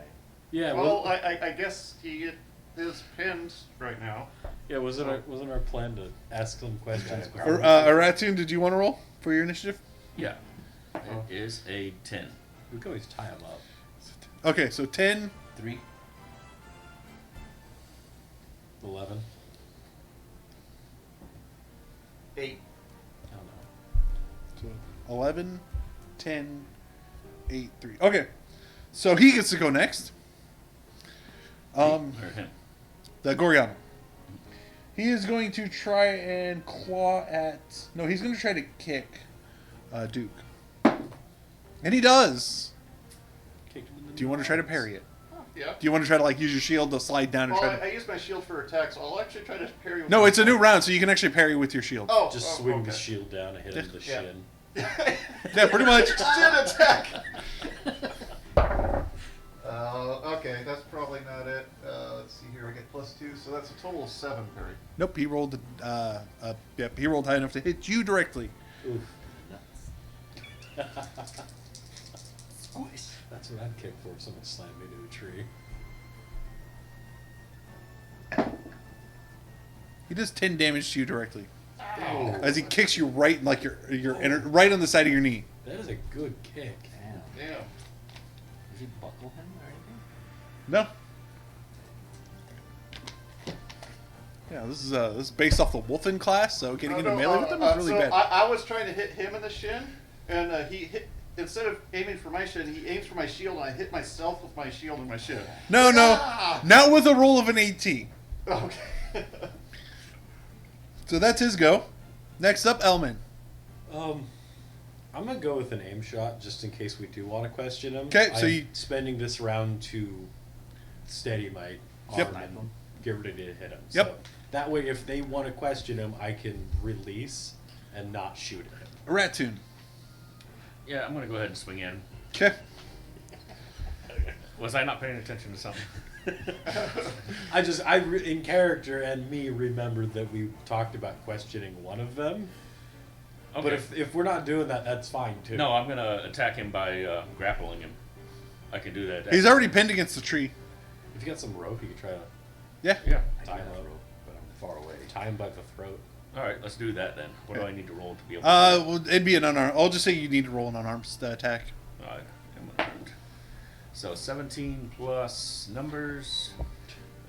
Yeah. Well, I guess he is pinned right now. yeah. Wasn't our plan to ask some questions? Yeah. before- Aratun, did you want to roll for your initiative? Yeah. It is a 10. We could always tie him up. Okay, so 10, 3. 11. 8. I don't know. so 11, 10, 8, 3. Okay, so he gets to go next. Or him. The Goriano. He is going to try and claw at... No, he's going to try to kick Duke. And he does. Kicked him in the Do you want to try to nuts. parry it? Yeah. Do you want to try to like use your shield to slide down and Well, try to... I use my shield for attack, so I'll actually try to parry with No, my it's a new sword. round, so you can actually parry with your shield. Oh, Just oh, swing okay. the shield down and hit him in the Yeah. shin. Yeah, pretty much. Shin attack! Okay, that's probably not it. Let's see here, I get +2, so that's a total of 7 parry. Nope, he rolled. Yep, he rolled high enough to hit you directly. Oof. Nuts. That's what I'd kick for if someone slammed me into a tree. He does 10 damage to you directly Oh, as he kicks you right in like your inner, right on the side of your knee. that is a good kick. Damn. Damn. Did you buckle him or anything? No. Yeah, this is based off the Wolfen class, so getting into melee with them is really so bad. I was trying to hit him in the shin, and he hit. Instead of aiming for my shin, he aims for my shield, and I hit myself with my shield in my shin. No, Ah! not with a roll of an 18. Okay. So that's his go. Next up, Elman. I'm gonna go with an aim shot just in case we do want to question him. 'Kay, so I'm you- spending this round to steady my arm Yep. and get ready to hit him. Yep. So that way, if they want to question him, I can release and not shoot at him. A Ratoon. Yeah, I'm gonna go ahead and swing in. Okay. Was I not paying attention to something? In character and me remembered that we talked about questioning one of them. Okay. But if we're not doing that, that's fine too. No, I'm gonna attack him by grappling him. I can do that. He's already pinned against the tree. If you got some rope, you could try to Yeah. Yeah. I Tie can him have up. rope, but I'm far away. tie him by the throat. All right, let's do that then. What do Okay. I need to roll to be able? To do Well, it'd be an unarmed. I'll just say you need to roll an unarmed attack. that? All right, I'm unarmed. So 17 plus numbers.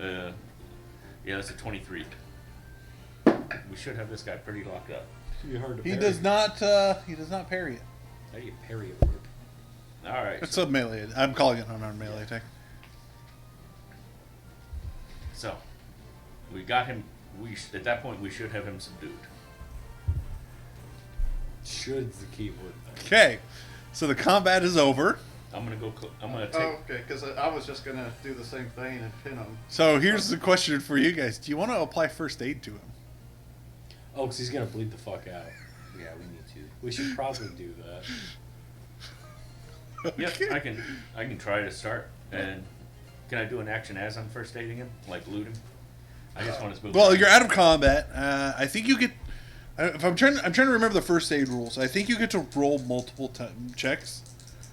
Yeah, that's a 23. We should have this guy pretty locked up. It'd be hard to He parry. does not. He does not parry it. How do you parry a rope? All right. It's a melee. I'm calling it an unarmed melee attack. So we got him. At that point we should have him subdued. Should's the key word. Okay. So the combat is over. I'm gonna go. I'm gonna take. Oh, okay, because I was just gonna do the same thing and pin him. So here's the question for you guys: do you want to apply first aid to him? Oh, because he's gonna bleed the fuck out. Yeah, we need to. We should probably do that. Yep, I can try to start. And can I do an action as I'm first aiding him, like loot him? I just want to move. Well, you're out of combat. I think you get. If I'm trying to remember the first aid rules. I think you get to roll multiple checks.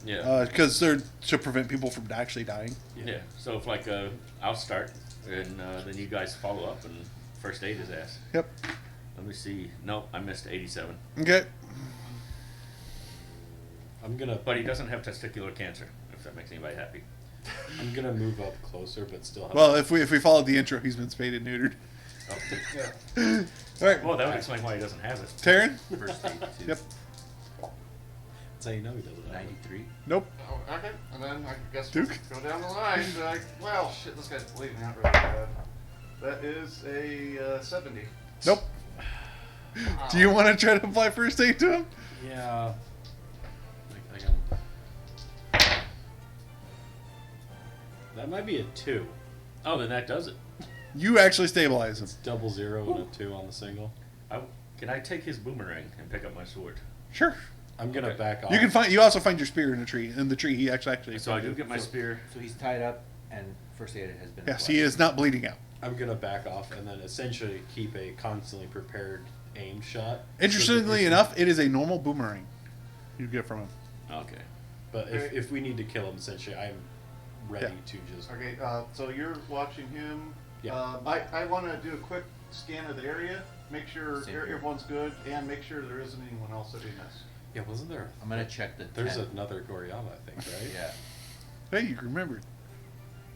Yeah. Because they're to prevent people from actually dying. Yeah. So if I'll start, and then you guys follow up and first aid his ass. Yep. Let me see. Nope, I missed 87. Okay. I'm gonna. But he doesn't have testicular cancer. If that makes anybody happy. I'm gonna move up closer, but still. Have Well, if we followed the intro, he's been spayed and neutered. Oh. Yeah. All right. Well, that would explain why he doesn't have it. Taryn. First aid too. Yep. That's how you know he doesn't. have it. 93. Nope. Oh, okay, and then I guess Duke? we'll go down the line. Well, shit, this guy's bleeding out really bad. That is a 70. Nope. Do you want to try to apply first aid to him? Yeah. I can. That might be a 2. Oh, then that does it. You actually stabilize him. It's 00 and a 2 on the single. Can I take his boomerang and pick up my sword? Sure. I'm gonna Okay. back off. You can find. You also find your spear in the tree. In the tree, he actually. So I do get my spear. So he's tied up, and first aid has been. Yes, applied. he is not bleeding out. I'm gonna back off and then essentially keep a constantly prepared aim shot. Interestingly enough, it is a normal boomerang you get from him. Okay. But if we need to kill him, essentially, I'm ready to just. Okay, so you're watching him. Yeah. I want to do a quick scan of the area, make sure Same here. everyone's good, and make sure there isn't anyone else that we missed. Yeah, wasn't there? I'm gonna check the. There's tent. another Goriyama, I think, right? Yeah. Hey, you remembered.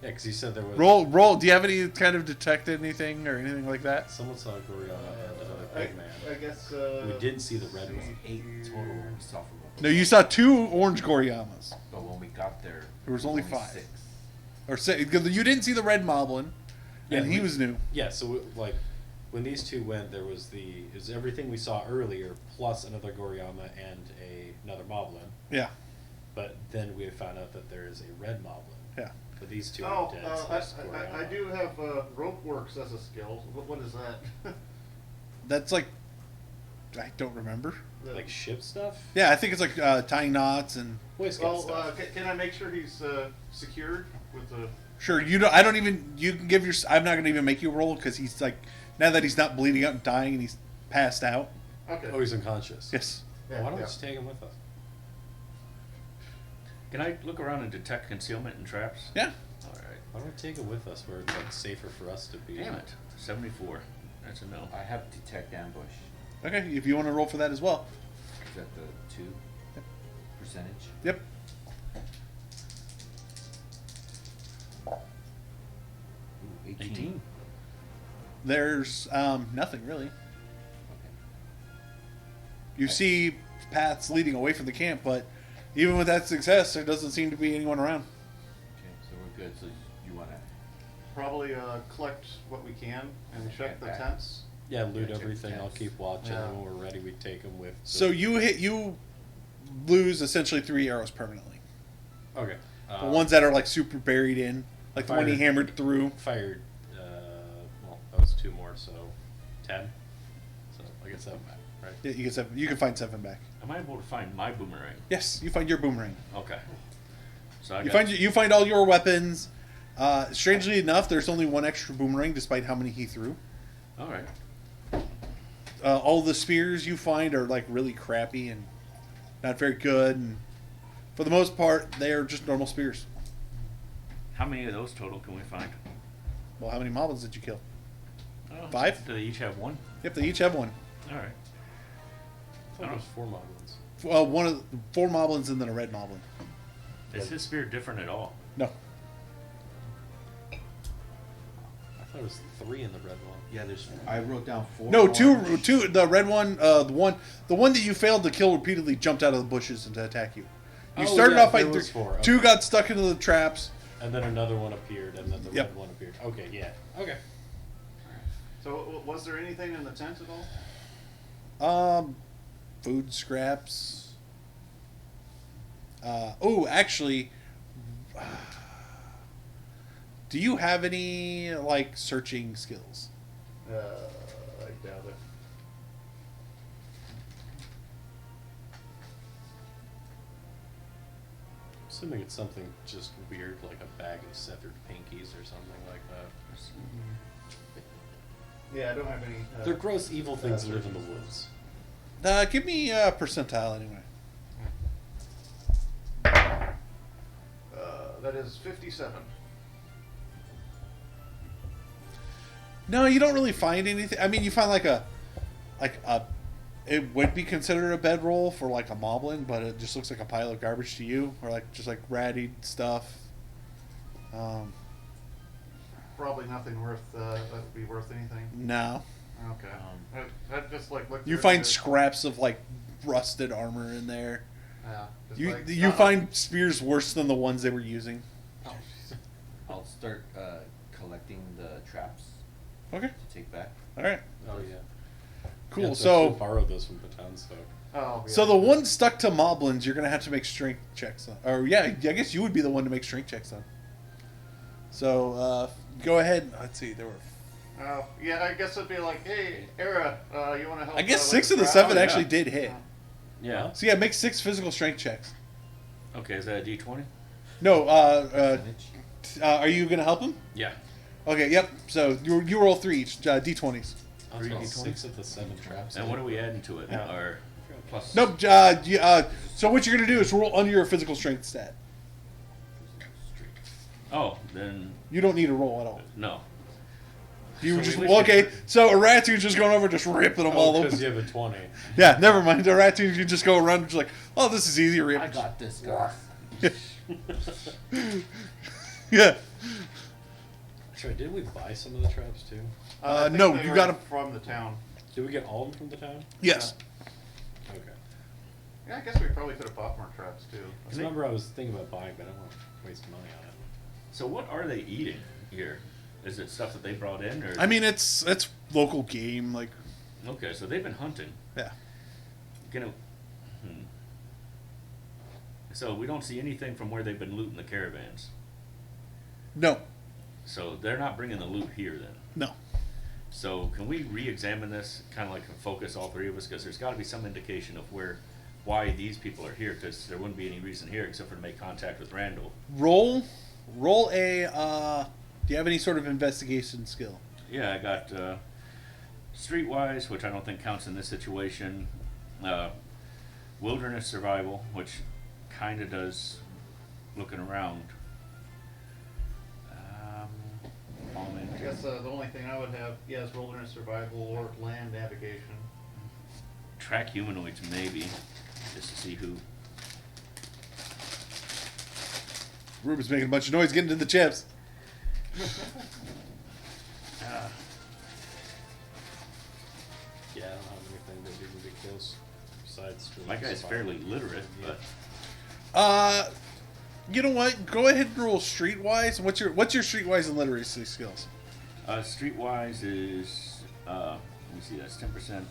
Yeah, because he said there was. Roll. Do you have any kind of detected anything or anything like that? Someone saw a Goriyama and another I big man. guess. We didn't see the red see. one. 8 total we saw from both. No, you saw 2 orange Goriyamas. But when we got there, There was only 5. 6. Or 6. Because you didn't see the red Moblin, and he was new. Yeah, so like when these two went, there was everything we saw earlier plus another Goriyama and another Moblin. Yeah. But then we found out that there is a red Moblin. Yeah. But these two Oh, are dead. so that's Goriyama. I do have rope works as a skill. What is that? That's like. I don't remember. Like ship stuff. Yeah, I think it's like tying knots and. Boy Scout Well, stuff. can I make sure he's secured with the? Sure, you don't. I don't even. You can give your. I'm not going to even make you roll because he's like. Now that he's not bleeding out and dying and he's passed out. Okay. Oh, he's unconscious. Yes. Well, why don't we just take him with us? Can I look around and detect concealment and traps? Yeah. All right. Why don't we take him with us where it's like safer for us to be? Damn it. 74. That's a no. I have detect ambush. Okay, if you want to roll for that as well. Is that the 2 percentage? Yep. Ooh, 18. 18. There's nothing really. Okay. You see paths leading away from the camp, but even with that success, there doesn't seem to be anyone around. Okay, so we're good. So you wanna? Probably collect what we can and check the back. tents. Yeah, loot Yeah, check everything. I'll tents. keep watching. Yeah. And when we're ready, we take him with. So you lose essentially 3 arrows permanently. Okay. The ones that are like super buried in, Like the one he hammered through. Fired, well, that was 2 more, so 10. So I get 7 back, right? Yeah, you can find 7 back. Am I able to find my boomerang? Yes, you find your boomerang. Okay. So You find all your weapons. Strangely enough, there's only 1 extra boomerang, despite how many he threw. All right. All the spears you find are like really crappy and not very good. And for the most part, they are just normal spears. How many of those total can we find? Well, how many moblins did you kill? Oh, 5? Do they each have 1? Yep, they each have 1. All right. I thought it was 4 moblins. Well, 4 moblins and then a red moblin. Is his spear different at all? No. I thought it was 3 in the red one. Yeah, I wrote down 4. No, orange. two. The red one, the one that you failed to kill repeatedly jumped out of the bushes to attack you. You Oh, started yeah, off fighting there 3. was 4, 2 okay. got stuck into the traps. And then another one appeared, and then the Yep. red one appeared. Okay, yeah. Okay. So was there anything in the tent at all? Food scraps. Oh, actually, do you have any like searching skills? I doubt it. Assuming it's something just weird, like a bag of severed pinkies or something like that. Yeah, I don't have any. They're gross, evil things that live in the woods. Give me percentile anyway. That is 57. No, you don't really find anything. I mean, you find like a, it would be considered a bedroll for like a moblin, but it just looks like a pile of garbage to you, or like just like ratty stuff. Probably nothing worth that would be worth anything. No, Okay. I'd just like look. you through find it. scraps of like rusted armor in there. Yeah. just You like, you find spears worse than the ones they were using. I'll start collecting the traps Okay, to take back. all right, Oh, yeah. cool. Yeah, So borrowed those from the townsfolk. Oh, yeah. So the one stuck to moblins, you're gonna have to make strength checks on. Or yeah, I guess you would be the one to make strength checks on. So go ahead. Let's see. There were. Yeah, I guess it'd be like, hey, Era, you want to help? I guess with 6 of the crowd? 7 yeah. actually did hit. Yeah. So yeah, make 6 physical strength checks. Okay, is that a D20? No. Percentage. Are you gonna help him? Yeah. Okay. Yep. So you roll 3 each D20s. I was about 6 of the 7 traps. And what are we adding to it? Yeah. Or plus? Nope. So what you're gonna do is roll under your physical strength stat. Oh, then You don't need to roll at all. no. You So just we well, wish okay. So a ratune's just going over, just ripping them all because open. you have a 20. Yeah, never mind. A ratoon, you just go around, just like, oh, this is easy. Rip. I got this, guys. Yeah. Sorry, did we buy some of the traps too? I think No, they you were got 'em- from the town. Did we get all of them from the town? Yes. Okay. Yeah, I guess we probably could have bought more traps too. I remember I was thinking about buying, but I don't want to waste money on it. So what are they eating here? Is it stuff that they brought in, or? I mean, it's local game. Like, Okay, so they've been hunting. yeah. Gonna. So we don't see anything from where they've been looting the caravans. No. So they're not bringing the loot here then. No. So can we re-examine this, kind of like focus all 3 of us, because there's got to be some indication of why these people are here, because there wouldn't be any reason here except for to make contact with Randall. Roll a. Do you have any sort of investigation skill? Yeah, I got streetwise, which I don't think counts in this situation. Wilderness survival, which kind of does looking around. I guess the only thing I would have, is wilderness survival or land navigation. Track humanoids, maybe, just to see who. Ruben's making a bunch of noise getting to the chips. Yeah, I don't have anything that even be close. Besides, My guy's fairly literate, but You know what? Go ahead and roll streetwise. What's your streetwise and literacy skills? streetwise is let me see, that's 10%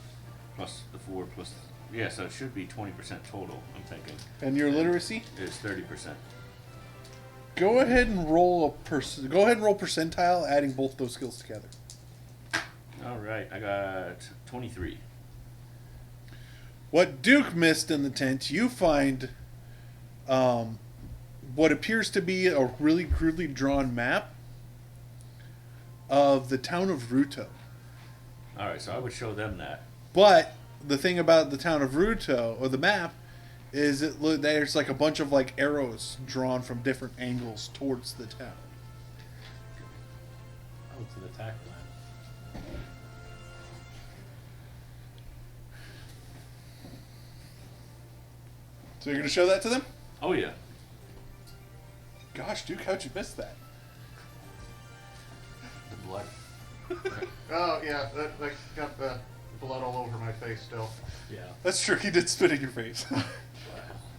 plus the 4 plus. Yeah, so it should be 20% total. I'm thinking And your literacy? is 30%. Go ahead and roll Go ahead and roll percentile, adding both those skills together. All right, I got 23. What Duke missed in the tent, you find what appears to be a really crudely drawn map of the town of Ruto. All right, so I would show them that. But the thing about the town of Ruto, or the map, is there's like a bunch of like arrows drawn from different angles towards the town. Oh, it's an attack plan. So you're going to show that to them? Oh yeah. Gosh, Duke, how'd you miss that? The blood. Oh yeah, that got the blood all over my face still. Yeah. That's true, he did spit in your face.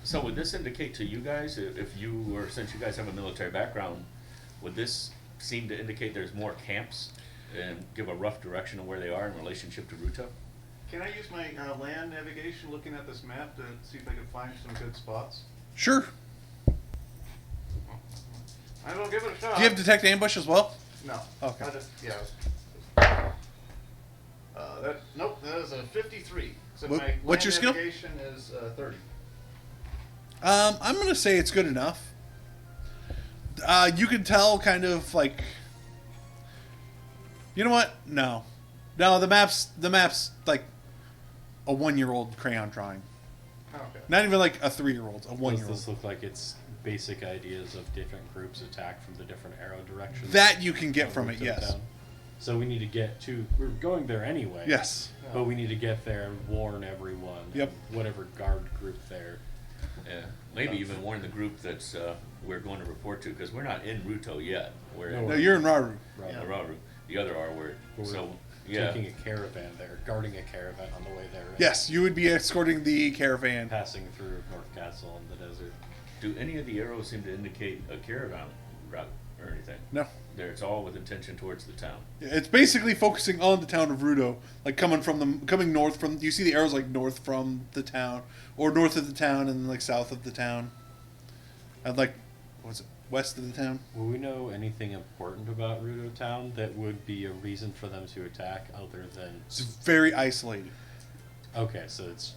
So would this indicate to you guys, if you were, since you guys have a military background, would this seem to indicate there's more camps and give a rough direction of where they are in relationship to Ruto? Can I use my land navigation looking at this map to see if I can find some good spots? Sure. I will give it a shot. Do you have detect ambush as well? No. Okay. I just, yeah. Nope, that is a 53. So my What's your land skill? navigation is 30. I'm going to say it's good enough. You can tell kind of like... You know what? No. No, the map's like a 1-year-old crayon drawing. Oh, okay. Not even like a 3-year-old, a Does 1-year-old. this look like it's basic ideas of different groups attack from the different arrow directions? That you can get of from it, Ruto yes. Town? So we need to get to... We're going there anyway. Yes. But we need to get there and warn everyone. Yep. and whatever guard group there. Yeah, maybe even warn the group that's we're going to report to, because we're not in Ruto yet. We're No, in No, you're in Raru. Right. Yeah. Araru. The other R word. We're So yeah, taking a caravan there, guarding a caravan on the way there. and Yes, you would be escorting the caravan. Passing through North Castle and the desert. do any of the arrows seem to indicate a caravan route or anything? No. There, it's all with intention towards the town. It's basically focusing on the town of Rudo, like coming north from. You see the arrows like north from the town, or north of the town, and like south of the town, and like, what's it, west of the town? Will we know anything important about Rudo Town that would be a reason for them to attack other than... It's very isolated. Okay, so it's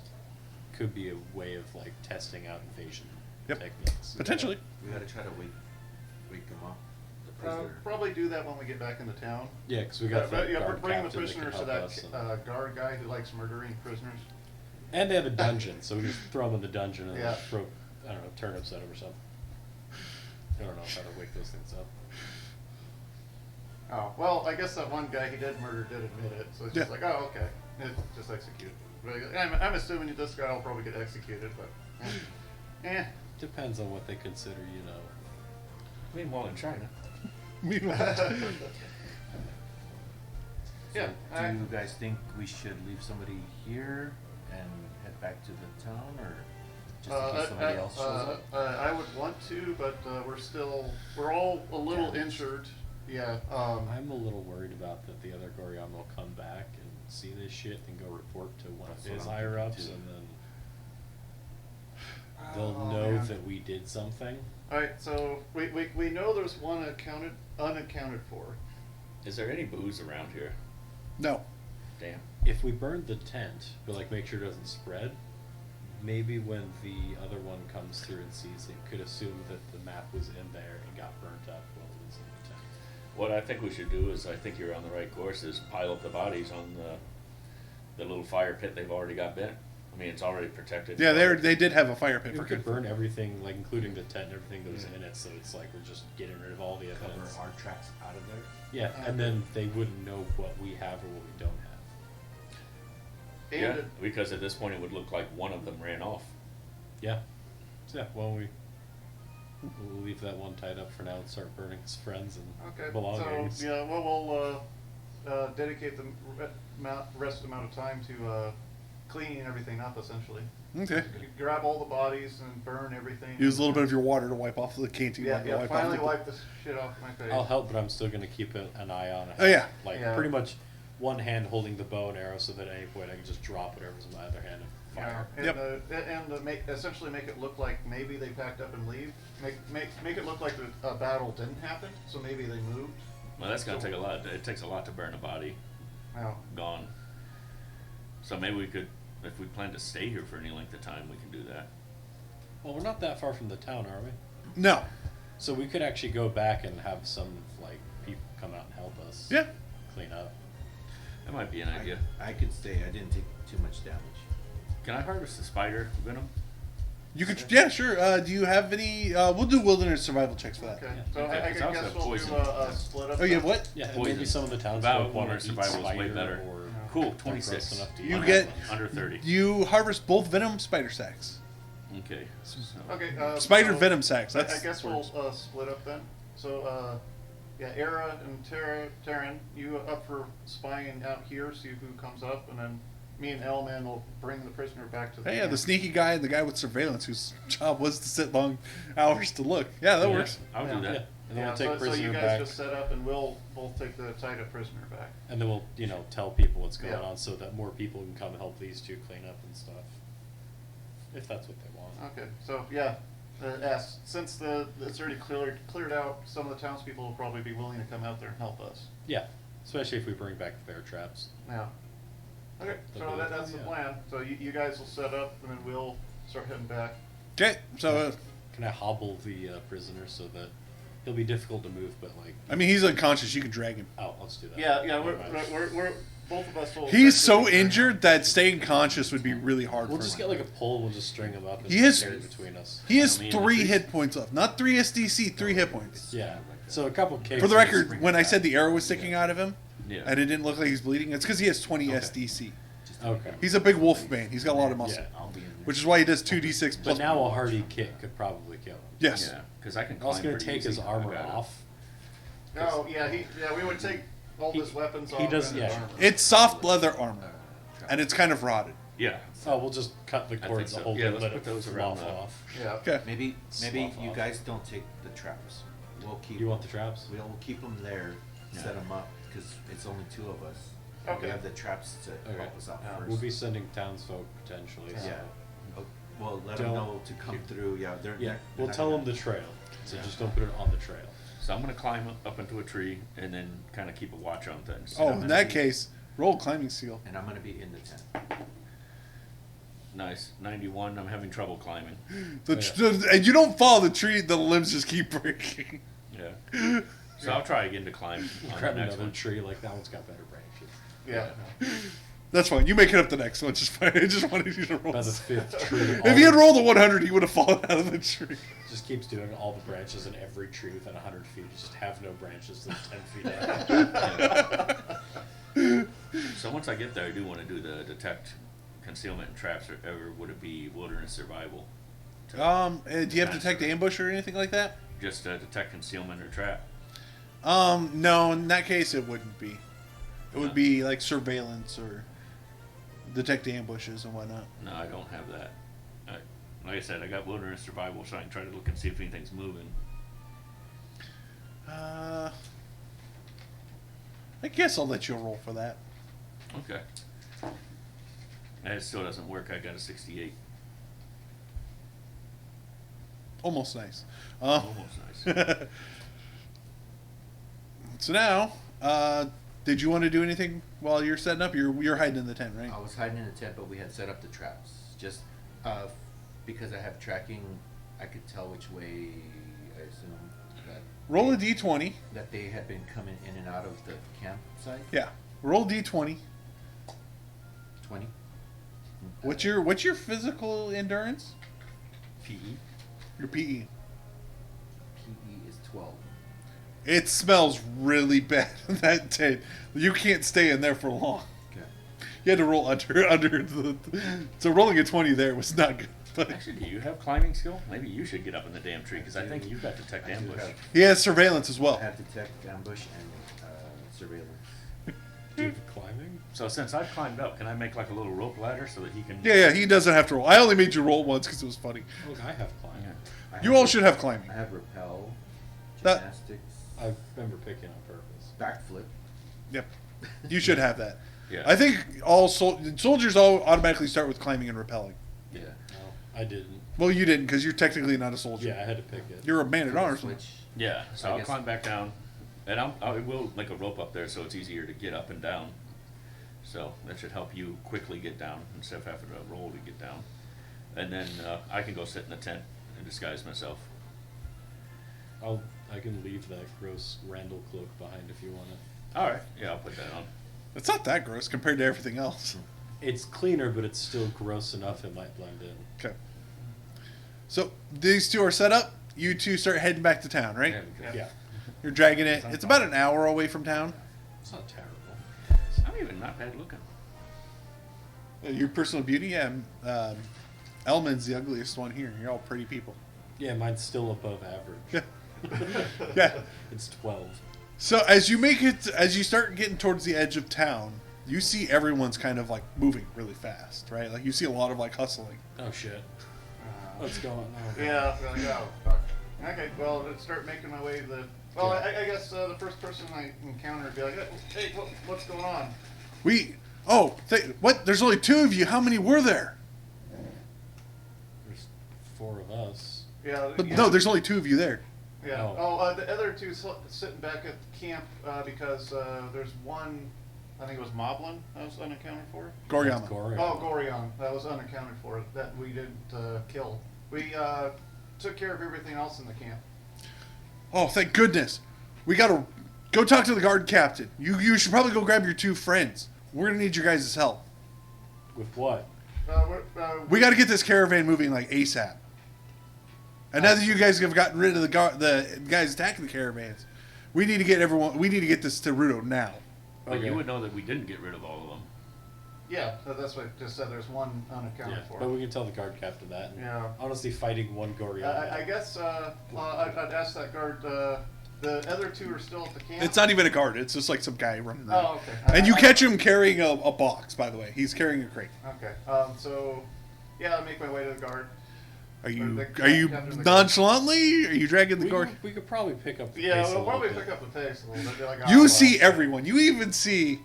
could be a way of like testing out invasion Yep. techniques. Potentially. We gotta try to wake them up. The prisoner. Probably do that when we get back into town. Yeah, because we got the yeah, guard bring the captain that can prisoners to help that us and- guard guy who likes murdering prisoners. And they have a dungeon, so we just throw them in the dungeon and Yeah. throw, I don't know, turnips at them or something. I don't know how to wake those things up. Oh, well, I guess that one guy he did murder did admit it, so it's just Yeah. like, oh, okay, just execute. But I'm assuming this guy will probably get executed, but Depends on what they consider, you know. Meanwhile, in China. Yeah, Do you guys think we should leave somebody here and head back to the town, or just in case somebody else shows up? I would want to, but we're all a little Yeah. injured. Yeah. I'm a little worried about that the other Gorion will come back and see this shit and go report to one of That's what his I'm higher ups, thinking, and then they'll Oh, know man. that we did something. All right, so we know there's one unaccounted for. Is there any booze around here? No. Damn. If we burned the tent, but like make sure it doesn't spread, maybe when the other one comes through and sees it, could assume that the map was in there and got burnt up while it was in the tent. What I think we should do is, I think you're on the right course, is pile up the bodies on the little fire pit they've already got bent. I mean, it's already protected. Yeah, they did have a fire pit We for could good. burn everything, like including the tent and everything that was Yeah. in it, so it's like we're just getting rid of all the Cover evidence. our tracks out of there. Yeah, and then they wouldn't know what we have or what we don't have. And Yeah, because at this point it would look like one of them ran off. Yeah. So yeah, well we'll leave that one tied up for now and start burning his friends and okay, belongings. so yeah, well we'll dedicate the rest amount of time to cleaning everything up essentially. Okay. Grab all the bodies and burn everything. Use a little bit of your water to wipe off the canteen. Yeah, water to yeah. wipe Finally off wipe this shit off my face. I'll help, but I'm still gonna keep an eye on it. Oh, yeah. Like Yeah. pretty much one hand holding the bow and arrow, so that at any point I can just drop whatever's in my other hand and fire. And, Yep. essentially make it look like maybe they packed up and leave. Make it look like a battle didn't happen, so maybe they moved. Well, that's gonna take a lot. It takes a lot to burn a body. Now, Gone. So maybe we could, if we plan to stay here for any length of time, we can do that. Well, we're not that far from the town, are we? No. So we could actually go back and have some like people come out and help us. Yeah. Clean up. That might be an idea. I could stay. I didn't take too much damage. Can I harvest the spider venom? You could, yeah, sure. Do you have any? We'll do wilderness survival checks for that. okay. Yeah. So Okay, I 'cause I also guess have we'll poison. do a split up. Oh, you have then. what? Yeah, and Poison. maybe some of the townsfolk About want wilderness to eat survival is way spider better. or Cool, they're gross 26. enough to You eat. get- under 30. You harvest both venom spider sacks. Okay. So, Okay. Spider so venom sacks. I That's guess we'll split up then. So, yeah, Era and Terran, you up for spying out here, see who comes up, and then me and Elman will bring the prisoner back to the Hey, yeah, camp. the sneaky guy and the guy with surveillance whose job was to sit long hours to look. Yeah, that Yeah. works. I'll Yeah. do Yeah, that. and then Yeah, we'll take so prisoner you guys back, just set up, and we'll both take the tied up prisoner back. and then we'll tell people what's going Yeah. on, so that more people can come and help these two clean up and stuff, if that's what they want. Okay, so yeah, since it's already cleared out, some of the townspeople will probably be willing to come out there and help us. Yeah, especially if we bring back the bear traps. Now, okay, so that's the Yeah. plan. So you guys will set up, and then we'll start heading back. Okay, so Can I hobble the prisoner so that he'll be difficult to move, but like, I mean, he's unconscious. You can drag him. oh, let's do that. Yeah, Never mind. we're both of us will. He's so actually- injured that staying conscious would be really hard We'll for just him. get like a pole. And we'll just string him up and He is- carry it between us. He has I mean, the 3 trees- hit points left, not 3 SDC, 3 hit points. Yeah. So a couple cakes. For the and record, just- when I said the arrow was sticking out of him, Yeah. and it didn't look like he's bleeding, it's because he has 20 Okay. SDC. Just Okay. He's a big wolf man. He's got a lot of muscle, Yeah. I'll be in there. which is why he does 2d6 But plus. now a hardy kick could probably kill him. Yes. Yeah, because I can I climb was gonna pretty take easy. his armor I got it. off. Oh yeah, we would take all He- his weapons he off. does- and his yeah. armor. It's soft leather armor, and it's kind of rotted. Yeah. Oh, we'll just cut the think cords so. that hold Yeah, it, let's let put it those fall around the- off. Yeah. Okay. Maybe Slough you off. guys don't take the traps. We'll keep. You want the traps? We'll keep them there. Yeah. Set them up because it's only 2 of us. Okay. We have the traps to Okay. help us out Yeah. first. We'll be sending townsfolk potentially. Yeah. So. Oh, well, let them Don't- know to come through. Yeah. Yeah. they're We'll not tell gonna- them the trail. So Yeah. just don't put it on the trail. So I'm gonna climb up into a tree and then kind of keep a watch on things. Oh, I'm in gonna that be- case, roll climbing skill. And I'm gonna be in the tent. Nice. 91. I'm having trouble climbing. And you don't fall the tree; the limbs just keep breaking. Yeah. So I'll try again to climb on the Grab next another one. tree. Like that one's got better branches. Yeah. That's fine. You make it up the next one. Just fine. I just wanted you to roll. By the 5th tree. If he had rolled a 100, he would have fallen out of the tree. Just keeps doing all the branches in every tree within 100 feet. You just have no branches than 10 feet out. So once I get there, I do want to do the detect concealment and traps, or would it be wilderness survival? Do you have detect ambush or anything like that? Just detect concealment or trap. No. In that case, it wouldn't be. It would No. be like surveillance or detect ambushes and whatnot. No, I don't have that. Like I said, I got wilderness survival, so I can try to look and see if anything's moving. I guess I'll let you roll for that. Okay. And it still doesn't work. I got a 68. Almost nice. Almost nice. So now, did you want to do anything while you're setting up? You're hiding in the tent, right? I was hiding in the tent, but we had set up the traps. Just because I have tracking, I could tell which way. I assume that Roll a d20. that they had been coming in and out of the campsite. Yeah. Roll d20. 20. What's your physical endurance? PE. Your PE. PE is 12. It smells really bad in that tent. You can't stay in there for long. Okay. You had to roll under the. So rolling a 20 there was not good. But Actually, do you have climbing skill? Maybe you should get up in the damn tree, because I think you've got detect I do ambush. have- he has surveillance as I well. have detect, ambush, and surveillance. Do you have climbing? So since I've climbed up, can I make like a little rope ladder so that he can... Yeah, he doesn't have to roll. I only made you roll once because it was funny. Look, I have climbing. Yeah. I You have all should have climbing. I have repel, That- gymnastics, I remember picking on purpose. backflip. Yep. You should have that. Yeah. I think all soldiers all automatically start with climbing and rappelling. Yeah. No, I didn't. Well, you didn't because you're technically not a soldier. Yeah, I had to pick it. You're a man at arms. Switch. Yeah. So I I'll guess- climb back down, and I will make a rope up there so it's easier to get up and down. So that should help you quickly get down instead of having to roll to get down. And then I can go sit in the tent and disguise myself. I can leave that gross Randall cloak behind if you want it. All right. Yeah, I'll put that on. It's not that gross compared to everything else. It's cleaner, but it's still gross enough it might blend in. Okay. So these two are set up. You two start heading back to town, right? There we go. Yeah, You're dragging it. It's about an hour away from town. it's not terrible. I'm even not bad looking. Your personal beauty, yeah. Elman's the ugliest one here. You're all pretty people. Yeah, mine's still above average. Yeah. Yeah. It's 12. So as you start getting towards the edge of town, you see everyone's kind of like moving really fast, right? Like you see a lot of like hustling. Oh shit. What's going on? Yeah, really, oh, fuck. Okay, well, let's start making my way to the... Well, I guess the first person I encounter would be like, hey, what's going on? What? There's only two of you. How many were there? There's 4 of us. Yeah, But yeah. no, there's only 2 of you there. Yeah. Oh. Oh, the other two sitting back at the camp because there's one, I think it was Moblin that was unaccounted for. Goriyama. Oh, Gorion, that was unaccounted for, that we didn't kill. We took care of everything else in the camp. Oh, thank goodness. We gotta go talk to the guard captain. You should probably go grab your 2 friends. We're gonna need your guys' help. With what? We gotta get this caravan moving like ASAP. And now that you guys have gotten rid of the guys attacking the caravans, we need to get this to Rudo now. But Okay. you would know that we didn't get rid of all of them. Yeah, that's what I just said. There's one unaccounted Yeah, for. but we can tell the guard captain that. Yeah. Honestly, fighting one Gorion. I guess I'd ask that guard. The other 2 are still at the camp. It's not even a guard. It's just like some guy running around. Oh, okay. And you catch him carrying a box, by the way. He's carrying a crate. Okay. So, yeah, I make my way to the guard. Are you The captain of the guard. nonchalantly? Are you dragging the we, guard? we could probably pick up the Yeah, pace a we'll probably little pick bit. up the pace a little bit. Be like, You oh, see well. everyone. You even see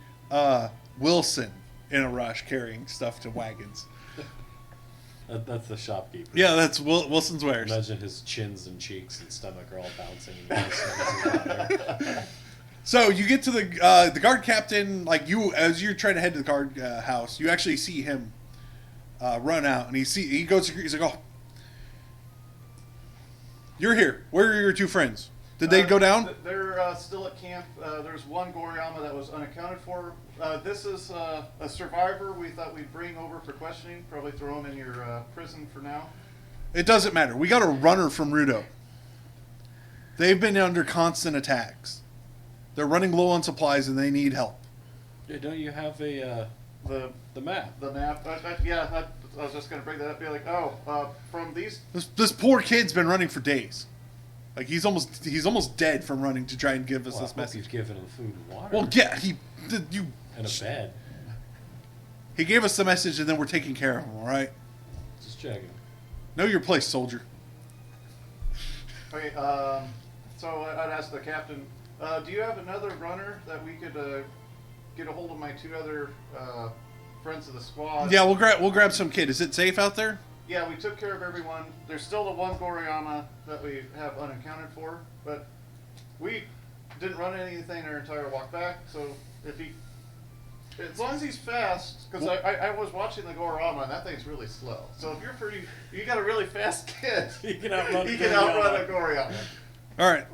Wilson in a rush carrying stuff to wagons. That's the shopkeeper. Yeah, that's Wilson's wares. Imagine his chins and cheeks and stomach are all bouncing. And So you get to the guard captain. Like as you're trying to head to the guard house, you actually see him run out, and he goes. He's like, "Oh, you're here. Where are your 2 friends? Did they go down?" They're still at camp. There's one Goriyama that was unaccounted for. This is a survivor we thought we'd bring over for questioning. Probably throw him in your prison for now. It doesn't matter. We got a runner from Rudo. They've been under constant attacks. They're running low on supplies and they need help. yeah, don't you have a the map? The map. I was just going to bring that up. Be like, from these. This poor kid's been running for days. Like he's almost dead from running to try and give us Well, I this hope message. He's giving him food and water. Well, yeah, and a bed. he gave us the message and then we're taking care of him. All right. Just checking. Know your place, soldier. Okay. So I'd ask the captain. Do you have another runner that we could get a hold of my 2 other friends of the squad? Yeah, we'll grab some kid. Is it safe out there? Yeah, we took care of everyone. There's still the one Goriyama that we have unaccounted for, but we didn't run anything our entire walk back. So as long as he's fast, because I was watching the Goriyama and that thing's really slow. So if you got a really fast kid, He can outrun he can Goriyama. outrun a Goriyama. All right.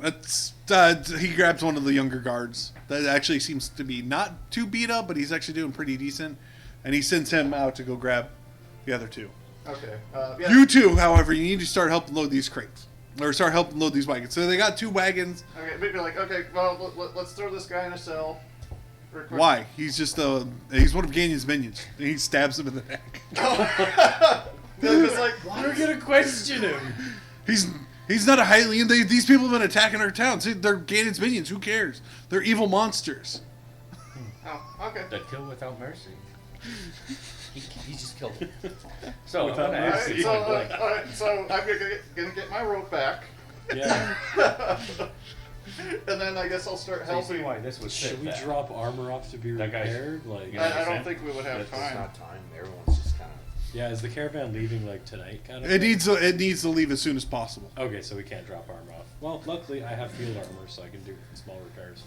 He grabs one of the younger guards that actually seems to be not too beat up, but he's actually doing pretty decent, and he sends him out to go grab the other 2. Okay. Yeah. You 2, however, you need to start helping load these crates. Or start helping load these wagons. So they got 2 wagons. Okay, maybe like, okay, well, let's throw this guy in a cell. real quick. Why? He's just he's one of Ganyan's minions. And he stabs him in the neck. It's like, Why are we gonna question him? He's not a Hylian. These people have been attacking our town. See, they're Ganyan's minions. Who cares? They're evil monsters. oh, okay. That kill without mercy. He just killed him. So I'm Without gonna All ask right, you, so, like, all right, so I'm gonna get my rope back. Yeah. And then I guess I'll start So you see helping. why this was Should fit we that. drop armor off to be That guy's- repaired? Like, Yeah. I understand? don't think we would have It's time. not time. Everyone's just kind of. yeah, is the caravan leaving like tonight? Kind of. It needs to leave as soon as possible. Okay, so we can't drop armor off. Well, luckily I have field armor, so I can do small repairs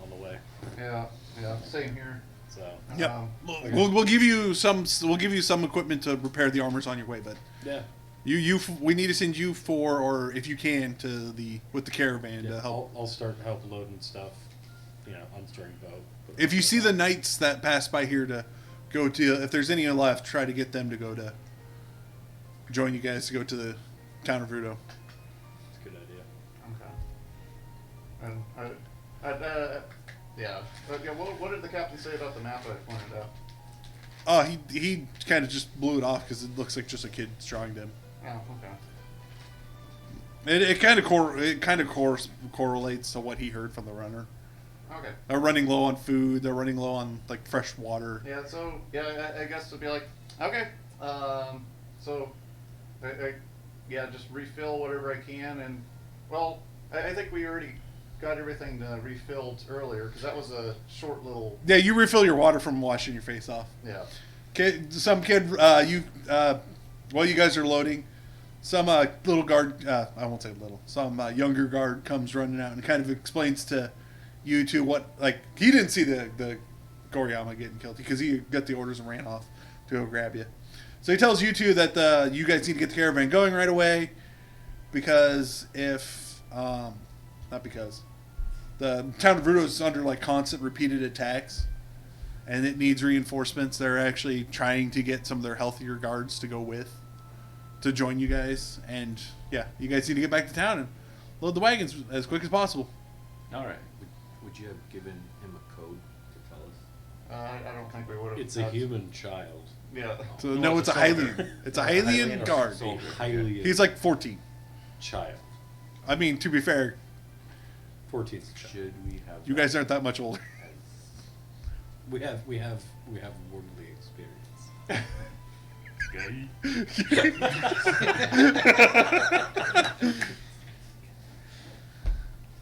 on the way. Yeah, same here. So Yep. Okay. We'll give you some equipment to repair the armors on your way, but yeah, we need to send you or if you can with the caravan yeah to help. I'll start help loading stuff. Unstarting boat. If you see the knights that pass by here to go to, if there's any left, try to get them to go to join you guys to go to the town of Rudo. It's a good idea. Okay. And yeah. Okay. What did the captain say about the map I pointed out? Oh, he kind of just blew it off because it looks like just a kid drawing them. Oh, okay. It kind of correlates to what he heard from the runner. Okay. They're running low on food. They're running low on like fresh water. Yeah. So I guess it'd be like, okay. So, just refill whatever I can, and well, I think we already got everything refilled earlier because that was a short little. Yeah, you refill your water from washing your face off. Yeah. Some kid, while you guys are loading, some little guard, I won't say little, some younger guard comes running out and kind of explains to you two what, like, he didn't see the Goriyama getting killed because he got the orders and ran off to go grab you. So he tells you two that you guys need to get the caravan going right away because not because, the town of Rudo is under like constant repeated attacks and it needs reinforcements. They're actually trying to get some of their healthier guards to join you guys, and yeah, you guys need to get back to town and load the wagons as quick as possible. All right. Would you have given him a code to tell us? I don't think we would have. It's a human child. Yeah. So No, no, it's it's a a soldier. Hylian. It's a Hylian Hylian guard. soldier. Highly He's like 14. child. I mean, to be fair, 14's a child. Should we have? you guys aren't that much older. We have worldly experience.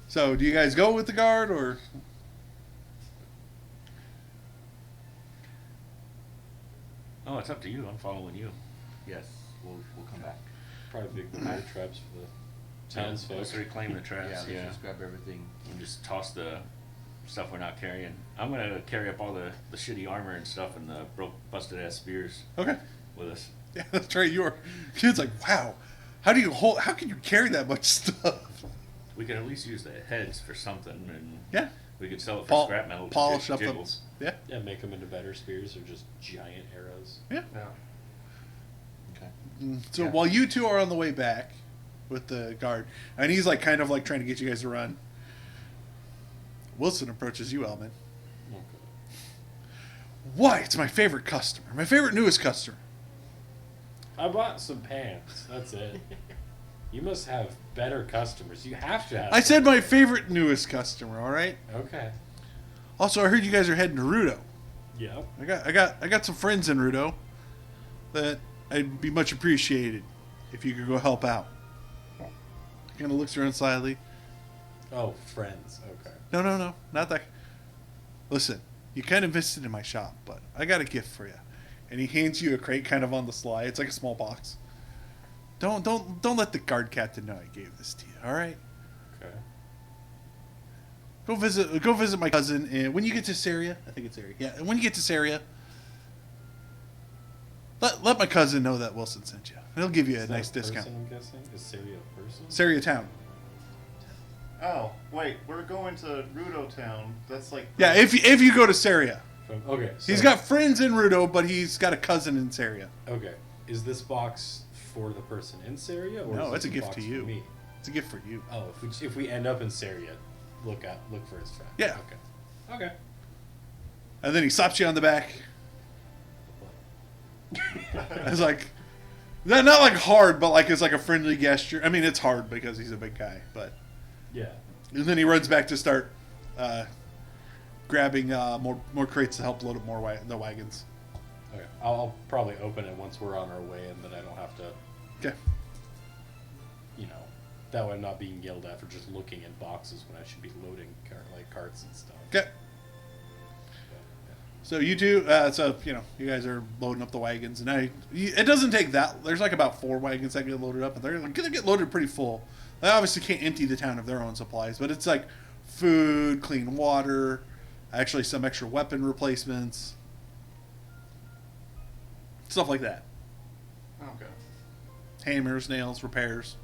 So, do you guys go with the guard or? Oh, it's up to you. I'm following you. Yes, we'll come back. Probably big bear traps for the townsfolk. Let's reclaim the Yeah, traps. let's Yeah. just grab everything. And just toss the stuff we're not carrying. I'm gonna carry up all the shitty armor and stuff and the busted ass spears Okay. with us. Yeah, that's right. Your kid's like, wow. How can you carry that much stuff? We could at least use the heads for something, and Yeah. we could sell it for Pol- scrap metal. polish up the. jiggles. Yeah. Yeah, make them into better spears or just giant arrows. Yeah. Yeah. Okay. So Yeah. while you two are on the way back with the guard, and he's like kind of like trying to get you guys to run, Wilson approaches you, Elman. Okay. Why? It's my favorite customer. My favorite newest customer. I bought some pants. That's it. You must have better customers. You have to have. I said my favorite newest customer, all right? Okay. Also, I heard you guys are heading to Rudo. Yep. I got some friends in Rudo that I'd be much appreciated if you could go help out. Kind of looks around slyly. Oh, friends. Okay. No, not that. Listen, you kind of missed it in my shop, but I got a gift for you. And he hands you a crate kind of on the sly. It's like a small box. Don't let the guard captain know I gave this to you, all right? Okay. Go visit my cousin, and when you get to Syria, I think it's Syria. Yeah, when you get to Syria, let my cousin know that Wilson sent you. He'll give you a Is that nice discount. Person, I'm guessing is Syria a person. Syria town. Oh, wait, we're going to Rudo Town. That's like. Yeah, if you go to Syria, Okay. So, he's got friends in Rudo, but he's got a cousin in Syria. Okay. Is this box for the person in Syria, or No, is it's a this gift box to for you. me? It's a gift for you. Oh, if we end up in Syria, look for his friend. Yeah. Okay. Okay. And then he slaps you on the back. It's like, not like hard, but like it's like a friendly gesture. I mean, it's hard because he's a big guy, but. Yeah. And then he runs back to start grabbing more crates to help load up the wagons. Okay. I'll probably open it once we're on our way, and then I don't have to, Okay. That way I'm not being yelled at for just looking in boxes when I should be loading carts and stuff. Okay. So you two, you guys are loading up the wagons, and it doesn't take that. There's like about 4 wagons that get loaded up, and they're gonna get loaded pretty full. They obviously can't empty the town of their own supplies, but it's like food, clean water, actually some extra weapon replacements, stuff like that. Okay. Hammers, nails, repairs.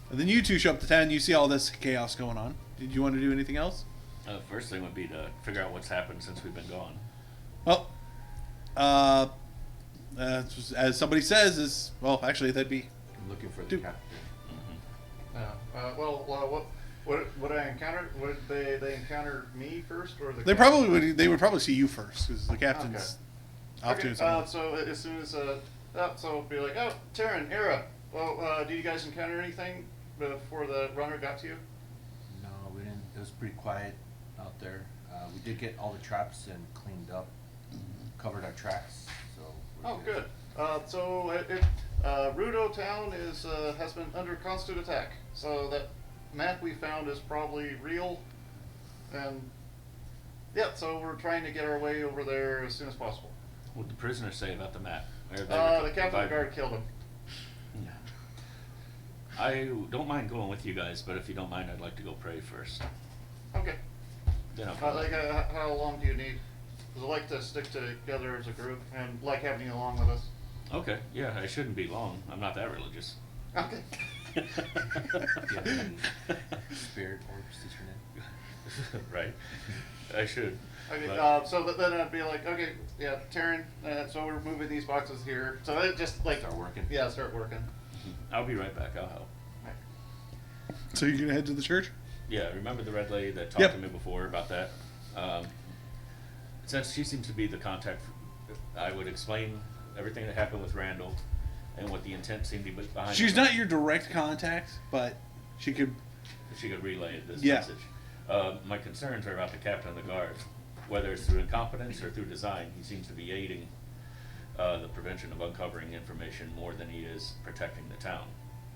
And then you two show up to town. You see all this chaos going on. Did you want to do anything else? First thing would be to figure out what's happened since we've been gone. Well, as somebody says, actually, that'd be. I'm looking for the Dude. captain. What I encountered? Would they encounter me first or the? They captain? would probably see you first because the captain's off Okay, doing something. so as soon as so it'll be like, oh, Taryn, Era. Well, did you guys encounter anything before the runner got to you? No, we didn't. It was pretty quiet out there. We did get all the traps and cleaned up, covered our tracks. So. we're Oh, good. So Rudo Town has been under constant attack. So that map we found is probably real, and yeah. So we're trying to get our way over there as soon as possible. What'd the prisoners say about the map? Or The captain of the guard killed him. Yeah. I don't mind going with you guys, but if you don't mind, I'd like to go pray first. Okay. Then I'll come back. How long do you need? Because I like to stick together as a group and like having you along with us. Okay, yeah, I shouldn't be long. I'm not that religious. Okay. Do you have any spirit orbs that you're in? Right. I should. Okay, But- so then I'd be like, okay, yeah, Taryn, so we're moving these boxes here. So it just like Start working. Yeah, start working. I'll be right back. I'll help. So you're gonna head to the church? Yeah, remember the red lady that talked Yep. to me before about that? Since she seems to be the contact, I would explain everything that happened with Randall and what the intent seemed to be behind She's it. not your direct contact, but she could. She could relay this Yeah. message. My concerns are about the captain of the guard. Whether it's through incompetence or through design, he seems to be aiding the prevention of uncovering information more than he is protecting the town.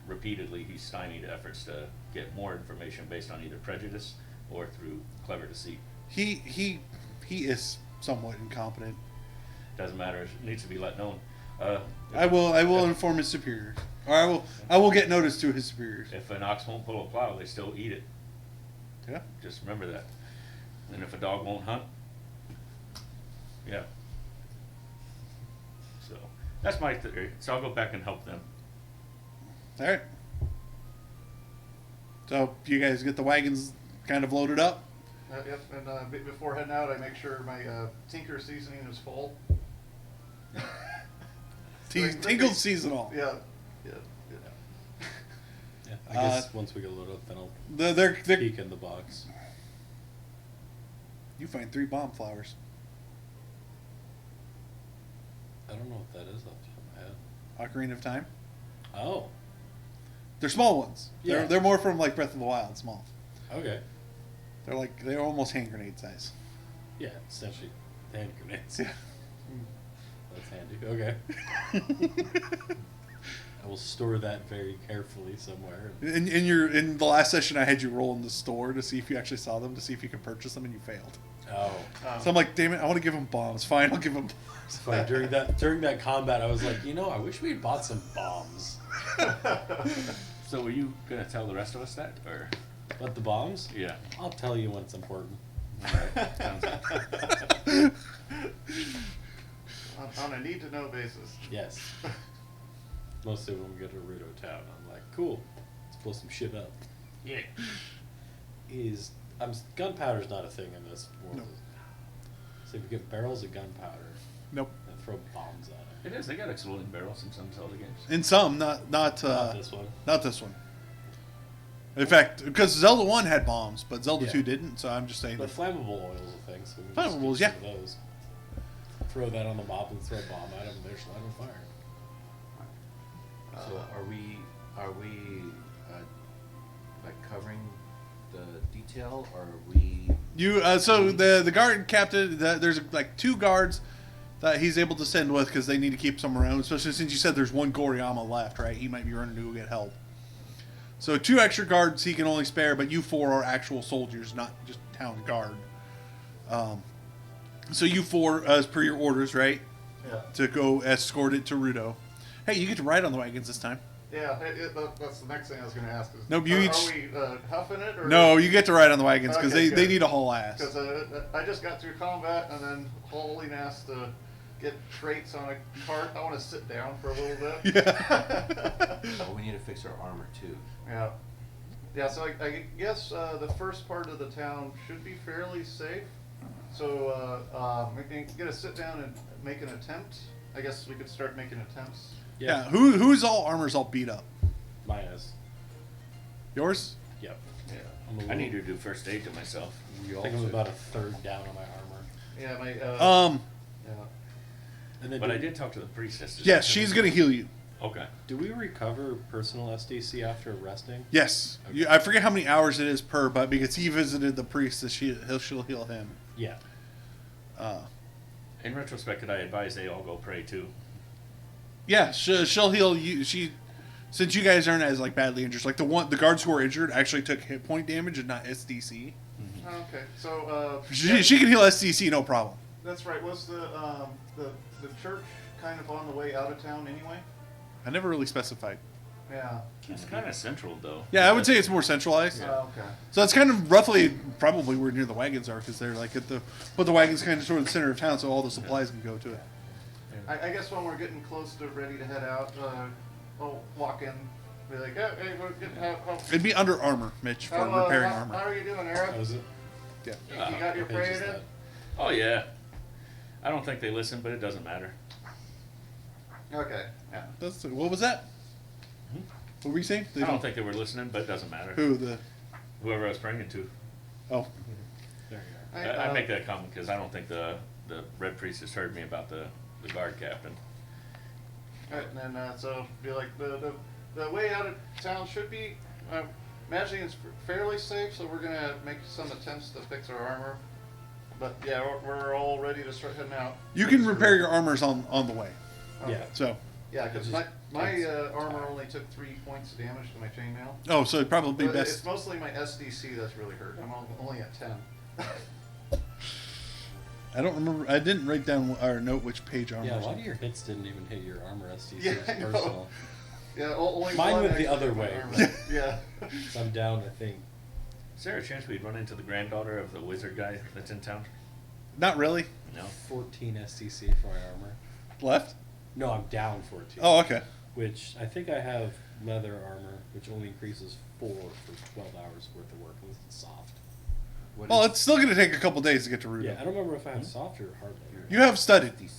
Repeatedly, he's stymied efforts to get more information based on either prejudice or through clever deceit. He is somewhat incompetent. Doesn't matter. It needs to be let known. I will inform his superiors, or I will get notice to his superiors. If an ox won't pull a plow, they still eat it. Yeah. Just remember that. And if a dog won't hunt, yeah. So that's my theory. So I'll go back and help them. All right. So you guys get the wagons kind of loaded up. Yep, and before heading out, I make sure my tinker seasoning is full. Tingle seasonal. Yeah. Yeah, I guess once we get loaded up, then I'll They're peek in the box. You find 3 bomb flowers. I don't know what that is off the top of my head. Ocarina of Time. Oh, They're small ones. Yeah. They're more from like Breath of the Wild, small. okay. They're almost hand grenade size. Yeah, essentially hand grenades. Yeah. That's handy. Okay. I will store that very carefully somewhere. In the last session, I had you roll in the store to see if you actually saw them, to see if you could purchase them, and you failed. Oh. So I'm like, damn it, I want to give them bombs. Fine, I'll give them It's bombs. funny, during that combat, I was like, I wish we had bought some bombs. So were you gonna tell the rest of us that, or But the bombs? yeah? I'll tell you when it's important. All right. Sounds good. On a need-to-know basis. Yes. Mostly when we go to Rudo Town, I'm like, cool, let's blow some shit up. Yeah. Gunpowder's not a thing in this world. No. So if you get barrels of gunpowder Nope. and throw bombs at It is. They got exploding barrels in some Zelda games. In some, not Not this one. Not this one. In fact, because Zelda 1 had bombs, but Zelda Yeah. 2 didn't, so I'm just saying. But That, flammable oil's a thing, so we can Flammables, just yeah. get some of those. Throw that on the mob and throw a bomb at them, and they're just light on fire. So are we like covering the detail, or are we? so the guard captain, there's like 2 guards that he's able to send with because they need to keep some around, especially since you said there's one Goriyama left, right? He might be running to go get help. So 2 extra guards he can only spare, but you 4 are actual soldiers, not just town guard. So you 4, as per your orders, right? Yeah. To go escort it to Rudo. Hey, you get to ride on the wagons this time. Yeah, that's the next thing I was going to ask. Is, Nope, you are, each- are we huffing it? Or No, you get to ride on the wagons because Okay, they good. need a haul ass. Because I just got through combat and then hauling ass to get traits on a cart. I want to sit down for a little bit. Yeah. Well, we need to fix our armor too. Yeah. Yeah, so I guess the first part of the town should be fairly safe. So we can get a sit down and make an attempt. I guess we could start making attempts. Yeah. Who's all armor's all beat up? Mine is. Yours? Yep. Yeah. I'm a I little- need to do first aid to myself. I think I'm about a third down on my armor. Yeah, my yeah. And then But I did talk to the priestess. Yes, she's gonna heal you. Okay. Do we recover personal SDC after resting? Yes. Okay. I forget how many hours it is per, but because he visited the priest, that she'll heal him. Yeah. In retrospect, I advise they all go pray too. Yeah, she'll heal you. Since you guys aren't as like badly injured, like the guards who were injured actually took hit point damage and not SDC. Okay, so She can heal SDC no problem. that's right. Was the church kind of on the way out of town anyway? I never really specified. Yeah. It's kind of central though. Yeah, I would say it's more centralized. Okay. So it's kind of roughly probably where near the wagons are because they're like but the wagons kind of sort of the center of town, so all the supplies can go to it. I guess when we're getting close to ready to head out, I'll walk in, be like, hey, we're getting It'd be under armor, Mitch, for repairing how armor. are you doing, Eric? That was it. Yeah. You got your What page parade is in? that? Oh yeah. I don't think they listen, but it doesn't matter. Okay. Yeah. What was that? What were you saying? They I don't think they were listening, but it doesn't matter. Who the? Whoever I was praying to. Oh, There you are. I make that comment because I don't think the red priest has heard me about the guard captain. Alright, and then so be like the way out of town should be. Imagining it's fairly safe, so we're gonna make some attempts to fix our armor. But yeah, we're all ready to start heading out. you can repair your armors on the way. Okay. Yeah. So Yeah, because Just my takes- armor only took 3 points of damage to my chainmail. so it'd probably be But It's best. mostly my SDC that's really hurt. I'm only at 10. I don't remember. I didn't write down or note which page armor. Yeah, a was lot on. of your hits didn't even hit your armor SDC. Yeah, It's I know. personal. Yeah, only Mine one went the actually other hit my way. armor. Yeah. So I'm down, I think. Is there a chance we'd run into the granddaughter of the wizard guy that's in town? Not really. No. 14 SDC for my armor. Left. No, I'm down 14. Oh, okay. Which I think I have leather armor, which only increases 4 for 12 hours worth of work. Unless it's soft. What Well, is it's still going to take a couple days to get to Rudo. Yeah, I don't remember if I have soft or hard leather. You have studded. DC?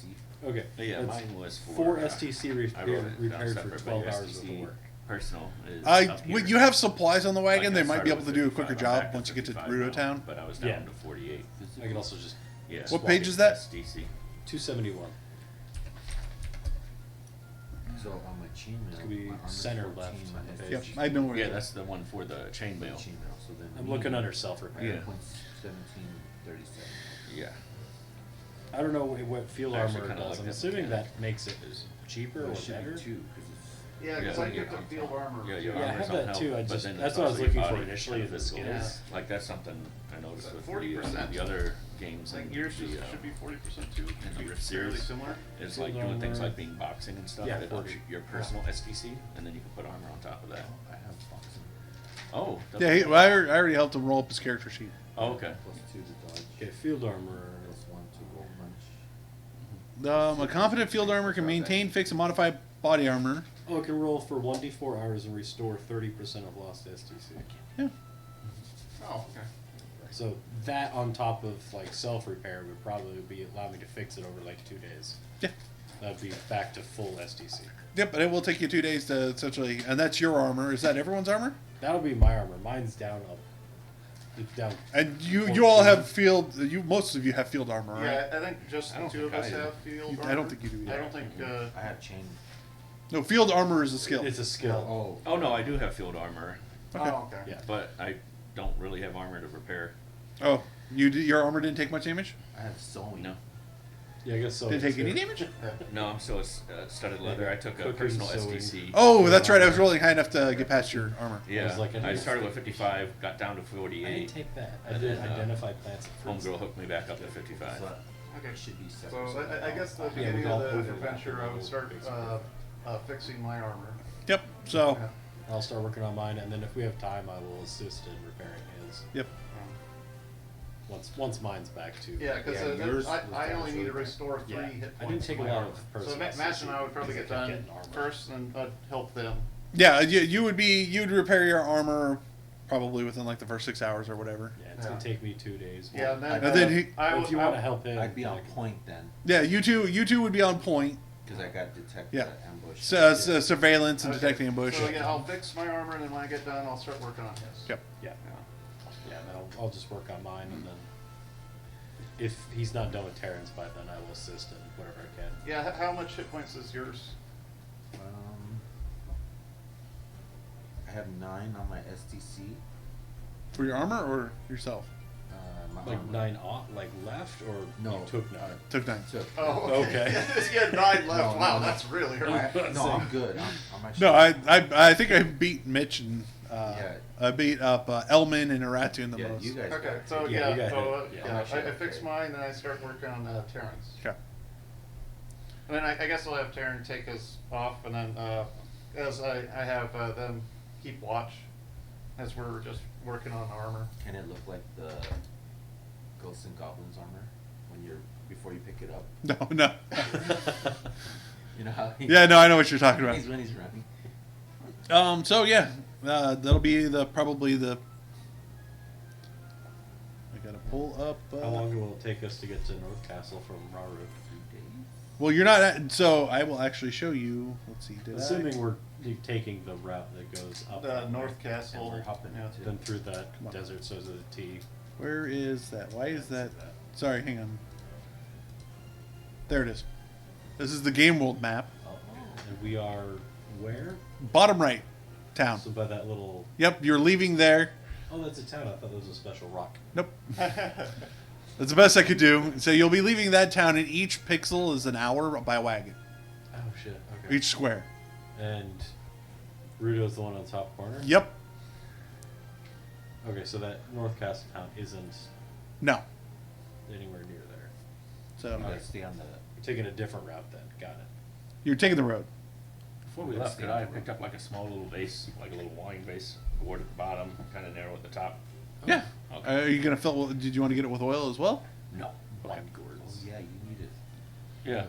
Okay. Yeah, it's mine was 4 for STC I wrote it down repaired for separate, but 12 your hours worth STC of work. Personal is up here. You have supplies on the wagon. Like, They I might be started able to with do a 55, quicker I'm job back once you get to 55 Rudo now, Town. But I was down Yeah. to 48. I can also just Yeah. What page is that? SDC. 271. So on my chainmail, Could be my armor's center 14, left my on the SDC page. Yep, I know where. Yeah, it is. that's the one for the chainmail. chainmail. So then I'm looking under self repair. Yeah. Points 1737. Yeah. I don't know what field I actually armor kinda does. like I'm that assuming mechanic. that makes it cheaper Well, or it should better. be 2 because it's Yeah, because Yeah, I when picked you're up field armor. Yeah, your Yeah, I armor's have on that too, health, I but just- then that's it's what I was also looking your for body initially, and the physical. skills. Like that's something I noticed Is that with 40%? the other games Like and yours the, should be 40% too. in the Should be Rift fairly series. similar. It's Field like doing things armor. like being boxing and stuff. Yeah, It ups 40. your personal SDC, and then you can put armor on top of that. I have boxing. Oh. Yeah, well, I already helped him roll up his character sheet. Oh, okay. Plus 2 to dodge. Okay, field armor. Plus 1 to roll punch. A competent field armor can maintain, fix, and modify body armor. Oh, it can roll for 1d4 hours and restore 30% of lost STC. Yeah. Oh, okay. So that on top of like self repair would probably be allow me to fix it over like 2 days. Yeah. That'd be back to full STC. Yep, but it will take you 2 days to essentially, and that's your armor. Is that everyone's armor? That'll be my armor. Mine's down up. It's down. And you all have field. Most of you have field armor, right? Yeah, I think just I the don't 2 of think us I do. have field I armor. don't think you do either. I don't think. I have chain. No, field armor is a skill. It's a skill. Oh. Oh no, I do have field armor, Oh, okay. Yeah. but I don't really have armor to repair. Oh, your armor didn't take much damage. I have sewing. No. Yeah, I guess so. Didn't take any damage. No, I'm still studded leather. I took a Cooking, personal sewing. SDC. Oh, that's right. I was rolling high enough to get past your armor. Yeah, was like I started with 55, got down to I didn't 48. take that. I And did then, identify plants and fruits. Homegirl hooked me back up to 55. So Okay. it should be separate. So I guess the Yeah, beginning we of all the overlap adventure, a I would little start bit. fixing my armor. Yep. So. Yeah. I'll start working on mine, and then if we have time, I will assist in repairing his. Yep. Once mine's back to. Yeah, because Yeah, yours I was only need to actually- restore 3 Yeah, hit I points. didn't take to a my lot armor. of personal So imagine I would probably because get I kept done getting armor. first, and I'd help them. Yeah, you would repair your armor probably within like the first 6 hours or whatever. Yeah, it's gonna take me 2 days. Yeah, and then, And then he- I But would, if you want to help him, I'd be on like, point then, Yeah, you two would be on point. because I got detect Yeah. ambush. Surveillance and Okay. detecting ambush. So yeah, I'll fix my armor, and then when I get done, I'll start working on his. Yep. Yeah, yeah. Then I'll just work on mine, and then if he's not done with Terrence by then, I will assist in whatever I can. Yeah, how much hit points is yours? I have 9 on my STC. For your armor or yourself? My Like armor. 9 off, like left, or No. you took 9? Took 9. Took. Oh, Okay. You had 9 left. No, Wow, no. that's really hard. No, I'm good. I'm actually. No, I think I beat Mitch and Yeah. I beat up Elman and Aratu the Yeah, most. you guys. Okay, got it. so Yeah, you got so hit. Yeah, yeah, I'm sure. I fix mine, then I start working on Terrence. Okay. And then I guess I'll have Terrence take us off, and then as I have them keep watch as we're just working on armor. Can it look like the Ghosts and Goblins armor when you're before you pick it up? No. You know how? Yeah, no, I know what you're talking about. When he's running. So yeah, that'll be probably the. I gotta pull up. How long will it take us to get to North Castle from Raru? 3 days. Well, you're not. So I will actually show you. Let's see. Did Assuming I? we're taking the route that goes up North and Castle. we're hopping yeah. then through that Come on. desert, so is it a T. Where is that? Why is that? that. Sorry, hang on. There it is. This is the game world map. And we are where? Bottom right, town. So by that little. Yep, you're leaving there. Oh, that's a town. I thought that was a special rock. Nope. That's the best I could do. So you'll be leaving that town, and each pixel is an hour by wagon. Oh shit. Okay. Each square. And Rudo's the one on the top corner. Yep. Okay, so that North Castle town isn't No. anywhere near there. So You gotta stay on the. We're taking a different route then. Got it. you're taking the road. Before we left, I picked up like a small little base, like a little wine base, board at the bottom, kind of narrow at the top. Yeah. Okay. Are you gonna fill? Did you want to get it with oil as well? No. Black Oh gourds. yeah, you need it. Yeah,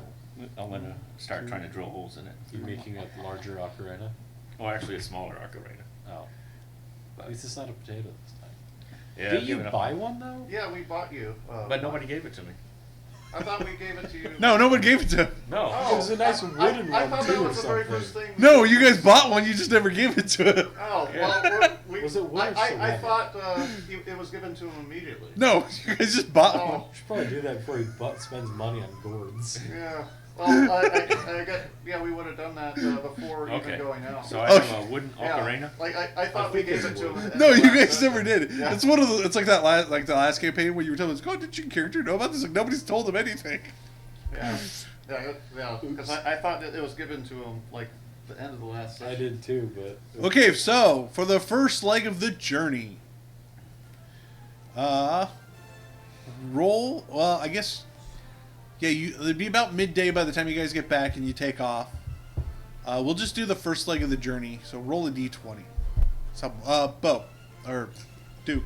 I'm gonna start trying to drill holes in it. You're making a larger ocarina? Oh, actually, a smaller ocarina. Oh. At least it's not a potato this time. Yeah, Did I've you given up buy on it. one though? Yeah, we bought you. But nobody gave it to me. I thought we gave it to you. No, no one gave it to. No. Oh, It was a nice wooden I one, thought too, that or was the very something. first thing. No, you guys bought one. You just never gave it to him. Oh, Yeah. well, we, Was it wood or I ceramic? thought it was given to him immediately. No, you guys just bought one. Oh, You should probably do that before he spends money on gourds. yeah. Well, I got, yeah, we would have done that before Okay. even going out. So I Oh, have a wooden yeah. ocarina. Like I thought we think gave it's it to wood. him. No, at the you last guys second. never did. Yeah. It's one of the. It's like that last campaign where you were telling us, "Oh, did your character know about this?" Like nobody's told him anything. Yeah, yeah. Because I thought that it was given to him like the end of the last I session. did too, but Okay, so for the first leg of the journey, roll. Well, I guess, yeah, it'd be about midday by the time you guys get back and you take off. We'll just do the first leg of the journey. So roll a d20. So, Bo or Duke.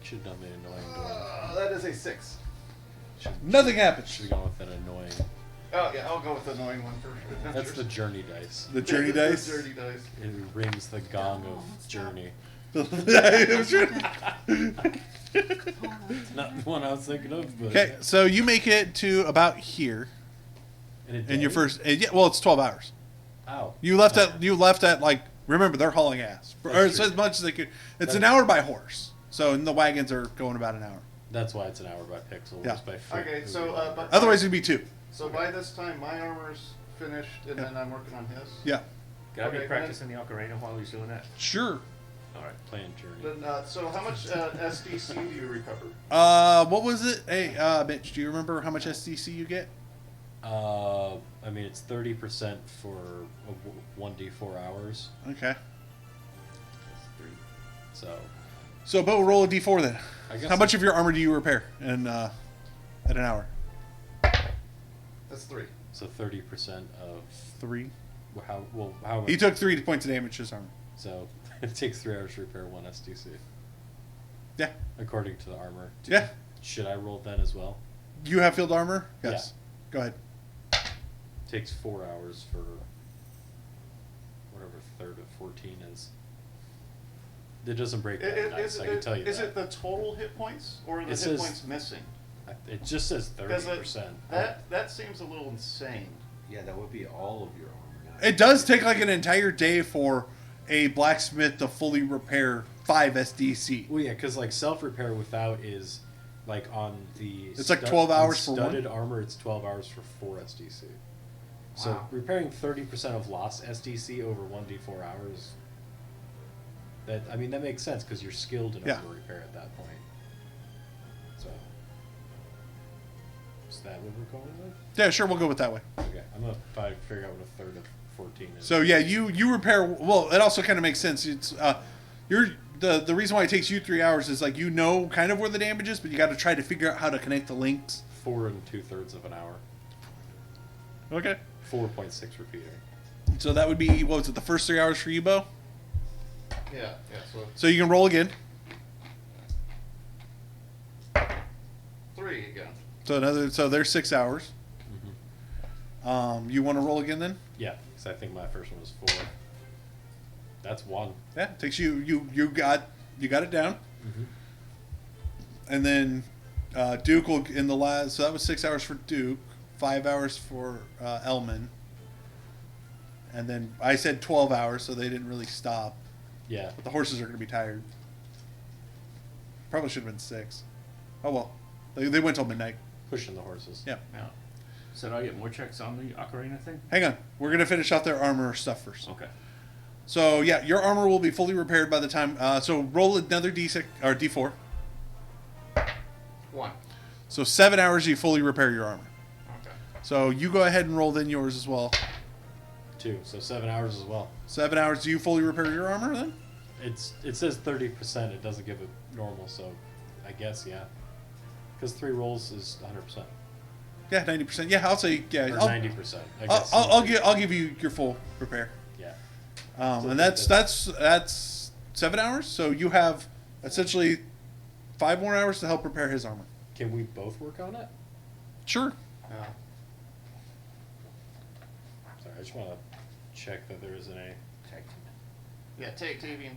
should have done the annoying door. That is a 6. Nothing happens. Should have gone with an annoying. Oh yeah, I'll go with the annoying one for sure. That's the journey dice. The journey The dice. Journey dice. It rings the gong of journey. Not Not the one I was thinking of, but Okay, so you make it to about here in your first. Yeah, well, it's 12 hours. Ow. You left at like. Remember, they're hauling ass, or That's it's true. as much as they could. It's an That's- hour by horse, so and the wagons are going about an hour. That's why it's an hour by pixel. Yeah. Just by foot. Okay, so but Otherwise, it'd be 2. so by this time my armor's finished, and then I'm working on his. Yeah, Can I be Okay, practicing the ocarina while he's doing that? sure. All right. Planned journey. Then, so how much SDC do you recover? What was it? Hey, Mitch, do you remember how much SDC you get? I mean, it's 30% for 1d4 hours. Okay. So Bo, roll a d4 then. I guess How much of your armor do you repair in at an hour? That's 3. So 30% of 3. how much? He took 3 points of damage to his armor. So it takes 3 hours to repair 1 SDC, Yeah. according to the armor. Yeah. Should I roll then as well? You have field armor? Yes. Go ahead. Takes 4 hours for whatever third of 14 is. It doesn't break that nice, I can tell you Is that. it the total hit points or are the It hit says- points missing? It just says Because 30%. that seems a little insane. Yeah, that would be all of your armor. Not It does take like an entire day for a blacksmith to fully repair 5 SDC. Well, yeah, because like self repair without is like on the. It's like 12 hours for one? studded armor. It's 12 hours for 4 SDC. So Wow. repairing 30% of lost SDC over 1d4 hours. That makes sense because you're skilled enough Yeah. to repair at that point. So. Is that what we're going with? Yeah, sure, we'll go with that way. Okay, I'm gonna try to figure out what a third of 14 is. So yeah, you repair. Well, it also kind of makes sense. It's the reason why it takes you 3 hours is like you know kind of where the damage is, but you got to try to figure out how to connect the links. 4 2/3 of an hour. Okay. 4.6 repeating. So that would be what was it? The first 3 hours for you, Bo. Yeah. So you can roll again. 3 again. So there's 6 hours. Mm-hmm. You want to roll again then? Yeah, because I think my first one was 4. That's 1. Yeah, it takes you got it down, Mm-hmm. and then Duke will in the last. So that was 6 hours for Duke, 5 hours for Elman, and then I said 12 hours, so they didn't really stop. Yeah. But the horses are going to be tired. Probably should have been 6. Oh well, they went till midnight. Pushing the horses. Yeah. Yeah. So do I get more checks on the ocarina thing? Hang on, we're going to finish off their armor stuff first. Okay. So yeah, your armor will be fully repaired by the time. So roll another D6 or D4. 1. So 7 hours you fully repair your armor. Okay. So you go ahead and roll then yours as well. 2, so 7 hours as well. 7 hours. Do you fully repair your armor then? It says 30%. It doesn't give it normal, so I guess yeah. Because 3 rolls is 100%. Yeah, 90%. Yeah, I'll say yeah. Or I'll, 90%. I guess. I'll give you your full repair. Yeah. And that's 7 hours. So you have essentially 5 more hours to help repair his armor. Can we both work on it? Sure. Yeah. Sorry, I just want to check that there isn't a Yeah. Take Tavian.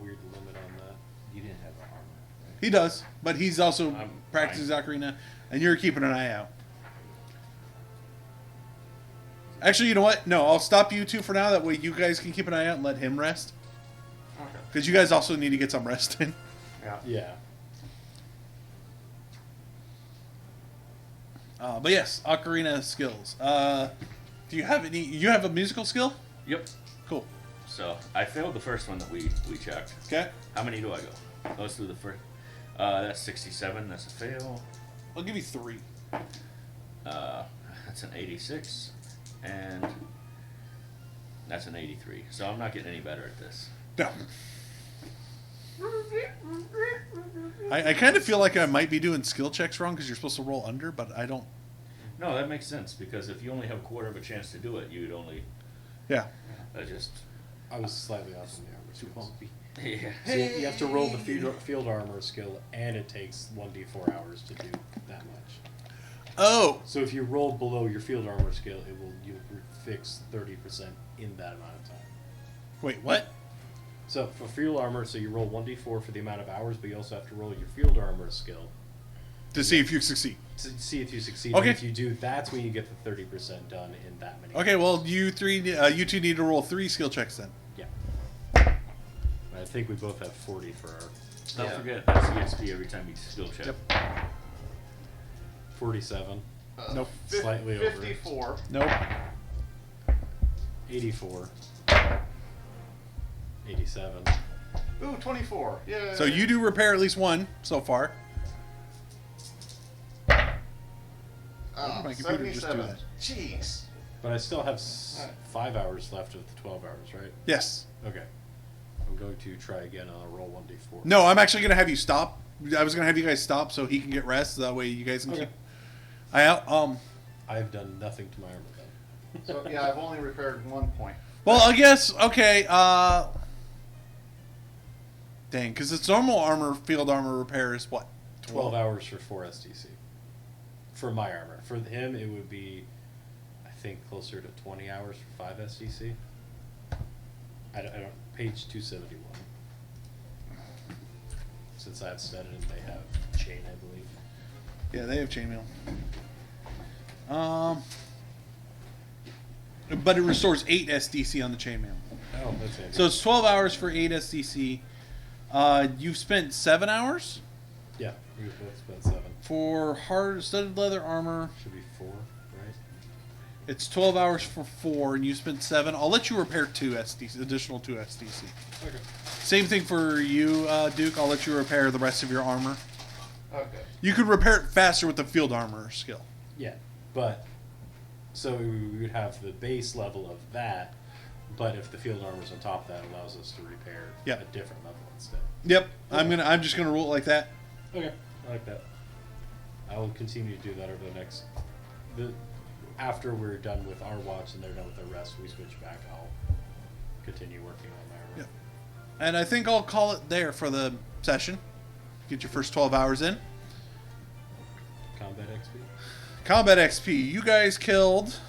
weird limit on that. You didn't have the armor, right? He does, but he's also I'm practicing fine. Ocarina, and you're keeping an eye out. Actually, you know what? No, I'll stop you two for now. That way you guys can keep an eye out and let him rest. Okay. Because you guys also need to get some rest in. Yeah. Yeah. But yes, Ocarina skills. Do you have any? You have a musical skill? Yep. Cool. So I failed the first one that we checked. Okay. How many do I go? Let's do the first. That's 67. That's a fail. I'll give you 3. That's an 86, and that's an 83. So I'm not getting any better at this. No. I kind of feel like I might be doing skill checks wrong because you're supposed to roll under, but I don't. No, that makes sense because if you only have a quarter of a chance to do it, you'd only Yeah. just. I was slightly off on the armor skill. Yeah. So you have to roll the field armor skill, and it takes 1d4 hours to do that much. Oh. So if you roll below your field armor skill, you'll fix 30% in that amount of time. Wait, what? So for field armor, so you roll 1d4 for the amount of hours, but you also have to roll your field armor skill To see if you succeed. to see if you succeed. Okay. And if you do, that's when you get the 30% done in that many. Okay, well, you two need to roll 3 skill checks then. Yeah. I think we both have 40 for our Don't Yeah. forget that's EXP every time you skill check. Yep. 47, Nope. Slightly over. 54. Nope. 84, 87. Ooh, 24. Yeah. So you do repair at least one so far. Oh, my computer just do 77. that? Jeez. But I still have 5 hours left of the 12 hours, right? Yes. Okay. I'm going to try again on a roll 1d4. No, I'm actually gonna have you stop. I was gonna have you guys stop so he can get rest. So that way you guys can Okay. keep. I I've done nothing to my armor then. So yeah, I've only repaired 1 point. Well, I guess okay. Dang, because its normal armor, field armor repair is what? 12 hours for 4 STC. For my armor. For him, it would be, I think, closer to 20 hours for 5 STC. I don't page 271. Since I've studied it, they have chain, I believe. Yeah, they have chainmail. But it restores 8 SDC on the chainmail. Oh, that's it. So it's 12 hours for 8 SDC. You've spent 7 hours Yeah, we both spent 7. for hard studded leather armor. Should be 4, right? It's 12 hours for 4, and you spent 7. I'll let you repair 2 SDC, additional 2 SDC. Okay. Same thing for you, Duke. I'll let you repair the rest of your armor. Okay. You could repair it faster with the field armor skill. Yeah, but so we would have the base level of that, but if the field armor's on top of that, it allows us to repair Yep. a different level instead. Yep, I'm just gonna rule it like that. Okay, I like that. I will continue to do that over after we're done with our watch and they're done with the rest, we switch back. I'll continue working on my armor. Yep. And I think I'll call it there for the session. Get your first 12 hours in. Combat XP. Combat XP. You guys killed.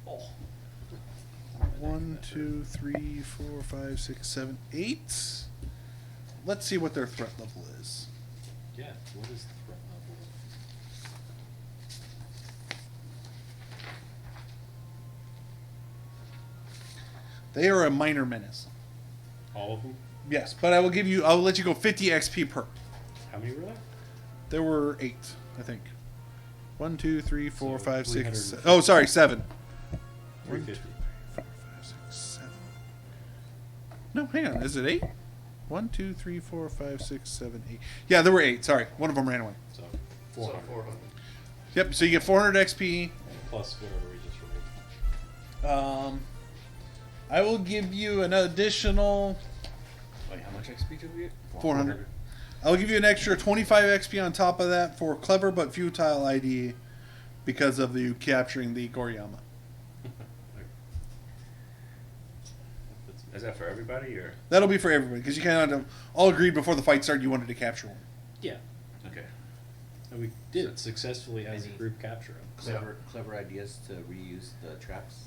Oh. 1, 2, 3, 4, 5, 6, 7, 8. Let's see what their threat level is. Yeah. What is the threat level? They are a minor menace. All of them? Yes, but I'll let you go 50 XP per. How many were there? There were 8, I think. 1, 2, 3, 4, So 5, 6. 350. Oh, sorry, 7. 350. 4, 5, 6, 7. No, hang on. Is it 8? 1, 2, 3, 4, 5, 6, 7, 8. Yeah, there were 8. Sorry. One of them ran away. So So 400. 400. Yep, so you get 400 XP. Plus whatever we just removed. I will give you an additional Wait, how much XP did we get? 400. I'll give you an extra 25 XP on top of that for clever but futile ID because of you capturing the Goriyama. Is that for everybody or? That'll be for everybody because you kind of all agreed before the fight started you wanted to capture one. Yeah. Okay. And we did successfully as a Any- group capture him. Clever ideas to reuse the traps.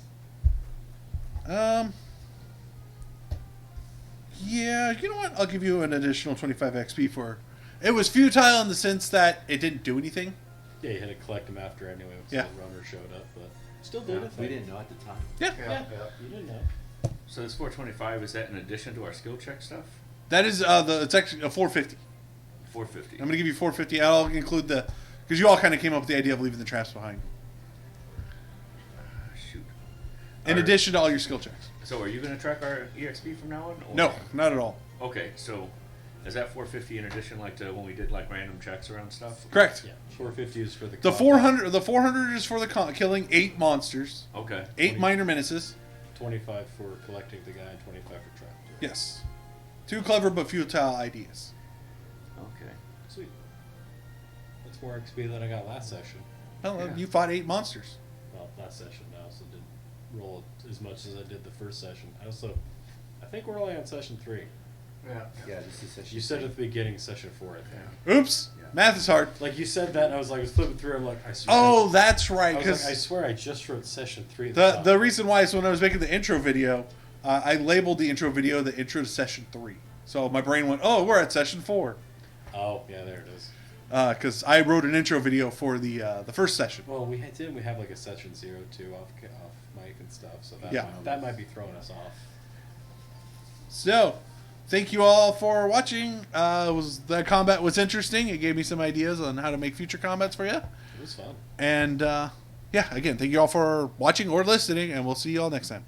Yeah, you know what? I'll give you an additional 25 XP for. It was futile in the sense that it didn't do anything. Yeah, you had to collect them after anyway once Yeah. the runner showed up, but still did it. We didn't know at the time. Yeah, Yeah. You didn't know. So this 425, is that in addition to our skill check stuff? that is it's actually a 450. 450. I'm gonna give you 450. I'll include because you all kind of came up with the idea of leaving the traps behind. Shoot. In Are- addition to all your skill checks. So are you going to track our EXP from now on? Or? No, not at all. Okay, so is that 450 in addition, like to when we did like random checks around stuff? Correct. Yeah, 450 is for the. The 400 is for the killing 8 monsters, Okay. 8 minor menaces. 25 for collecting the guy, and 25 for trap. Yes, 2 clever but futile ideas. Okay. Sweet. That's more XP than I got last session. Well, Yeah. you fought 8 monsters. Well, last session I also didn't roll as much as I did the first session. I think we're only on session 3. Yeah. Yeah, this is session. You said at the beginning session 4, I think. Oops, Yeah. math is hard. Like you said that, and I was flipping through. I'm like, I swear. Oh, that's right. I was Because like, I swear I just wrote session 3. At the top. reason why is when I was making the intro video, I labeled the intro video the intro to session 3. So my brain went, oh, we're at session 4. Oh, yeah, there it is. Because I wrote an intro video for the first session. Well, we have like a session 02 off mic and stuff, so Yeah. that might be throwing us off. So, thank you all for watching. The combat was interesting. It gave me some ideas on how to make future combats for you. It was fun. And yeah, again, thank you all for watching or listening, and we'll see you all next time.